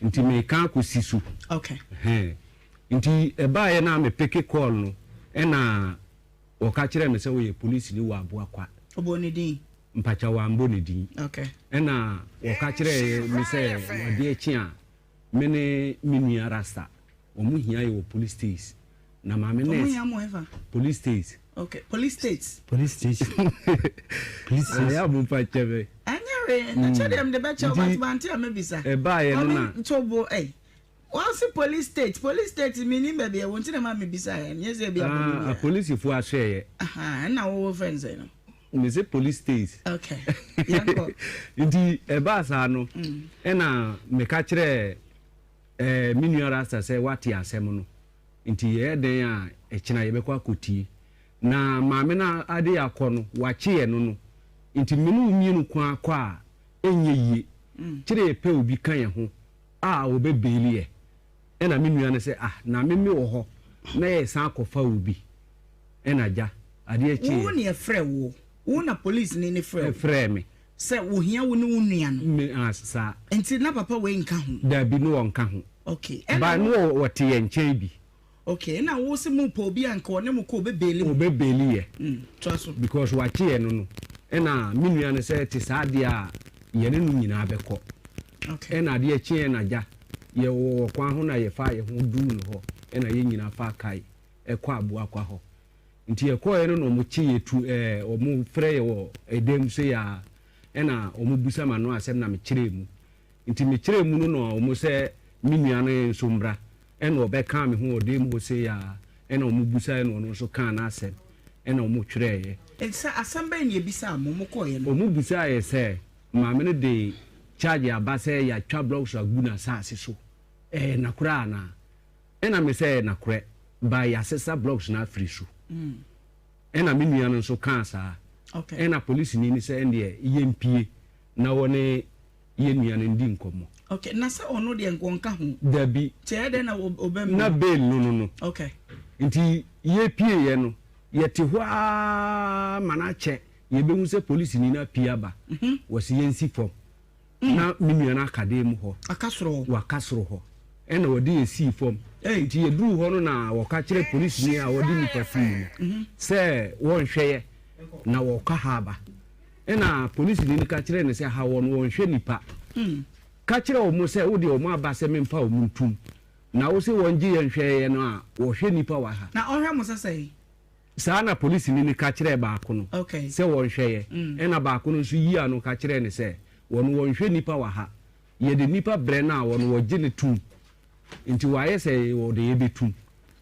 nti me ka ko sisu okay nti eba ye na me peke call no ena o ka kire me se wo ye police ni wa aboakwa oboni din mpacha wa mbo ne din okay ena o ka kire me se wa de echi a me ne minua rasta o mu hia ye wo police station na mama ne police station okay police station police ya bu mpacha be anyare na chadem de becha batbanti amebisa e ba ye no na chobo what's the police state meaning baby won't na mama bisa yes e bia a police fu ahwe na wo friends no me say police state okay yanko ndi e ba sa no e na me ka kire minua rasta say wati asem no nti ye den a e kina ye bekwa kotie na maame na ade yakono wache ye no nti menu mienu kwa kwa enye yie kire pe obi kan ye ho a obebeli ye e na minua ne say na meme wo ho na ye san kofa obi e na ja ade echi wo ne frɛ wo na police ne frɛ me sɛ wo hia wo ne wo nua no me asa nti na papa we nka ho da bi no won ka ho okay ba no wote ye nkyɛn bi okay na wo se mu po bi anka one mu ko obebeli ye trust because wache ye no na minua ne sɛ te saa de a ye ne no nyina abɛkɔ okay na de echi na ja ye wo kwa ho na ye fa ye ho du no ho na ye nyina fa kai ekɔ aboakwa ho nti ekɔ ye no mo chi ye tu o mo frɛ ye wo edem se ya na o mo busa ma no asɛm na me kyerɛ mu nti me kyerɛ mu no o mo sɛ minua ne sombra na obeka me ho odem ho se ya na o mo busa no no so kan na asɛm na o mo twrɛ ye etsa asɛm ba ne bisa mo kɔ ye no o mo busa ye sɛ maame ne de charge abase ya twa blocks aguna saase so na kura na me sɛ na kura ba ya sesa blocks na free so na me nua no so kan saa okay na police ni sɛ ndie yempie na wone ye nua no ndi nkomo okay na sɛ ono de nkonka ho dabi kyɛ de na obem na bail no okay nti ye pie ye no ye te ho a mana che ye be hu sɛ police ni na pie aba wasi yensi fom na me nua na akade mu ho wakasoro ho na wodi esi fom nti ye duru ho no na woka kire police ni a wodi nipa fie sɛ won hweye na woka haba na police ni ka kire ne sɛ ha won hwe nipa ka kire o mo sɛ wodi o mo aba sɛ memfa o muntum na wo sɛ won gye ye hweye no a wo hwe nipa wa ha na ohwe mo sɛ saa na police ni ka kire ba ko no okay sɛ won hweye na ba ko no so yi ano ka kire ne sɛ won hwe nipa wa ha ye de nipa bre na won wo gye ne tum nti waye sɛ wo de ye betum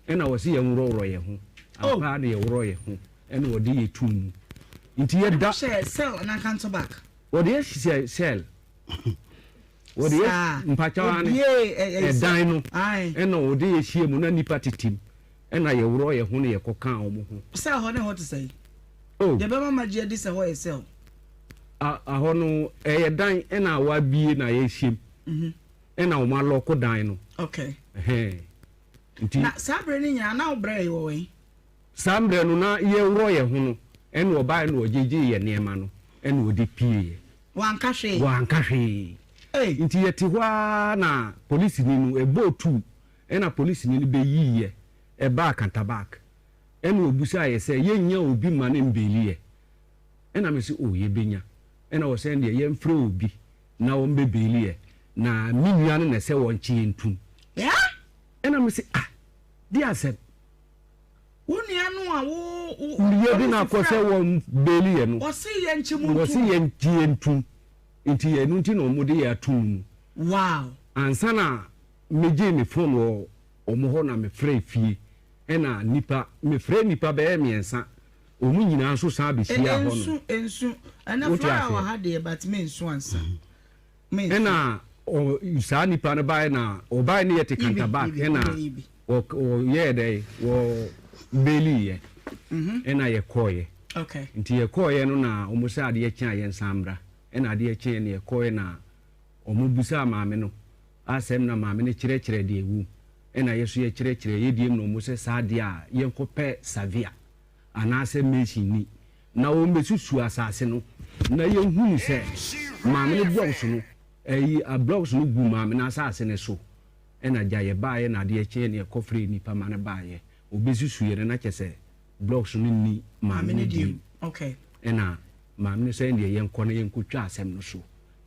na wo se ye nworo ye ho apa de ye woro ye ho na wo de ye tum nti ye da sell na cancel back wo de ye sell wo de mpacha wane dan no na wo de ye hie mu na nipa titim na ye woro ye ho na ye kokan o mo ho sell ho na what to say de be mama je dis ho ye sell ho no ye dan na wa bie na ye hiem na o ma loko dan no okay nti na sabre ni nya na obre ye wo we sambre no na ye woro ye ho no ene oba na ojeje ye niema no ene odi pie wanka hwe nti ye ti hwa na police ni no ebotu ena police ni be yiye e back and back ene obusa ye se ye nya obi ma ne mbeliye ena me se o ye benya ena wo se ne ye mfre obi na wo mbebeliye na minua no na se won chi entum ya ena me se di asem wonua no a wo ye bi na ko se won beli ye no o se ye nchimu o se ye nti entum nti ye no nti no mo de ya tum wow ansana meje me phone wo omo ho na me frɛ fie ena nipa me frɛ nipa be miensa omu nyina so sa be hia ho no ensu ana fly wa ha de but me ensu ansa me ena o sa nipa na bai na o bai ne yete kanta back ena o ye dey wo beli ye ena ye koye okay nti ye koye no na omu sa ade ye kyan ye nsambra ena ade ye kyan ne ye koye na omu busa maame no asem na maame ne kyerɛkyerɛ de ewu ena yeso ye kyerɛkyerɛ ye die no omu se sa ade a ye nkopɛ savia anase machine na o mesusu asase no na ye hunu se maame ne blocks no a blocks no gu maame na asase ne so ena gya ye baaye na de kye ne kofre ni pa mane baaye obesusu ye na kyese blocks no ni maame ne di okay ena maame ne se ne ye nkɔ na ye nkotwa asem no so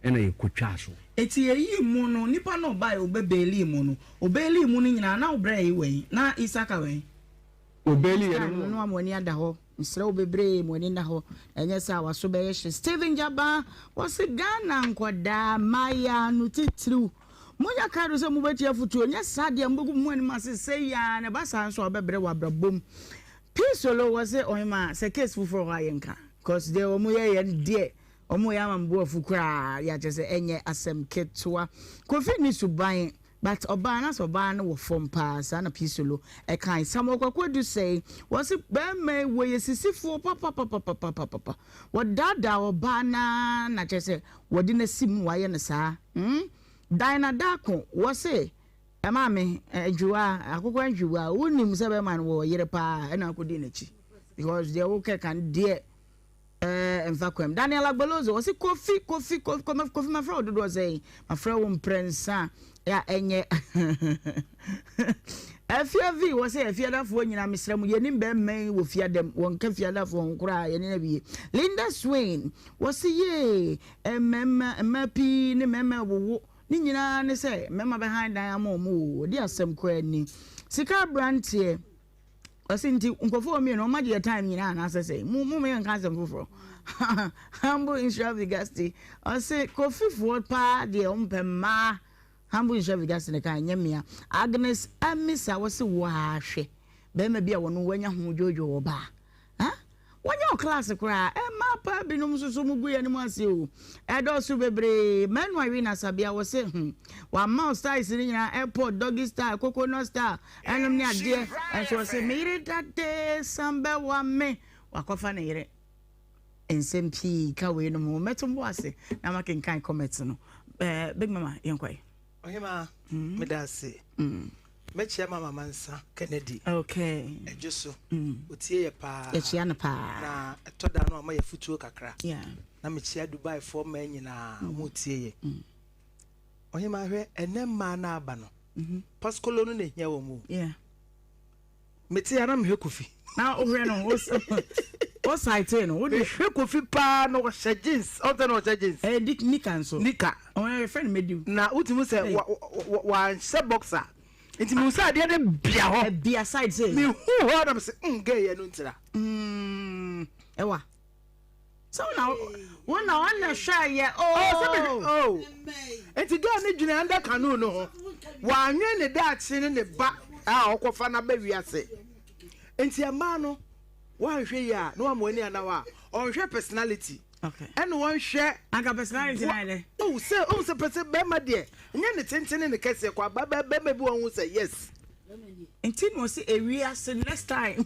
ena ye kotwa so eti yi mu no nipa no baaye obebeli mu no obeli mu no nyina na obra yi wen na isaka wen obeli ye no amoni ada ho nsre obebre mu ni na ho enye sa waso be ye Steven Jaba wose Ghana nkoda maya no titru moya karo se mu betia futu onye sade mbogu mu ani masese ya na basa so obebre wabrabom pisolo wose Ohemaa se case fufuro ha yenka cause they omu ye de omu ya mambo afukura ya chese enye asem ketwa kofi ni suban but obana so obana wo from pass na pisolo e kan samokwakwadu say was be me wo yesisifo papa wo dada obana na chese wodi na sim wa ye ne saa dina dako wo say e ma me adwua akokwa adwua wonim se be man wo yere pa na akodi na chi because they wo kan de enfakwem Daniel Agbolozo was coffee my friend do say my friend won prensa ya enye afiavi was say afiadafo nyina mesrem ye nim be men wo fiadem won ka fiadafo nkura ye ne bi Linda Swain was ye mapi ne mema wo ni nyina ne say mema behind diamond di asem kwa ni sika brantie osinti nkofo mi no maje time nyina na asese mu me nka asem foforo Humble Insuravigasti ose kofi fo pa de ompema Humble Insuravigasti ne kan nyamia Agnes Amisa wose wo ahwe be ma bia wono wanya ho jojo wo ba ha wanya class kra ma pa binum susu mugu ye ne mu ase o edo su bebre manu awi na sabia wose wa ma style sini nyina airport doggy style coconut style enum ne ade enso wose mire dade sambe wa me wakofa ne yire ensempii ka we no mo metombo ase na making kan comment no big mama yenkwai Ohemaa me da se me chia mama mansa Kennedy okay ejuso otie ye pa ye chia na pa na etoda no ma ye futuo kakra yeah na me chia Dubai for ma nyina mo tie ye Ohemaa hwe enemma na aba no paskolo no ne hia wo mu yeah me tie na me hwe kofi na ohwe no o site no wo de hwe kofi pa no hye jeans o te no hye jeans dik nika so nika o friend mediu na utimu se wa se boxer enti mu sa de bia ho bia side say me hu ho na se gay ye no ntira ewa so now wona wana sha ye oh enti ga ne dwene anda kanu no ho wa anwe ne daakye ne ba a okofa na ba wiase enti ama no wa hwe ya no amoni ana wa on hwe personality okay and one share aga personality na ile say person be ma de nya ne tentene ne kase kwa ba be ma bi won say yes enti no say ewiase next time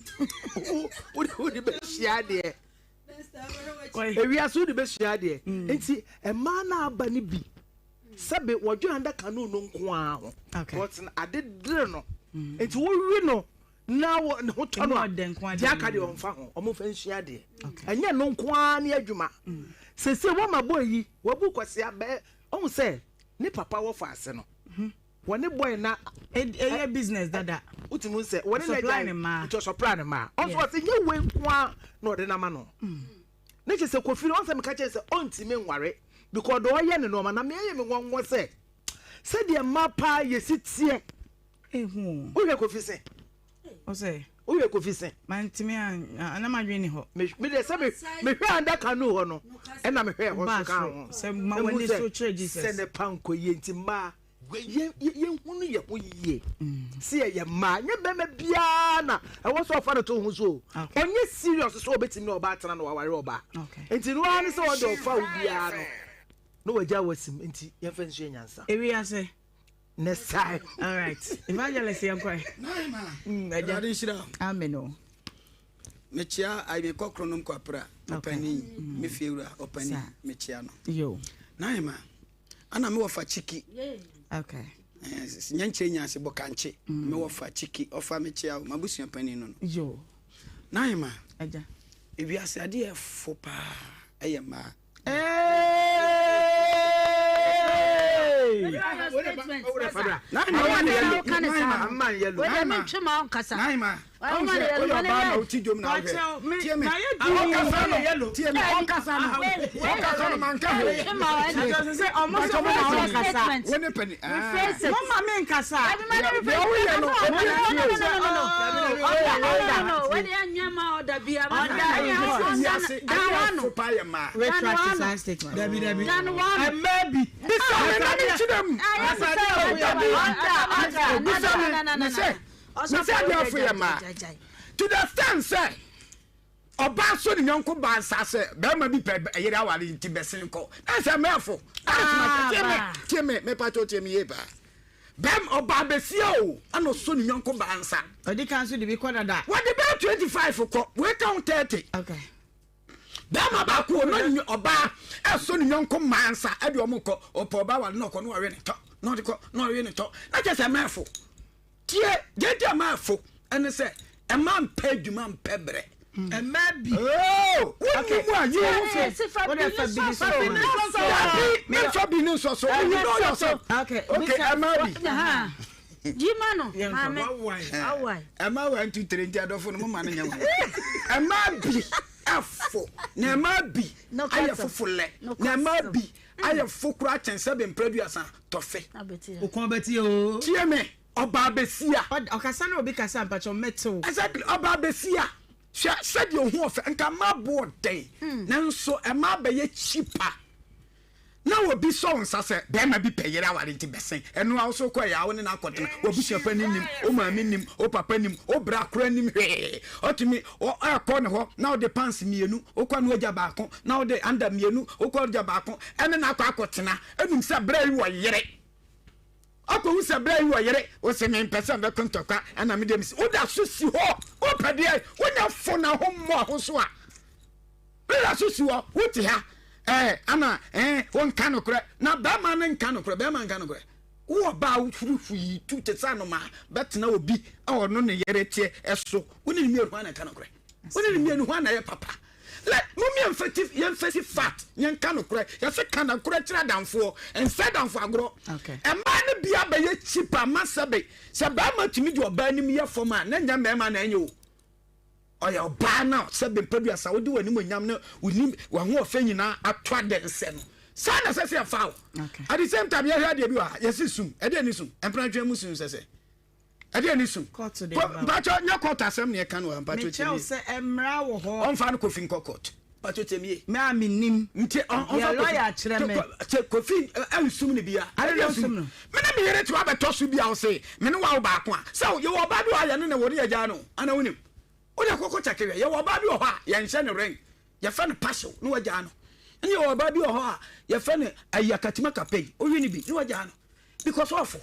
wo be share de ewiase wo be share de enti e ma na aba ne bi sabe wodwo anda kanu no nko a ho but ade dire no enti wo wi no na wo ho to no dia ka de on fa ho o mo fa nhia de anya no nko a ne adwuma sese wo ma boy yi wo bu kwase abe on say ne papa wo fa ase no wo ne boy na e business dada utimu say wo ne na to supply ne ma on so say nye we nko a no de na ma no ne che se kofi on say me ka che say on ti me nware because do ye ne no ma na me ye me nwanwo say said the mapa ye sit here. Who we go fishing? O say, who we go fishing? Man, to me, and I'm a dreamy ho. Me the same, me under canoe, no, and I'm here. What's some money so Jesus. Send a pound co yentima. Ye, see a man, you remember Biana. I was so far to who's so. When you serious, so betting no about an hour robber. Okay. And in one is all the foul Biano. No, I was him into your friend's answer. Area say, next time. All right. Evangelist, I'm quite. Amen. Mechia, I be cockronum quapra, opening, me feel opening, Mechiano. Yo, Naima, and I'm off a chicky. Okay. Nyanchenya se bokanche, me ofa chiki, ofa mechia, mabusi penny no. Yo, Naima, Aja. If you are said, fopa, ayama. To the stand, sir. Oba so ni yonko ba nsase be ma bi pe yere awale nti besin ko that's a mouthful me pato tie me yeba bem oba besia o ano so ni yonko ba nsa odi kan so de bi kwada da what the 25 ko we count 30 okay bem aba ko no ni oba so ni yonko mansa e de omko opo oba wale no ko no we ni to no de ko no we ni to na just a mouthful tie get mouthful and say a man pay du man pebre. And maybe oh okay you okay Jimano Emma went to train the other for no man Emma be afo na ma bi aye fofole na ma bi aye fokura chense producer tofe o kon beti o tie me oba besia okasa na obi kasa mpacho metal exactly oba besia said you who of and come my board day. Nanso a ma be cheaper. Now will be songs I said, there may be paid our into Bessin, and no also quite our in our cotton, or bishop penning him, or my minim, or papenim, or bracranim, or to me, or our corner, now the pants me, or quan wajabaco, now the under me, or call jabaco, and an aquacotina, and in Sabre wa yere. Ako who Sabre wa yere, was a main person that come to car, and I made them say, oh, that's so see ho, oh, padia, when you're for now home more, Hosua. That's so what ya. Anna, one can of crack. Now, Batman and can of crack, Batman can of crack. Who about free to the sanoma, but no be our non yerete as so. We need me one I can of crack. We need me one I papa. Let mummy effective, young festive fat, young can of crack, yes, a can of crack down for and set down for grow. Okay. And man be a bay cheaper, Massabe. Sabama to me to a burning me for man, then young man and you. Oh, your bar now, said the previous. I would do any more yammer with him one more thing now. I tried that same. Son, as I say, a foul. Okay. At the same time, you heard you are. Yes, soon. I didn't soon. And Pranjam Muslims, I say. I didn't soon. Caught today. But your court has some near Canoa and Patricia say, Emra on fan coffin cockot. But you tell me, Mammy Nim, lawyer, coffin, I soon be. I don't know. Madame, here to have a toss to be, I'll say, Menuau back one. So you are bad, I don't know what you're Jano. I know him. O ya kokko chakere ya wo ba bi o ha ya nse ne ren ya fa ne passion no waja no ni wo ba bi o ha ya fa ne ayakatima kapei o wi ni bi ni waja no because of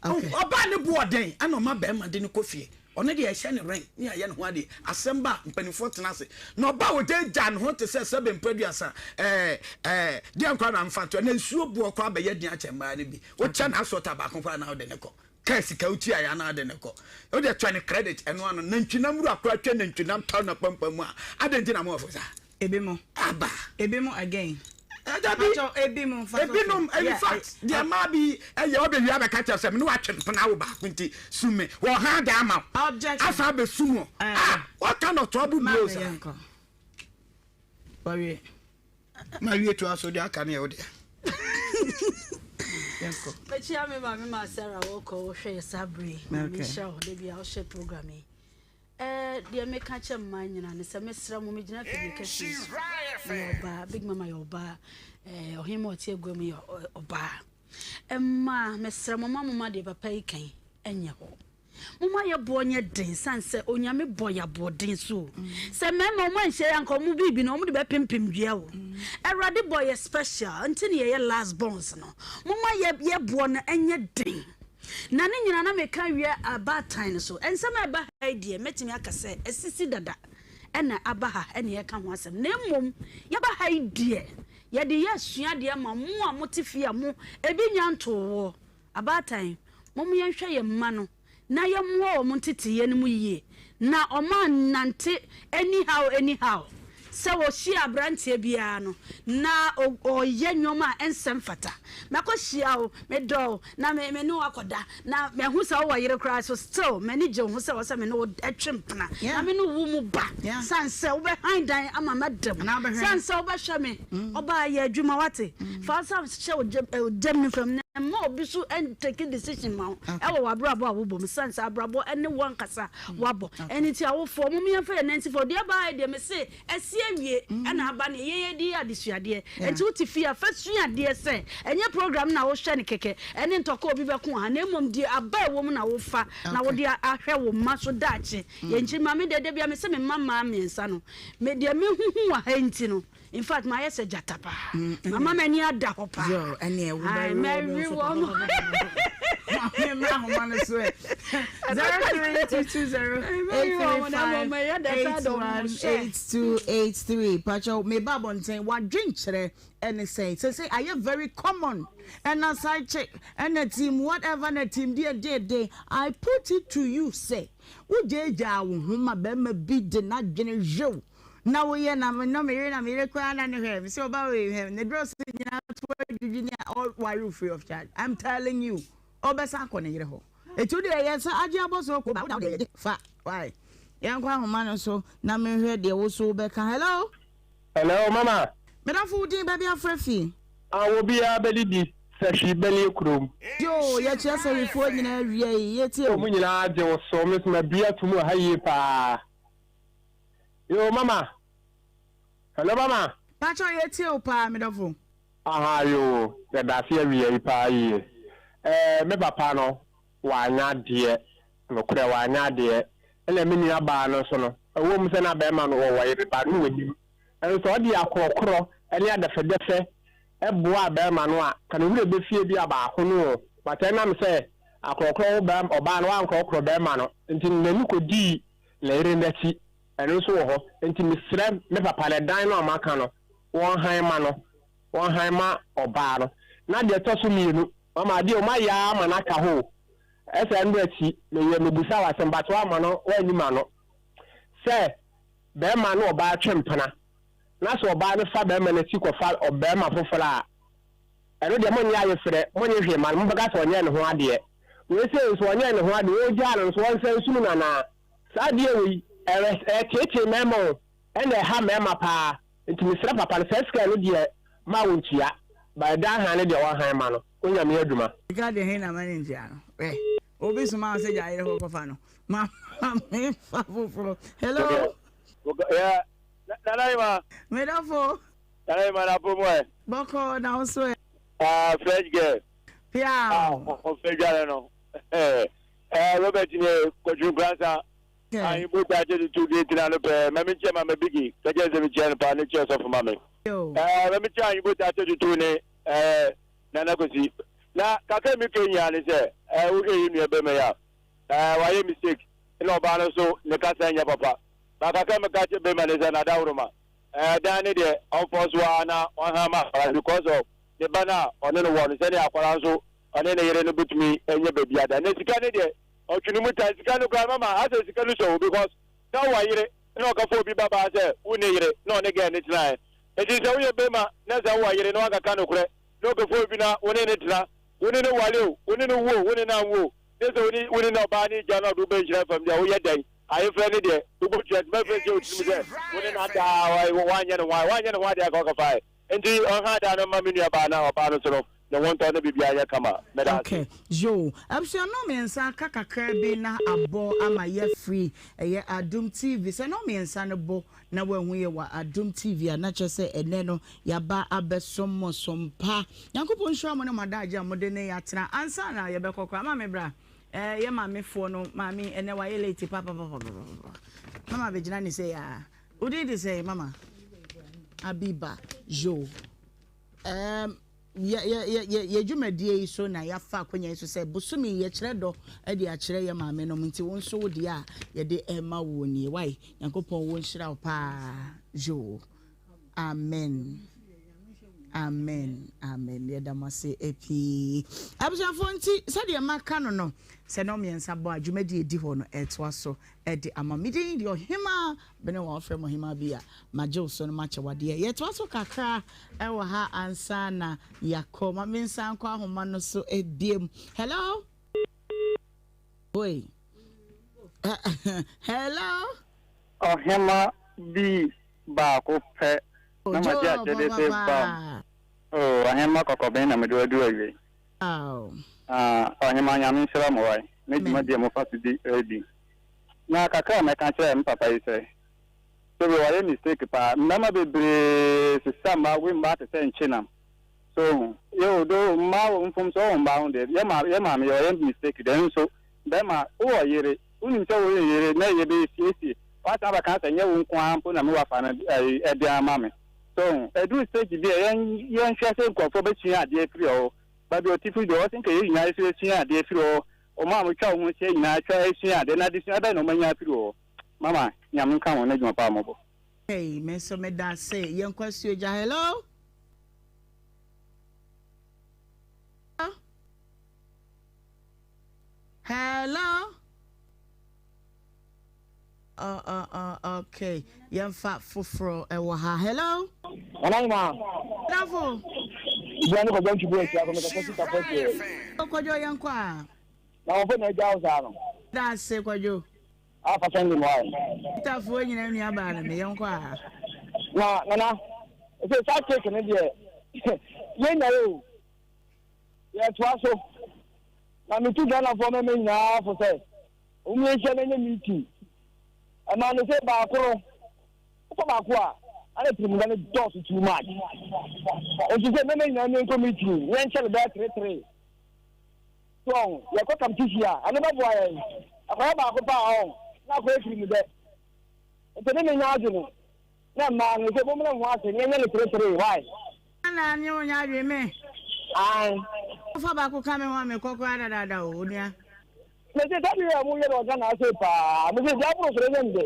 okay o ba ne bo oden ana ma ba ma de ne kofie ono de ya hye ne ren ni aye ne ho ade asemba mpanifo tena se no ba wo de jan ho te se sebe mpraduasa de ankwa na mfato na nsuo bo okwa ba ye din achemba ne bi wo cha na asota ba kon kwa na o de ne ko kasi ka uti aya na de ne ko o de twa ne credit eno ano nantwina muru akwa twa nantwina mtaw na pampamu a adenti na mo afosa ebimo aba ebimo again acho ebimo in fact dia ma bi eye obe wi abeka cha sem no atwen pona wo ba kunti sume wo ha da ama asa be sumo what kind of trouble blows ma wi to aso dia aka na e o dia Bechia me ma Sarah Woko share Sabri. Michelle Debbie I'll share programming. Dear me catch a mine and it's a Mr. Mumijina Oba, Big Mama Oba, Ohemaa Benewaa Oba. Ma Mr. Mama de Papa Ken, and Yaho. Mama ya bonya den sanse onyame boya bodin so se mema mo nhye yanko mu bibi no mo de bepimpim dua wo erade boy special until ye last bones no mama ye bo no enye den na ne nyina na meka wie about time so ensem eba idea metimi aka se esisi dada ena abaha ene ye ka ho asem na mmom ye ba idea ye de ye sua de ma mo a motifia mo ebi nyanto wo about time mom ye hwe ye mma no na yemwo omuntete ye nemu yie na oma nante anyhow se wo hia brantie bia no na oye nwoma ensem fata mako hia o medo na me no akoda na me hu se wo yire kra so still me ni je hu se wo se me no atwempna na me no wu mu ba sanse wo be handan ama madam sanse wo be hwe me oba ye adwuma wate fa sam hye wo dem from mo obisu and take a decision ma e wo abrabo awobo me sanse abrabo ene won kasa wabo eni ti awo fo mo me fa 94 dia ba de me se esie wie ena aba ne ye di adesuade enti uti fia fa suade se enye program na wo hwe ne keke ene ntoko obi be ko ha na emom di aba wo mu na wo fa na wo di ahwe wo maso dache ye nchi ma me de bia me se me mama amensa no me de me huhu wa ha enti no in fact my yes jatapa mama mani ada hopa yo ene wo be wo Pacho me babon saying what drink chere and say I am very common and as I check and a team whatever na team day I put it to you say ujeja wo ma be ma bi de na dwene jow na wo ye na no me kwa na ne hwe so ba we hwe ne dress nyina to adwini all wire free of charge. I'm telling you obesa akone yire ho etu de ye sa age aboso ko ba wo de fa why yan kwa homa no so na me hwe de wo so be ka hello mama me da fu din ba bia frafi awo bia belidi sashi beli krum yo ye che se wi fo nyina wie ye tie o mu nyina age wo so me so na bia tumu haye pa yo mama hello mama pacho ye tie o pa me da fu aha yo se da se wie pa yi me papa no wa nya de no kure wa nya de ele me ni aba no so no wo mu se na be ma no wo ye pa no wadi en so di akokoro ele adafedefe eboa be ma no a kan wure be fie bi aba ho no pata na me se akokoro ba oba no ankokoro be ma no nti nani ko di le ire ndati en so ho nti me sre me papa le dan no amaka no won han ma oba no na de to so mienu mama di o ma ya ma na ka ho ese ndo achi me ye me busa wa semba to ama no wa ni ma no se be ma no oba atwempana na so oba ne fa be ma na ti ko fa oba ma fofora eno de mo nya ye frɛ mo nye hwe ma mo baga so nya ne ho ade we se so nya ne ho ade o ja no so won se sunu na sa de wi tete memo ene ha mema pa ntimi sra papa ne seska no de ma wontua ba da han ne de wa han ma no onya me aduma ga de hen na mani ntia no obi so ma se ja ire ho kofa no ma me fa foforo hello yeah nanaima me da fo nanaima na po mo boko na so French girl pia French girl no Robert ne koju bransa I put that to 2 days in a pair. Mammy Chema, my biggie. I guess every channel, partner, chairs of mammy. Let me try you put that to 2 Nanakosi. Now, Kaka Mikanya, and say, I will get you near Bemaya. Why a mistake? No, Bano, so, Nakasanya Papa. Kaka Makacha Beman is another Roma. Danny, of Oswana, on Hama, because of the banner on the one, is any Apparanzo, on any year put me and your baby. And it's Canada. O chunimuta sikano kwa mama asa sikano so because now why no ka fo bi baba say unire no ne get it na it is we be ma na za why no aka kanu kure no ka fo bi na one ne tira one ne wale one ne wo one na wo this one na ba ni jana do be jira fam dia wo ye dai ayi friend de do go church me friend you timi say one na da why wanya no why dia ka fa enti on ha da no mami ni aba na oba no so na won to na bibia ya kama meda. Okay yo absua no mensa kakakra bi na abo ama ye free eye Adum TV se no mensa no bo na wahu ye wa Adum TV na chese ene no yaba abesom sompa yankopon hwa mo na madaje amode ne yatena ansa na ye bekokra ma me bra ye ma me fo no ma mi ene wa ye late papa mama begina ni say ya udi dey say mama Abiba yo ye dwumadie so na ya fa akonya so say busumi ye kire do e de a kire ye maame no nti won so wo de a ye de ema wo ni why yankopon won hira pa jo amen ye damase epi abusha fonti se de maka no se no miensa bo adwumadie di ho no etwa so e de amamidin de Ohemaa Benewaa frem Ohemaa bia majo so no mache wade ye etwa so kakra e wo ha ansa na yakoma mensa nkwa ahoma no so ebiem hello boy hello Ohemaa bi ba ko pe na ma ja de ba Ohemaa kokobe na me do awie Ohemaa nyame shira mo wai me di ma di mo fasidi edi na kakra me kan chere papa yi say so we were mistake pa na ma bebre sistema we mba te nchina so yo do ma mfom so on ba on de ye ma me yo mistake den so be ma o yere unim se wo yere na ye be siesie wata ba kan se nye wo nko ampo na me wa fa na e de ama me so edu stage bi yen hwe se nkofo be chi ade afiri o ba bi otifu de o think ye nya se chi ade afiri o ma mo twa wo se nya twa chi ade na de ade no manya afiri o mama nyam kan won na dwuma pa mo bo hey me so me da say yen kwasi oja hello hello okay yen fa foforo e wo ha hello Ohemaa bravo Diani ko jonchi bo esi akono ko sita pote okojo yen kwa na wo na ja usa no da se kwajo afa sendi mo ai ta fu nyina nua ba na me yen kwa na se sa take ne de ye na yo ye twa so na mi tu gana fo me nya fo se o mi eche na nya meeting ama no se ba akoro ko ba ko a ana trim gana dot too much o ji se me nya ni committee ye nche le ba 33 so ye ko kam tisia ana ba bo aye akwa ba ko pa o na ko trim de o te me nya aju na ma no se bo me ho ase nye le 33 why ana ni o nya adwe me ai fa ba ko ka me wa me kokko ada o nua me se tabi ya mu ye roga na se pa me se ja pro so nde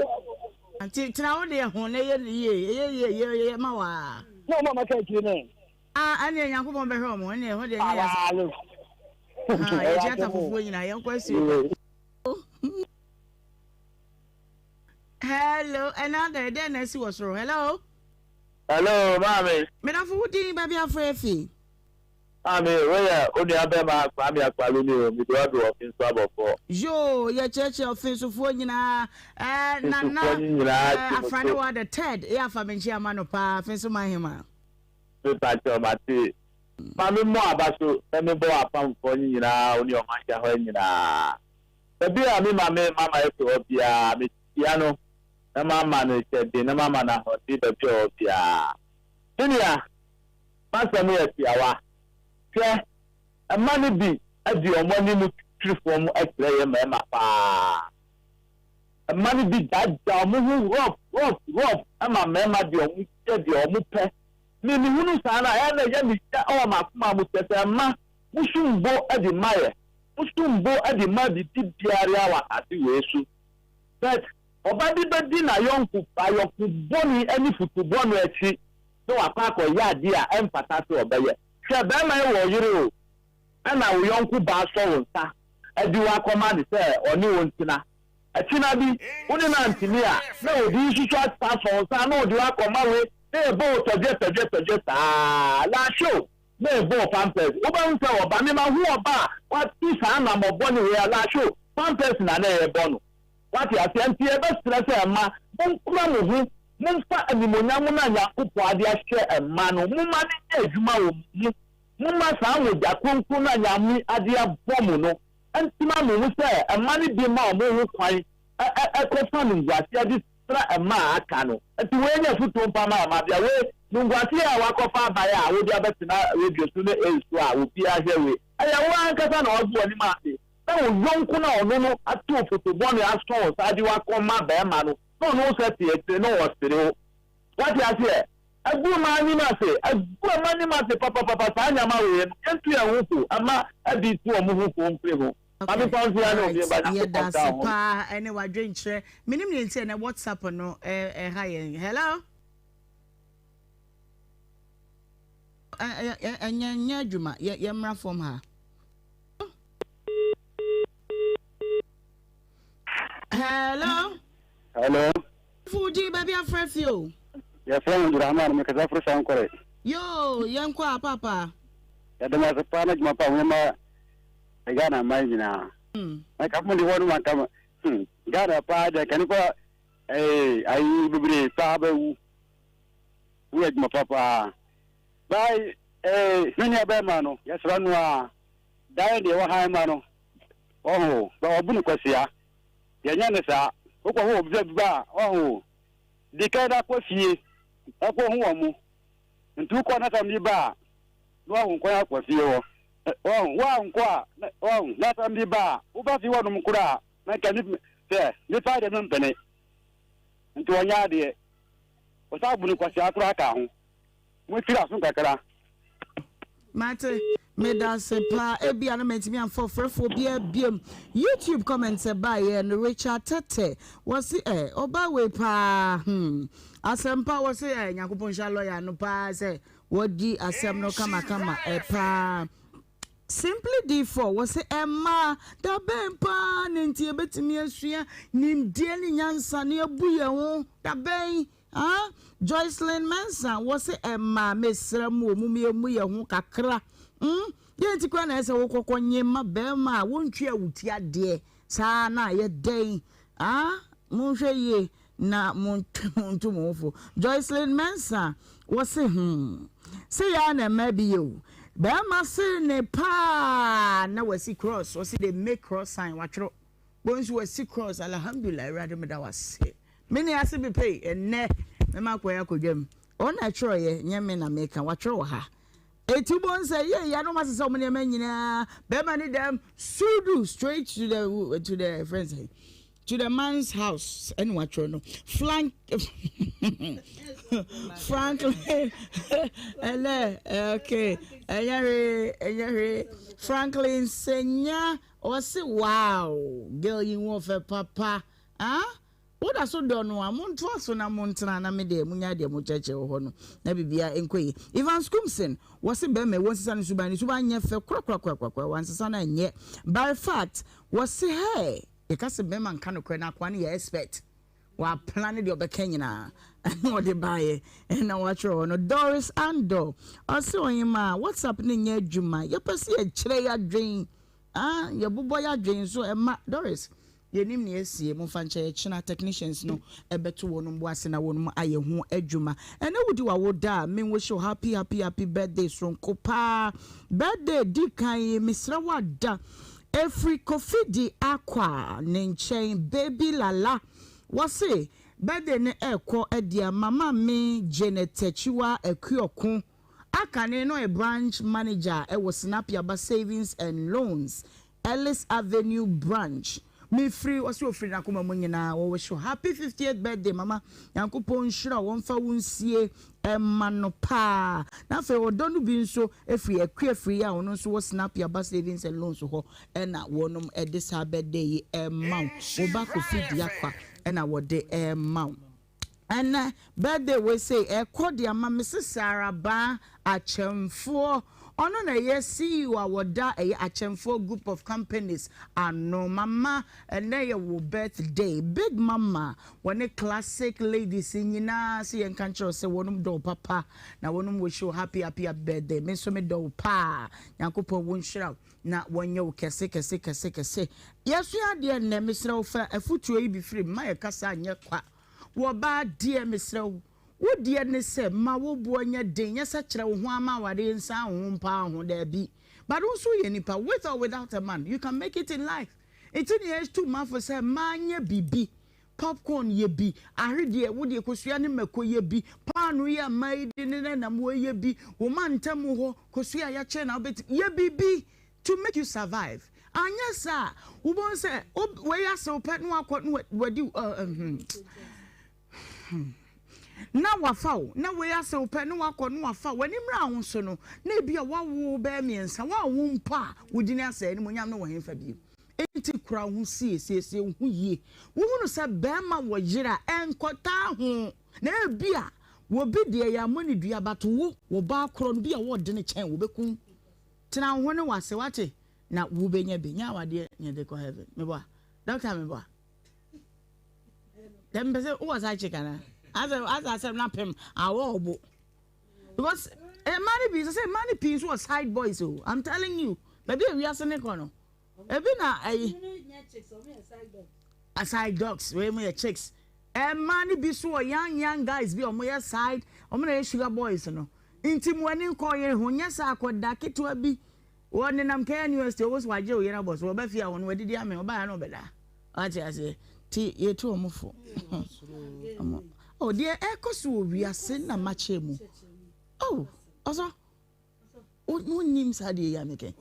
anti tina wo de ho na ye ma wa no mama ka ti ne ani Yankopon be hwe mo ne ho de ne ya ye jata fufu nyina ye kwasi hello another day na si was hello mami me na fu di ba bia frefi Ami, where only Abema, Kwame Aqualuni, with the other of his trouble. Yo, your church of Finsufo, Nana, a friend of the Ted, Yafam Chairman of Pa, Finsumahima. The Pacho Mati. Mammy more about you, let me go up for you now, on your Macha. The beer, I mean, my mamma, Ethiopia, Miss Piano, the mamma, the mamma, the Ethiopia. Junior, Master Mia. A money be at your money look true from a player, mamma. A money be that rough, and my mamma, the omupe. Mimi hunu sana, and a young Mr. my mamma would say, Ma, Mushum bo at the mire, Mushum bo at the muddy deep area at the Yesu. But, Obadi Bedina, young to buy your food, bonny, any food to born where she, so a pack or yard, dear, and patato obey. Bema wo yire o ana wo yonku ba so wonta adi wa command say oni wontina atina bi oni na ntini a na odi susu ata so sa na odi wa command we e bo toje ta la show me bo pampers wo ba nse wo ba me ma hu oba wa ti sa na mo bo ni we la show pampers na na e bo no what ya anti e be stress ma bon kuma mo hu mun fa animonyam na Yakobo ade ahye emma no mun ma ne adwuma wo mu mumma saa mogya kronkron na nyame ade abom no entima no mu sɛ ɛma ne bi ma ɔmo ho kwan ɛkɔfa no ngwase ade sra ɛma aka no enti wɔnyɛ futu mpa ma ma bia we ngwase a wakɔfa abaye a wodi abɛtena radio so ne esu a obi ahwɛ we ɛyɛ wo ankasa na ɔzo ani ma ase na wo yonko na ɔno no ato fotobɔ no aso saa de wakɔma bɛɛma no no sɛ tie no wɔ sere wo what you say agu mani ma se papa saa nyama we entu ya huko ama adi tu omu huko mpre ho abi fansi ya no bi ba ye da pa ene wadwenkyerɛ minim ne ntie na WhatsApp no ha ye hello anya adwuma ye mra form ha hello Fuji baby afrefio ya friend Rahman me kaza fursa an kore yo yankwa papa ya da masu fana juma pa wani gana mai jina mai kafin da wani maka gana pa da kani ko ayi bibire pa ba wu juma papa bai nanya ba mano ya sranwa dai da wa ha mano ba obunu kwasiya ya nyane sa ko ho observe ba dikada ko fie ako hu omu ntu ko na tambi ba no hu ko ya ko fie wo wa nko a na tambi ba u ba fi wo no mkura na kani se ni fa de mpene ntu onya de o sa bu ni ko sia akura ka hu mo tira sun kakara mate medasepa ebia no mentimi amfo frefo bia biem YouTube comments by and Richard Tete was oba we pa asempa was nyakopon sha lawyer no pa say wodi asem no kama pa simply D4 was Emma da ben pa nenti ebetimi asua nimdie ni nyansa ne abuye ho da ben Joycelyn Mensa was Emma mesramu mu ye ho kakra yenti kwa na ese wokokonye ma bema wontwe awuti ade saa na ye den monhwe ye na montu mofo Joycelyn Mensa wose se ya na mabi yo bema se ne pa na wasi cross wose they make cross sign watro bonsu wasi cross alhamdulillah rade me da wase mini ase be pay enne me makoya kodwam ona tro ye nyame na meka watro ha Etubon say yeah no must so many men Bema them sudu straight to the friends to the man's house and what you know Franklin okay Franklin Senya or say wow girl you want for papa what I so don't know, I'm on twice on a mountain and I made a munya de muchacha or no, never be a inquiry. Ivan Skumsen was in Beme, once son Subani, Subanya fell crack, once a son and yet. By fact, was say, hey, because a Beman cannot crank 1 year expect. While planning your Bekenya, and what they buy, and I watch her on Doris Ando. Also, what's happening here, Juma? You pursue a chile dream. Your boy dream, so a Doris. Yenim ne esie mo fanche china technicians no ebeto wonum boase na wonum aye ho adwuma ene wudi wa woda me wish you happy birthday sonko pa birthday di kan misra wada every kofidi akwa ne nchen baby lala wase birthday ne ekọ edia mama me Jenetechiwa Ekuokun akane no a branch manager e was Snapyaba Savings and Loans Ellis Avenue branch. Me free was your free na kuma munyina wo wish you happy 50th birthday mama yankopon shira wonfa wonsie emano pa na fe odonu bi nso efri free ya ono nso wo Snapyaba Savings and Loans ho na wonum this birthday emount wo ba ko fidi akwa na wo de emount and birthday we say ekodi ama Mrs. Sarah ba achemfo ono na ye CEO awoda achemfo group of companies ano mama and ye wo birthday big mama one classic ladies nyina se yen kan kire se wonum do papa na wonum wish you happy birthday me so me do pa yankopon won hira na wonye wo kese yesu ade na mesra wo fa afutuo yi bi free ma ye kasa anye kwa wo ba de mesra Wo dear ne say ma wo boanya den yesa kire wo ho ama ware nsa ho mpa ho da bi. But also nipa with or without a man, you can make it in life. It's in the age 2 months for say manya bibi. Popcorn ye bi. Ahede wo de kosua ne mako ye bi. Panu ya maide ne na mo ye bi. Wo man temu ho kosua ya che na obet ye bibi to make you survive. Anya sa wo bon say we ya so pet no akọ no wadi na wafa na we ase ope no wakọ no wafa wani mra ho so no na bia wawo be miensa wa wo mpa wudini ase ni monyam no wo hemfa bi enti kura ho sie hu yie wo hunu se be ma wo yira enkota ho na bia wo bi de ya moni dua bato wo ba kro no bia wo de ne chen wo bekun tena ho ne wase wate na wo benya benya wade nye de ko heaven me bo doctor me bo dem be se wo sa chikana as I said, not him. Because a money piece, I say money piece was side boys. So I'm telling you, maybe we are saying econo. A side dogs, where we are chicks. A money be so young guys be on my side. I'm gonna sugar boys, you know. Intim when you call you, when yes, I could duck it to a be. One in I'm carrying you as to was why you know, was over here on where did you mean? Buy no better. I say, tea, you too, mufo. Oh dear, echoes will be a sin na machemu. Oh, also, what names had the Yamake?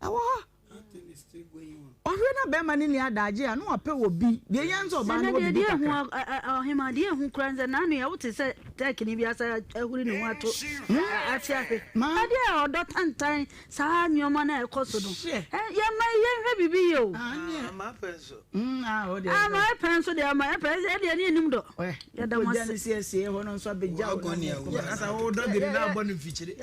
Oh, we're not Beman in the Adagia, no appeal will be the ends of my dear Ohemaa dear who cries and I would say, taking him as I wouldn't want to. My dear, or dot and time, Sam, your man, of course, yeah, my baby, you. My pencil. My pencil, they are my president, and you know, the one say, one on so big job on you. As I hold up the now feature.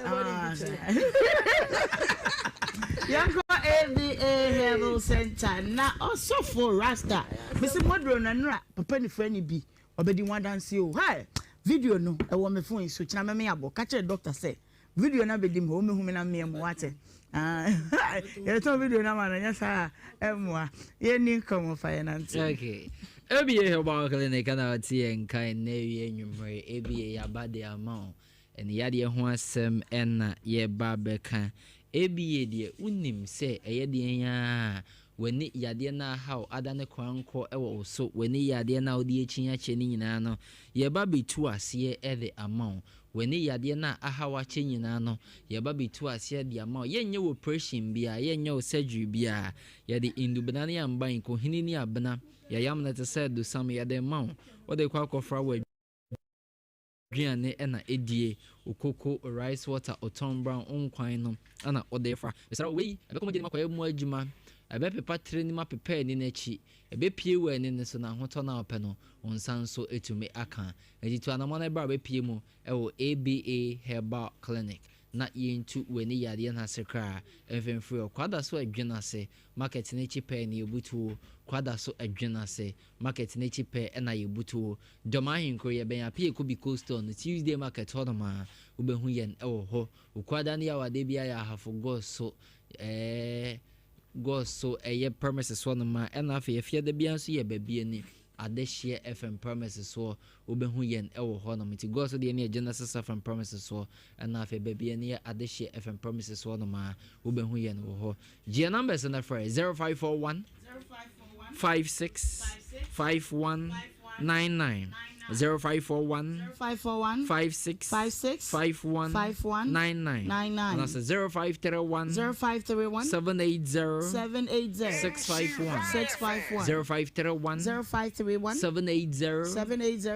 Young ABA Herbal Center na also for Rasta. Mr. Modro na nra papa ni friend bi obedi wan dance o. Hi, video no e wo me phone so kina me abo. Ka che doctor say video na be dim ho me hu me na me mo wate. You to video na man nya sa emwa. Ye ni come finance. Okay. ABA Herbal Clinic na ti en kan na wie nwumre ABA ya ba de amount. En ya de ho asem en ye ba be kan. ABA de unim se eye de ya wani yade na how adane kwanko ewo so wani yade na odi echinya che ni nyina no ye ba betu ase e the amount wani yade na ahawa che nyina no ye ba betu ase the amount ye nye operation bia ye nye surgery bia ye de indubana ne amban ko hini ni abena ye yam na te said do some ye de amount what they call fra we Gianne ena edie okoko rice water oton brown onkwan no ana odefa besara we ebe komo gidi makoye mu adwuma ebe pepa tre ni ma pepa ni na chi ebe pie we ni so na hoto na ope no onsan so etumi aka editu anamo na bra be pie mu ewo ABA Herbal Clinic na yentu we ni yade na sekra enfenfree kwada so adwena se market na chi pe ni ebutu kwada so adwena se market na chi pe na yebutu doma hinko ye ben apie ko bi coast on Tuesday market ho ma ubehu yen ewo ho kwada ni awade bia ya hafo go so eye premises so no ma na afi afia da bia so ye babie ni Adeshia FM premises so ubehu yen ewo ho no miti go so de ni Genesis FM premises so na afi babie ni Adeshia FM premises so no ma ubehu yen wo ho G numbers na for 0541 56 51 99 0541 56 51 99 and that's 0531 780 651 0531 780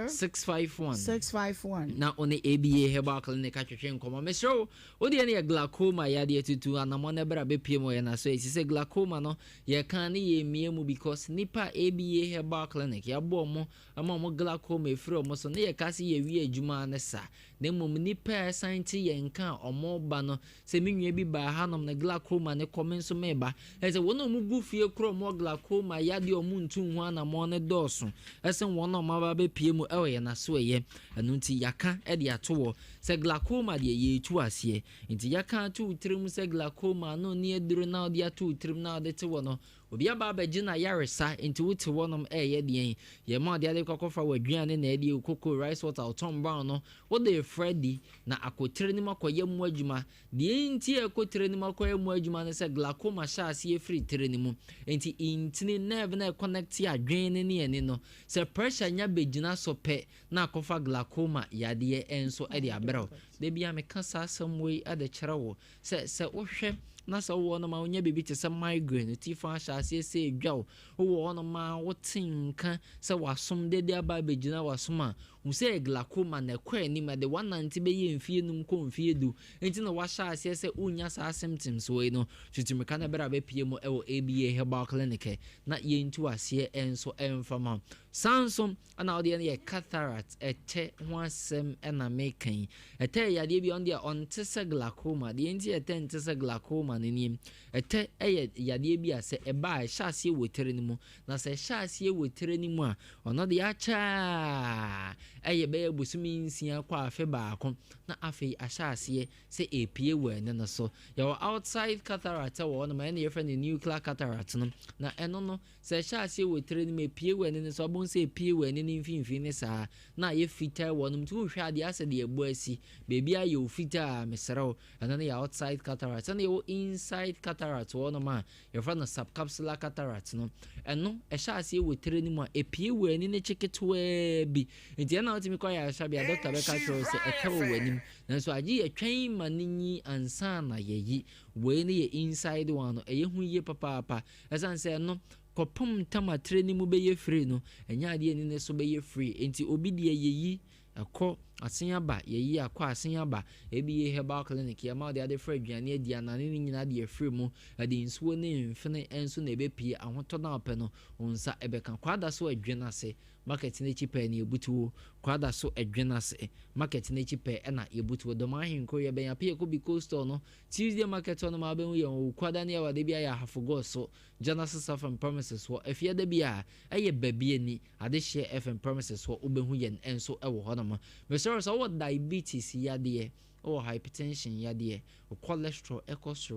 651 now on the ABA Herbal Clinic atwetwe nkoma me show odi na glaucoma ya de tutu anamo na bra be piem ye na so esi se glaucoma no ye kan ne ye miemu because nipa ABA Herbal Clinic ya bo mo ama mo glaucoma efiri omo so ne ye kasi ye wi adwuma ne sa na mom nipa science ye nka omo ba no se menua bi ba hanom na glaucoma ne komen so meba ese wono mu gu fie kro mo glaucoma ya de omu ntu hu ana mo ne doso ese wono ma ba be pie mu e na so ye anu nti yaka e de ato se glaucoma de ye tu ase nti yaka tu trim se glaucoma no ne eduru na de atu trim na de te wono obi aba ba gina yaresa nti wote wonom ye de ye ma de ade kokofa wadwane na ade okoko rice water tom brown no wo de Freddy na akotere ni makoye mu adwuma de nti akotere ni makoye mu adwuma ne se glaucoma shaase free tere ni mu nti intini nerve na connect ya adwene ne ene no se pressure nya begina so pe na akofa glaucoma yade enso ade abrɛw de bia me kasa samwe ade kyerɛwo se wohwɛ na so wo no ma onya bibi te se migraine ti fa shaase se dwaw wo no ma wotinka se wasom de aba begina wasoma wo se glaucoma na kwa ni ma de 190 be ye mfie num ko mfie du enti na wa shaase se unya sa symptoms we no tutumika na bera be pie mu e wo ABA Herbal Clinic na ye ntu ase enso emfama Samsung ana odi ye cataract ete ho asem na mekan ete ya de bi on de on tese glaucoma de enti ete ntese glaucoma ni ete ya de bi ase e ba shaase wotere ni mu na se shaase wotere ni mu a ono de acha eye be busumi nsia kwa afe baako na afe ahyase se epie wene no so your outside cataract wo no ma na yefa ni nuclear cataract no na eno no se ahyase wotere ni epie wene no so bon se epie wene ni mfimfini ne saa na ye fita wo no tu hwa de ase de ebu asi bebi aye ofita mesrew eno no your outside cataract na your inside cataract wo no ma yefa no subcapsular cataract no eno ahyase wotere ni mu a epie wene ne cheketwa bi nti na otimi kwa ya shabia doctor beka cho se ekewo wanim nanso agi atwan maninyi ansa na yeyi we ne ye inside one no eye hu ye papa esan se no kopum tamatre ni mu be ye free no enya ade ni ne so be ye free enti obi de yeyi akọ asen aba yeyi akọ asen aba ebi Herbal Clinic ya ma de ade free aduane adi anane ni nyina de free mu ade nsuo ne mfene enso na ebe pie ahoto na ope no onsa ebeka kwada so adwena se market na chipe na ebutuo kwada so adwena se market na chipe na ebutuo do ma hinko ye ben apia ko bi coastal no Tuesday market no ma ben ye kwada na ya wade bia ya hafogo so Genesis FM Promises wo afia da bia eye babie ni ade hye FM Promises wo obehu ye enso ewo ho no ma so what diabetes yade or hypertension yade or cholesterol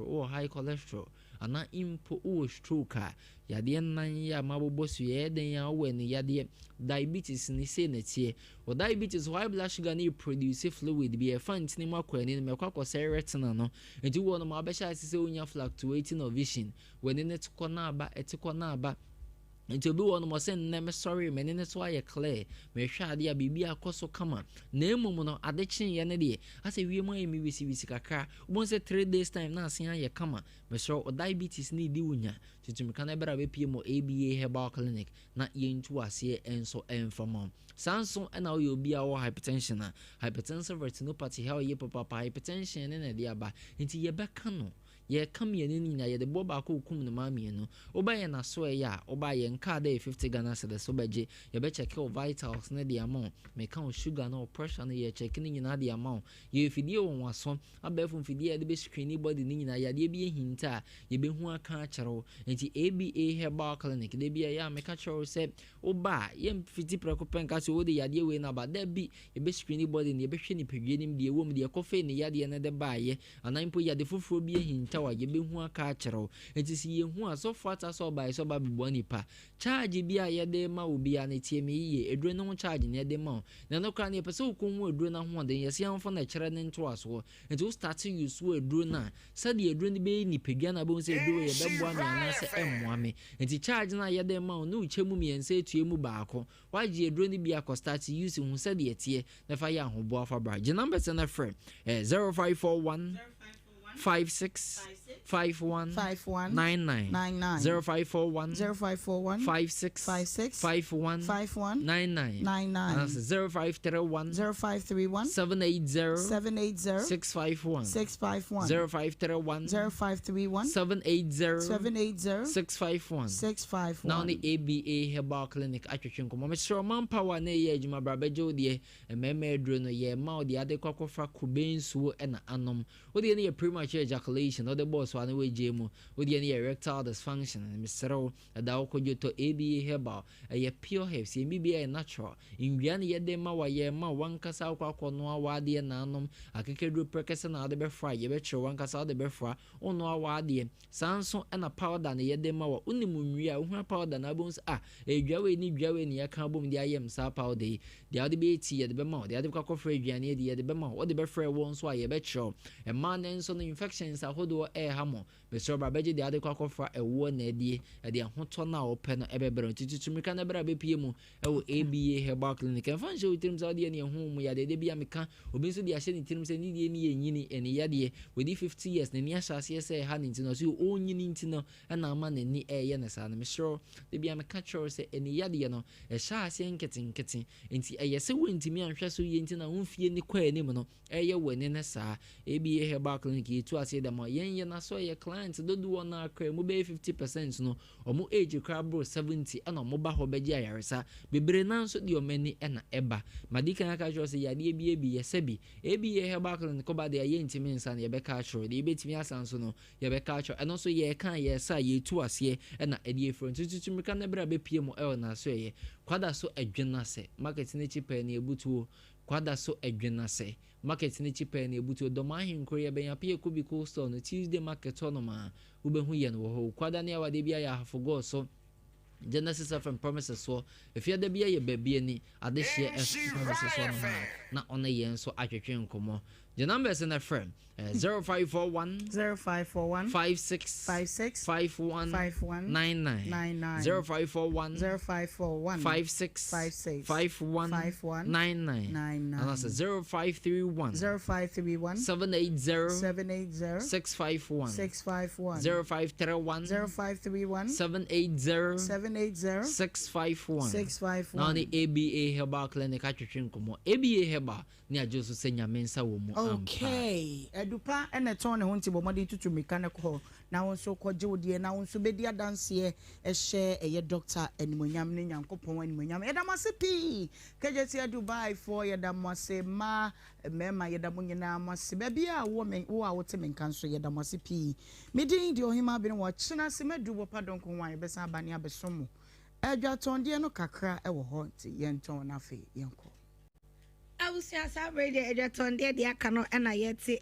or high cholesterol ana impo o stroke yade nan ya mabobo su ye den ya wen yade diabetes ni se na tie or diabetes high blood sugar ni produce fluid be a fant ni makwa ni mekwa se retina no enti wo no ma be sha se onya fluctuating of vision when in it kona aba etikona aba nti obi won mo sen na me sorry me ne so aye clear me hwa ade a bibia akoso kama na emum no ade kyen ye ne de ase wie mo emi wisi kakra ubon se 3 days time na asen aye kama me so diabetes ni di wunya tutum kan e bra be pie mo ABA Herbal Clinic na ye ntu ase enso enfama Samsung na obi a wo hypertension na hypertensive retinopathy how ye papa hypertension ne na de aba nti ye beka no ye come ye ni na ye de boba ko kum no mami no oba ye na so ya oba ye nka da 50 Ghana cedis so beje ye be check your vitals na the amount me kan sugar na pressure na ye check ni nyina the amount ye fidie won waso abefo fidie de be screen body ni nyina ya de bi hinta ye be hu aka kyerɛw nti ABA Herbal Clinic de bi ya me ka kyerɛw se oba ye fiti preko penka so wo de ya de we na ba da bi ye be screen body ni ye be hwe ni pedwe nim de wo mu de kofe ni ya de na de ba ye anampo ya de foforo bi hinta wa ye be hu aka kyerɛw enti si ye hu aso fata so ba so ba bibo nipa charge bia ye de ma obi a na tie me ye eduro no charge ne de ma na no kra ne pese okun hu eduro na ho de ye se amfo na kyerɛ ne nto aso enti o start use wo eduro na said ye eduro ne be ni pegua na bo se eduro ye be boa me na se emmoa me enti charge na ye de ma no uchemu mi ense etue mu baako waje eduro ne bia ko start use hu said ye tie na fa ya ho boa fa bra je number se na frame 0541 56 51 51 99 99 0541 0541 56 56 51 51 99 99 and 0531 0531 780 780 651 651 0531 0531 780 780 651 651 now the ABA Herbal Clinic atwetwe nkomo me sure manpower na ye adwuma brabejo de ememe aduro no ye ma o de ade kwakofra kubensuo na anom o de ne premature ejaculation o de boss wa na we jemu o de ne erectile dysfunction me sere da okojoto ABA Herbal ye pure herbs ye BBA natural ingria ne ye de ma wa ye ma wankasa kwakono awade na anom akekedro prekese na ade be fry ye be kire wankasa ade be fra ono awade sanso na powder ne ye de ma wa unimunwi a ohua powder na bones edwawe ni yaka bom de ayem sa powder de ade be eti ye de be ma de ade kwakofra aduane de ye de be ma o de be fra won so a ye be kire e man nso no infections ahodo hamo be so ba beje de ade kwakofra ewo na de ahoto na ope no ebebere titutumika na bra be pie mu ewo ABA Herbal Clinic en fan show tirim sa de ne ho mu ya de bia meka obi nso de ahye ne tirim se ni de ni yenyini eni ya de we 50 years na ni ahase se ha ne ntino so o nyini ntino na ama na ni eye na sa na me sure de bia meka choro se eni ya de no e sha ase nketenkete enti eye se wentimi anhwe so ye ntina wonfie ni kwa anim no eye wani na sa ABA Herbal Clinic etu ase da ma yen na so ye client dodo na akra mu be 50% no omo age kra bro 70 ana omo ba ho beje ayaresa bebre na so de omani na eba madika aka choro se ya de bi yese bi ABA Herbal Clinic ko ba de ye ntimi nsa na ye be ka choro de betimi asanso no ye be ka choro eno so ye kan ye sa ye tu ase na ede efro tututumika na bra be pie mu na so ye kwada so adwena se market ne chipa na ebutuo kwada so adwena se market ne chipa na ebutuo do ma hinkro ye ben apia ko bi cool store no Tuesday market no ma wo be hu ye no ho kwada ne awade bia ya hafogo so Genesis FM promises so if you there be ye baby ni adehye promises so no na ona ye nso atwetwe nkomo the numbers in the frame 0541 0541 56 56 51 51 99 0541 0541 56 56 51 51 99 and that's 0531 0531 780 780 651 651 0531 0531 780 780 651 651 now the ABA Herbal Clinic atwetwe nkomo ABA Herbal ni ajoso senya mensa wo mu okay edupa ene ton ne ho nti bomode tutu mechanic ho na won so koje odie na won so bedi adanse ehye eye doctor animonyam ne nyankopon animonyam yedamase pi kejeti Dubai for yedamase ma mema yedamunyina amase baby a wo a wote menkanso yedamase pi medin di Ohemaa Benewaa china se medu bo padonko wan yebesa abane abesomo edwa tonde no kakra ewo ho nti yenton na fe yenko Awusia sabrede ejatonde de aka no na yete